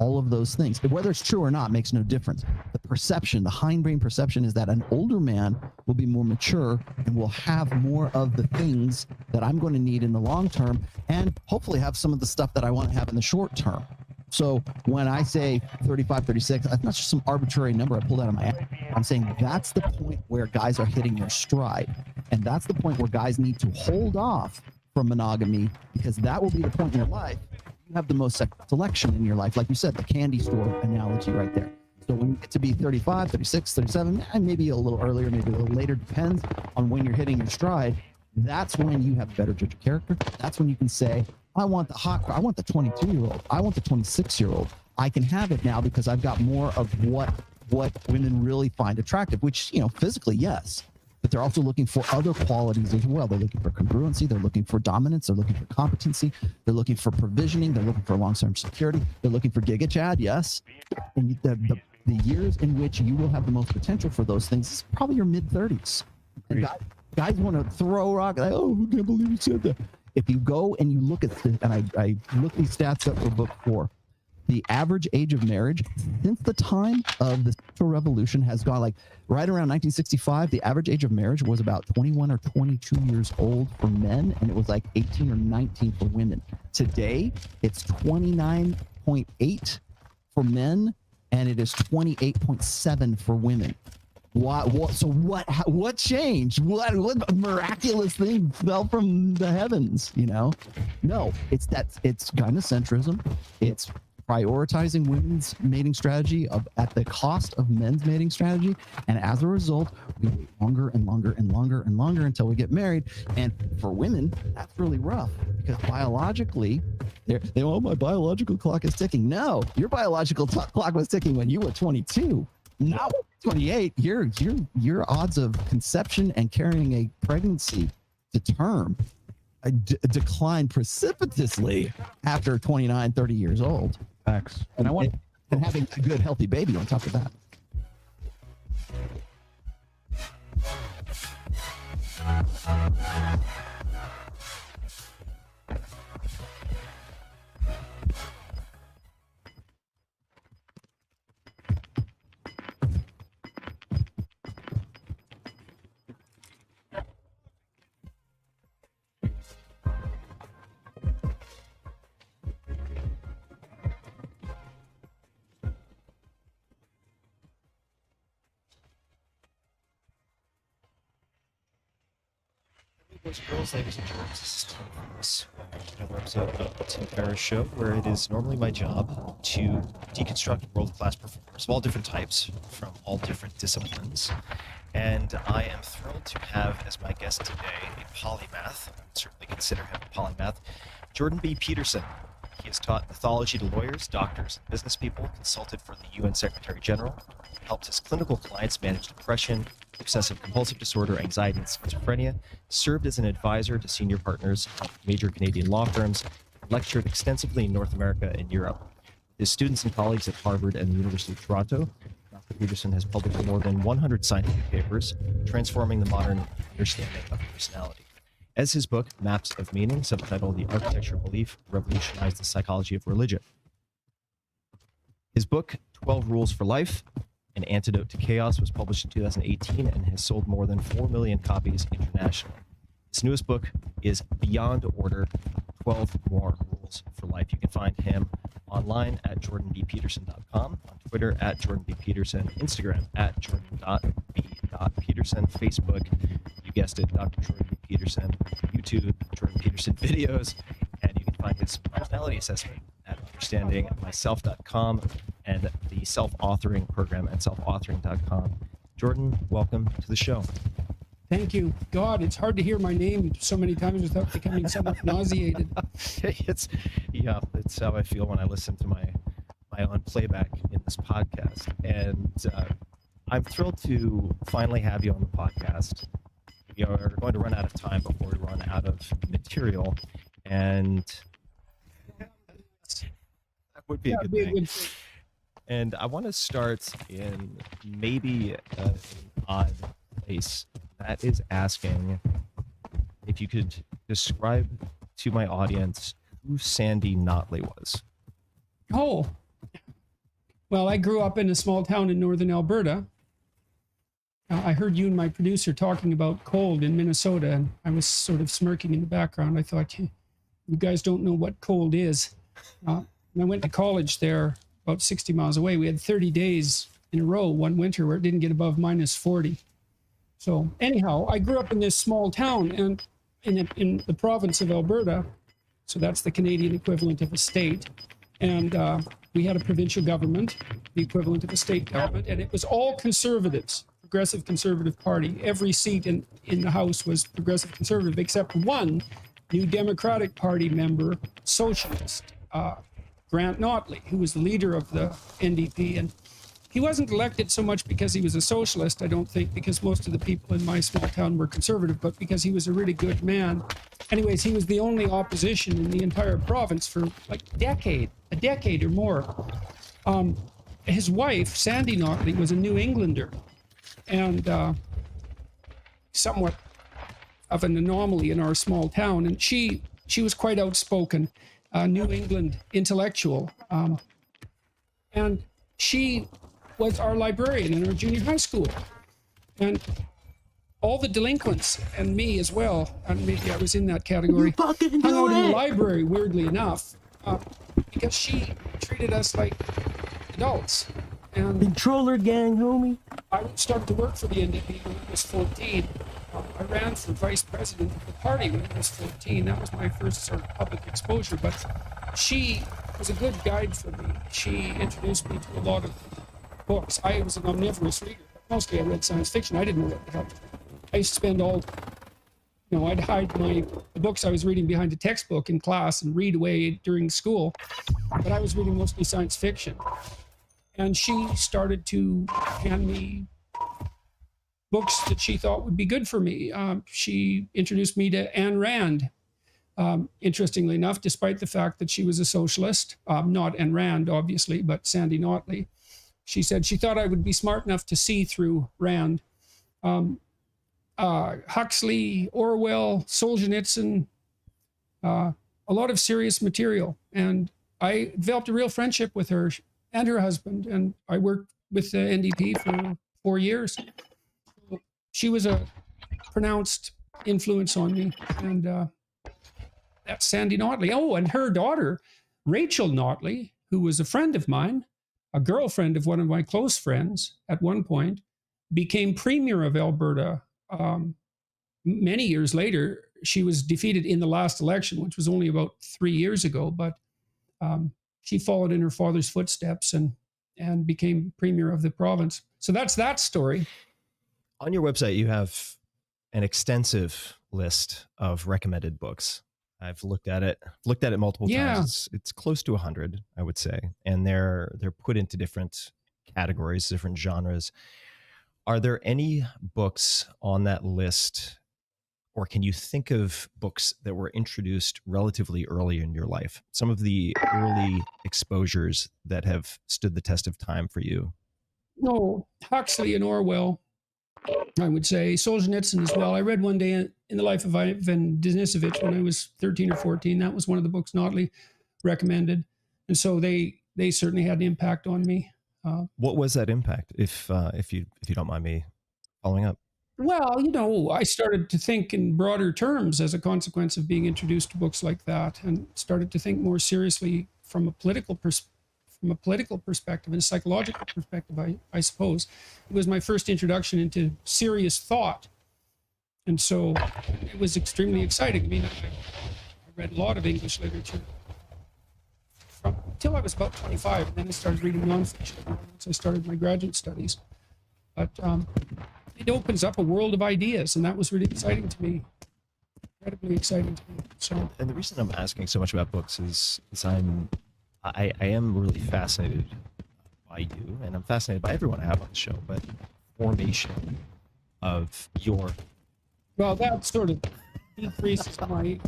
all of those things. Whether it's true or not makes no difference. The perception, the hindbrain perception, is that an older man will be more mature and will have more of the things that I'm going to need in the long term, and hopefully have some of the stuff that I want to have in the short term. So when I say 35, 36, that's not just some arbitrary number I pulled out of my ass. I'm saying that's the point where guys are hitting their stride. And that's the point where guys need to hold off from monogamy, because that will be the point in your life you have the most selection in your life. Like you said, the candy store analogy right there. So when you get to be 35, 36, 37, and maybe a little earlier, maybe a little later, depends on when you're hitting your stride, that's when you have better judge of character. That's when you can say, I want the 22-year-old. I want the 26-year-old. I can have it now because I've got more of what women really find attractive, which, physically, yes. But they're also looking for other qualities as well. They're looking for congruency. They're looking for dominance. They're looking for competency. They're looking for provisioning. They're looking for long-term security. They're looking for Giga Chad, yes. And the years in which you will have the most potential for those things is probably your mid-30s. And guys want to throw rock, like, oh, I can't believe you said that. If you go and you look at this, and I look these stats up for book 4, the average age of marriage since the time of the sexual revolution has gone, like right around 1965, the average age of marriage was about 21 or 22 years old for men, and it was like 18 or 19 for women. Today, it's 29.8 for men, and it is 28.7 for women. What changed? What miraculous thing fell from the heavens? You know, no, it's gynocentrism. It's prioritizing women's mating strategy at the cost of men's mating strategy, and as a result, we wait longer and longer and longer and longer until we get married. And for women, that's really rough because biologically, my biological clock is ticking. No, your biological clock was ticking when you were 22. Now 28, your odds of conception and carrying a pregnancy to term decline precipitously after 29, 30 years old. Facts. And having a good, healthy baby on top of that. Boys and girls, ladies and gentlemen, this is Tom Ferris. Another episode of the Tim Ferris Show, where it is normally my job to deconstruct world-class performers of all different types, from all different disciplines. And I am thrilled to have as my guest today a polymath, I would certainly consider him a polymath, Jordan B. Peterson. He has taught mythology to lawyers, doctors, and business people, consulted for the UN Secretary General, helped his clinical clients manage depression, obsessive compulsive disorder, anxiety, and schizophrenia, served as an advisor to senior partners of major Canadian law firms, lectured extensively in North America and Europe. His students and colleagues at Harvard and the University of Toronto, Dr. Peterson has published more than 100 scientific papers, transforming the modern understanding of personality. As his book, Maps of Meaning, subtitled The Architecture of Belief, revolutionized the psychology of religion. His book, 12 Rules for Life, An Antidote to Chaos, was published in 2018 and has sold more than 4 million copies internationally. His newest book is Beyond Order, 12 More Rules for Life. You can find him online at jordanbpeterson.com, on Twitter at jordanbpeterson, Instagram at jordan.b.peterson, Facebook, you guessed it, Dr. Jordan B. Peterson, YouTube, Jordan Peterson videos, and you can find his personality assessment at understandingmyself.com and the self-authoring program at selfauthoring.com. Jordan, welcome to the show. Thank you. God, it's hard to hear my name so many times without becoming somewhat nauseated. It's how I feel when I listen to my own playback in this podcast. And I'm thrilled to finally have you on the podcast. We are going to run out of time before we run out of material. And that would be a good thing. And I want to start in maybe an odd place. That is asking if you could describe to my audience who Sandy Notley was. Oh, well, I grew up in a small town in northern Alberta. I heard you and my producer talking about cold in Minnesota, and I was sort of smirking in the background. I thought, you guys don't know what cold is. And I went to college there about 60 miles away. We had 30 days in a row one winter where it didn't get above minus 40. So anyhow, I grew up in this small town and in the province of Alberta. So that's the Canadian equivalent of a state. And we had a provincial government, the equivalent of a state government, and it was all conservatives, Progressive Conservative Party. Every seat in the House was Progressive Conservative, except one New Democratic Party member, socialist, Grant Notley, who was the leader of the NDP. And he wasn't elected so much because he was a socialist, I don't think, because most of the people in my small town were conservative, but because he was a really good man. Anyways, he was the only opposition in the entire province for like a decade or more. His wife, Sandy Notley, was a New Englander and somewhat of an anomaly in our small town. And she was quite outspoken, New England intellectual. And she was our librarian in our junior high school. And all the delinquents, and me as well, and maybe I was in that category, hung out in the library, weirdly enough, because she treated us like adults. And controller gang, homie. I started to work for the NDP when I was 14. I ran for vice president of the party when I was 14. That was my first sort of public exposure. But she was a good guide for me. She introduced me to a lot of books. I was an omnivorous reader. Mostly I read science fiction. I didn't know what the hell. I used to spend all, I'd hide the books I was reading behind a textbook in class and read away during school. But I was reading mostly science fiction. And she started to hand me books that she thought would be good for me. She introduced me to Ayn Rand. Interestingly enough, despite the fact that she was a socialist, not Ayn Rand, obviously, but Sandy Notley. She said she thought I would be smart enough to see through Rand. Huxley, Orwell, Solzhenitsyn, a lot of serious material. And I developed a real friendship with her and her husband, and I worked with the NDP for 4 years. She was a pronounced influence on me, and that's Sandy Notley. Oh, and her daughter, Rachel Notley, who was a friend of mine, a girlfriend of one of my close friends at one point, became Premier of Alberta. Many years later, she was defeated in the last election, which was only about 3 years ago, but she followed in her father's footsteps and became Premier of the province. So that's that story. On your website, you have an extensive list of recommended books. I've looked at it multiple times. It's close to 100, I would say. And they're put into different categories, different genres. Are there any books on that list, or can you think of books that were introduced relatively early in your life? Some of the early exposures that have stood the test of time for you? No, Huxley and Orwell, I would say. Solzhenitsyn as well. I read one day in the life of Ivan Denisovich when I was 13 or 14. That was one of the books Notley recommended. And so they certainly had an impact on me. What was that impact, if you don't mind me following up? Well, I started to think in broader terms as a consequence of being introduced to books like that, and started to think more seriously from a political perspective and a psychological perspective, I suppose. It was my first introduction into serious thought. And so it was extremely exciting. I mean, I read a lot of English literature until I was about 25, and then I started reading nonfiction once I started my graduate studies. But it opens up a world of ideas, and that was really exciting to me. Incredibly exciting to me. So, and the reason I'm asking so much about books is I am really fascinated by you, and I'm fascinated by everyone I have on the show, but formation of your... Well, that sort of decreases my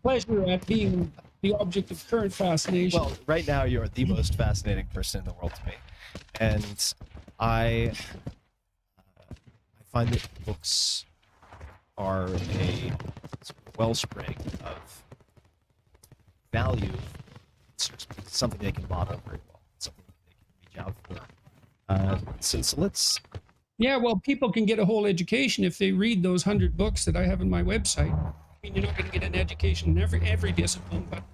pleasure at being the object of current fascination. Well, right now you're the most fascinating person in the world to me. And I find that books are a wellspring of value. It's something they can model very well, something they can reach out for. So let's... Yeah, well, people can get a whole education if they read those 100 books that I have on my website. I mean, you're not going to get an education in every discipline, but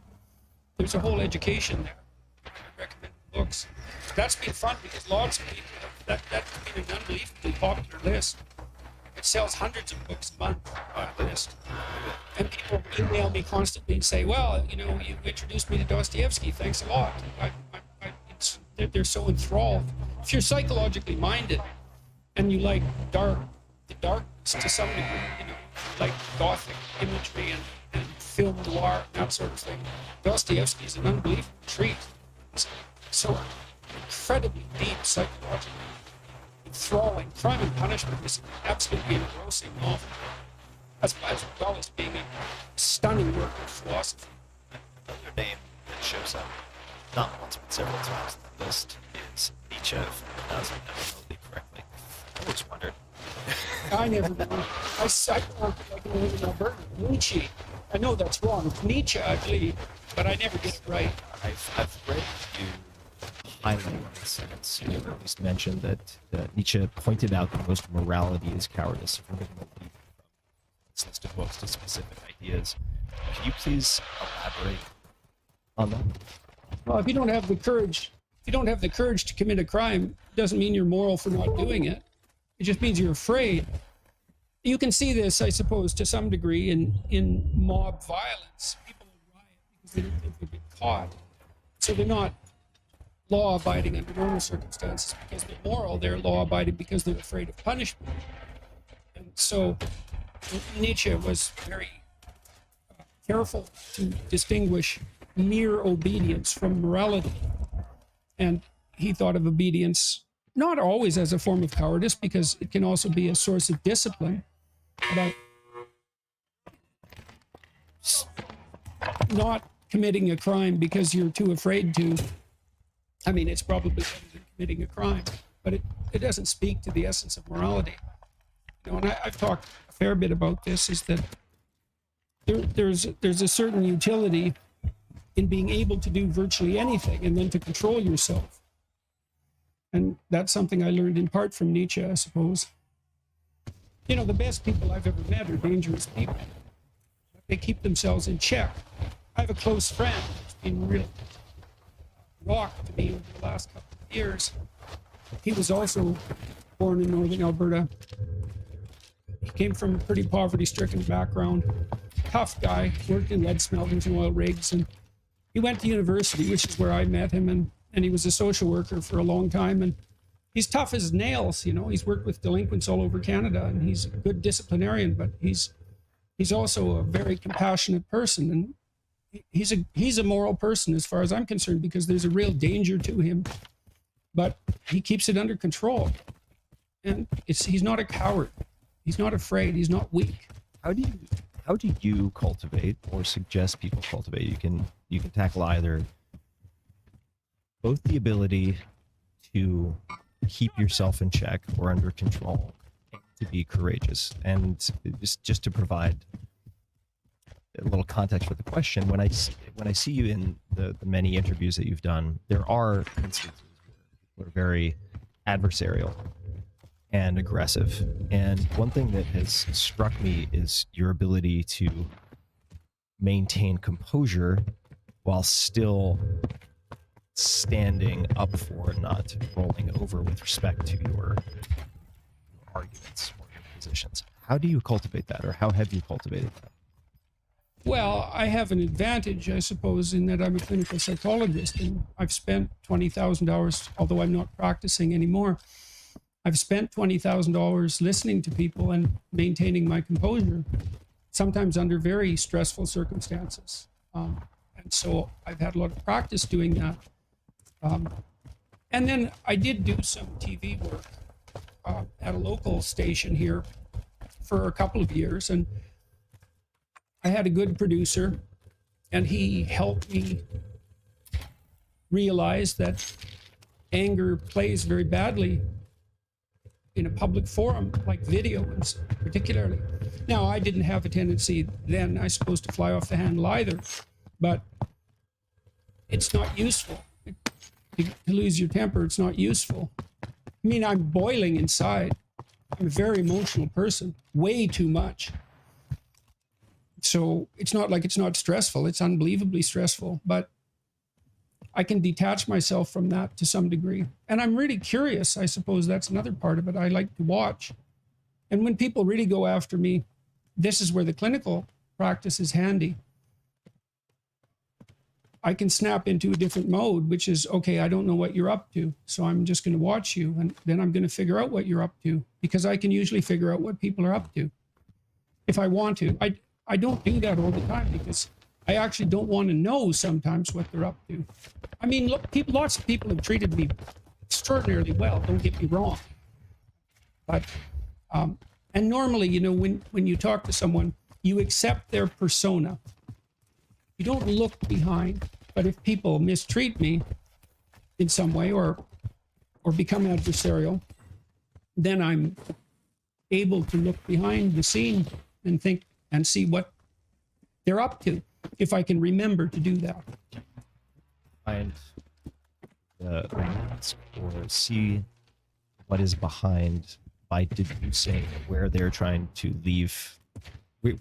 there's a whole education there. I recommend books. That's been fun because lots of people, that's been an unbelievably popular list. It sells hundreds of books a month on a list. And people email me constantly and say, well, you introduced me to Dostoevsky, thanks a lot. They're so enthralled. If you're psychologically minded and you like the darkness to some degree, like Gothic imagery and film noir, that sort of thing, Dostoevsky is an unbelievable treat. It's so incredibly deep psychologically. Enthralling. Crime and Punishment is an absolutely engrossing novel, as well as being a stunning work of philosophy. Another name that shows up not once but several times on the list is Nietzsche, if I'm pronouncing that remotely correctly. I always wondered. I never know. I like in Alberta. Nietzsche. I know that's wrong. It's Nietzsche, I believe, but I never get it right. I've read you highlight in a sense, you at least mentioned that Nietzsche pointed out that most morality is cowardice. If we're going to leap from this list of books to specific ideas, can you please elaborate on that? Well, if you don't have the courage you don't have the courage to commit a crime, doesn't mean you're moral for not doing it. It just means you're afraid. You can see this, I suppose, to some degree in mob violence. People riot because they don't think they'll get caught. So they're not law-abiding under normal circumstances because they're moral. They're law-abiding because they're afraid of punishment. And so Nietzsche was very careful to distinguish mere obedience from morality. And he thought of obedience not always as a form of cowardice, because it can also be a source of discipline, but not committing a crime because you're too afraid to. I mean, it's probably better than committing a crime, but it doesn't speak to the essence of morality. You know, and I've talked a fair bit about this, is that there's a certain utility in being able to do virtually anything and then to control yourself. And that's something I learned in part from Nietzsche, I suppose. You know, the best people I've ever met are dangerous people. They keep themselves in check. I have a close friend who's been really rocked to me over the last couple of years. He was also born in northern Alberta. He came from a pretty poverty-stricken background. Tough guy, worked in lead smelters and oil rigs, and he went to university, which is where I met him, and he was a social worker for a long time, and he's tough as nails. You know, he's worked with delinquents all over Canada, and he's a good disciplinarian, but he's also a very compassionate person, and he's a moral person as far as I'm concerned, because there's a real danger to him, but he keeps it under control, and he's not a coward. He's not afraid. He's not weak. How do you cultivate or suggest people cultivate? You can tackle either both the ability to keep yourself in check or under control, to be courageous. And just to provide a little context for the question, when I see you in the many interviews that you've done, there are instances where we're very adversarial and aggressive. And one thing that has struck me is your ability to maintain composure while still standing up for and not rolling over with respect to your arguments or your positions. How do you cultivate that, or how have you cultivated that? Well, I have an advantage, I suppose, in that I'm a clinical psychologist, and I've spent $20,000, although I'm not practicing anymore. I've spent $20,000 listening to people and maintaining my composure, sometimes under very stressful circumstances. And so I've had a lot of practice doing that. And then I did do some TV work at a local station here for a couple of years, and I had a good producer, and he helped me realize that anger plays very badly in a public forum like video, particularly. Now, I didn't have a tendency then, I suppose, to fly off the handle either, but it's not useful. To lose your temper, it's not useful. I mean, I'm boiling inside. I'm a very emotional person, way too much. So it's not like it's not stressful. It's unbelievably stressful, but I can detach myself from that to some degree. And I'm really curious. I suppose that's another part of it. I like to watch. And when people really go after me, this is where the clinical practice is handy. I can snap into a different mode, which is, okay, I don't know what you're up to, so I'm just going to watch you, and then I'm going to figure out what you're up to, because I can usually figure out what people are up to if I want to. I don't do that all the time, because I actually don't want to know sometimes what they're up to. I mean, look, lots of people have treated me extraordinarily well, don't get me wrong. But, and normally, you know, when you talk to someone, you accept their persona. You don't look behind, but if people mistreat me in some way or become adversarial, then I'm able to look behind the scene and think and see what they're up to, if I can remember to do that. Find the mask or see what is behind by deducing where they're trying to leave,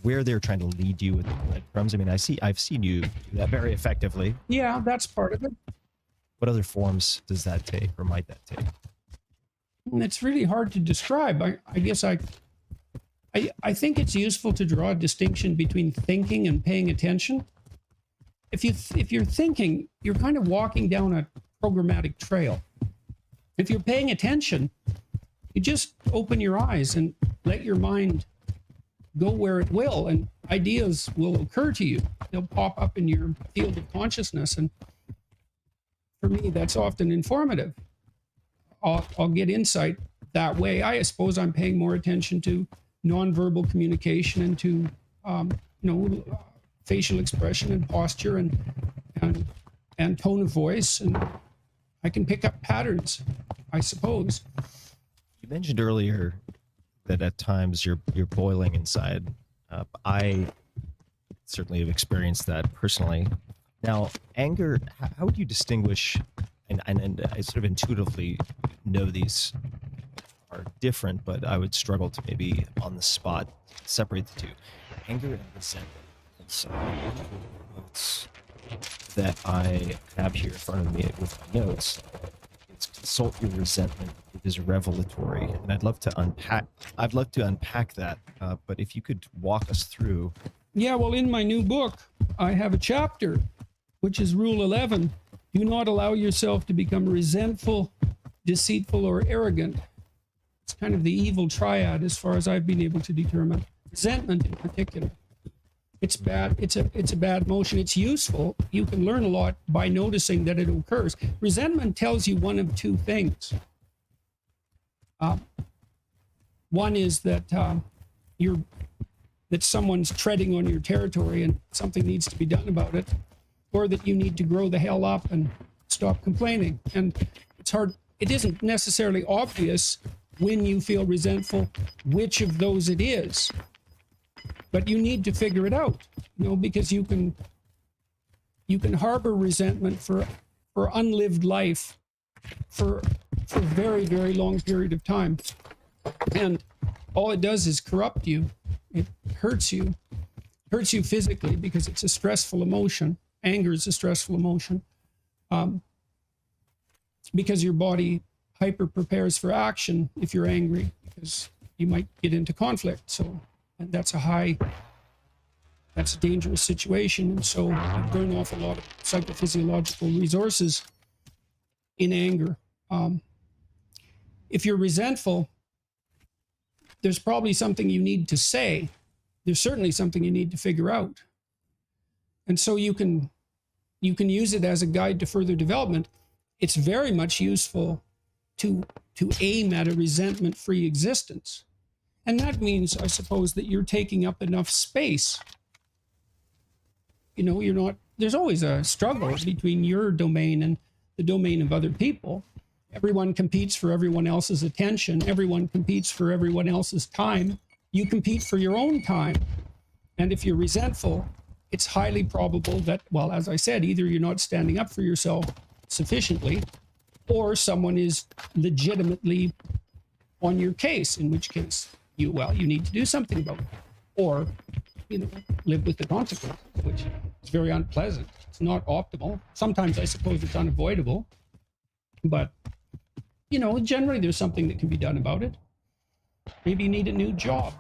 where they're trying to lead you with the breadcrumbs. I mean, I've seen you do that very effectively. Yeah, that's part of it. What other forms does that take, or might that take? It's really hard to describe. I guess I think it's useful to draw a distinction between thinking and paying attention. If you're thinking, you're kind of walking down a programmatic trail. If you're paying attention, you just open your eyes and let your mind go where it will, and ideas will occur to you. They'll pop up in your field of consciousness, and for me, that's often informative. I'll get insight that way. I suppose I'm paying more attention to nonverbal communication and to facial expression and posture and tone of voice, and I can pick up patterns, I suppose. You mentioned earlier that at times you're boiling inside. I certainly have experienced that personally. Now, anger, how would you distinguish, and I sort of intuitively know these are different, but I would struggle to maybe on the spot separate the two. Anger and resentment. So notes that I have here in front of me with my notes. It's consult your resentment. It is revelatory, and I'd love to unpack that. But if you could walk us through. Yeah, well, in my new book, I have a chapter, which is Rule 11. Do not allow yourself to become resentful, deceitful, or arrogant. It's kind of the evil triad as far as I've been able to determine. Resentment in particular. It's bad. It's a bad emotion. It's useful. You can learn a lot by noticing that it occurs. Resentment tells you one of two things. One is that that someone's treading on your territory and something needs to be done about it, or that you need to grow the hell up and stop complaining. And it's hard. It isn't necessarily obvious when you feel resentful which of those it is. But you need to figure it out, because you can harbor resentment for unlived life for a very, very long period of time. And all it does is corrupt you. It hurts you. It hurts you physically because it's a stressful emotion. Anger is a stressful emotion. Because your body hyper prepares for action if you're angry, because you might get into conflict. And that's a dangerous situation. And so you burn off a lot of psychophysiological resources in anger. If you're resentful, there's probably something you need to say. There's certainly something you need to figure out. And so you can use it as a guide to further development. It's very much useful to aim at a resentment-free existence. And that means, I suppose, that you're taking up enough space. You're not, there's always a struggle between your domain and the domain of other people. Everyone competes for everyone else's attention. Everyone competes for everyone else's time. You compete for your own time. And if you're resentful, it's highly probable that, well, as I said, either you're not standing up for yourself sufficiently, or someone is legitimately on your case, in which case you need to do something about it, or live with the consequences, which is very unpleasant. It's not optimal. Sometimes I suppose it's unavoidable, but generally there's something that can be done about it. Maybe you need a new job.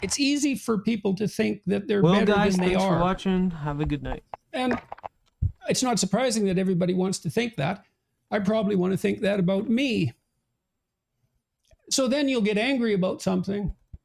It's easy for people to think that they're better guys, than they thanks are. for watching. Have a good night. And it's not surprising that everybody wants to think that. I probably want to think that about me. So then you'll get angry about something,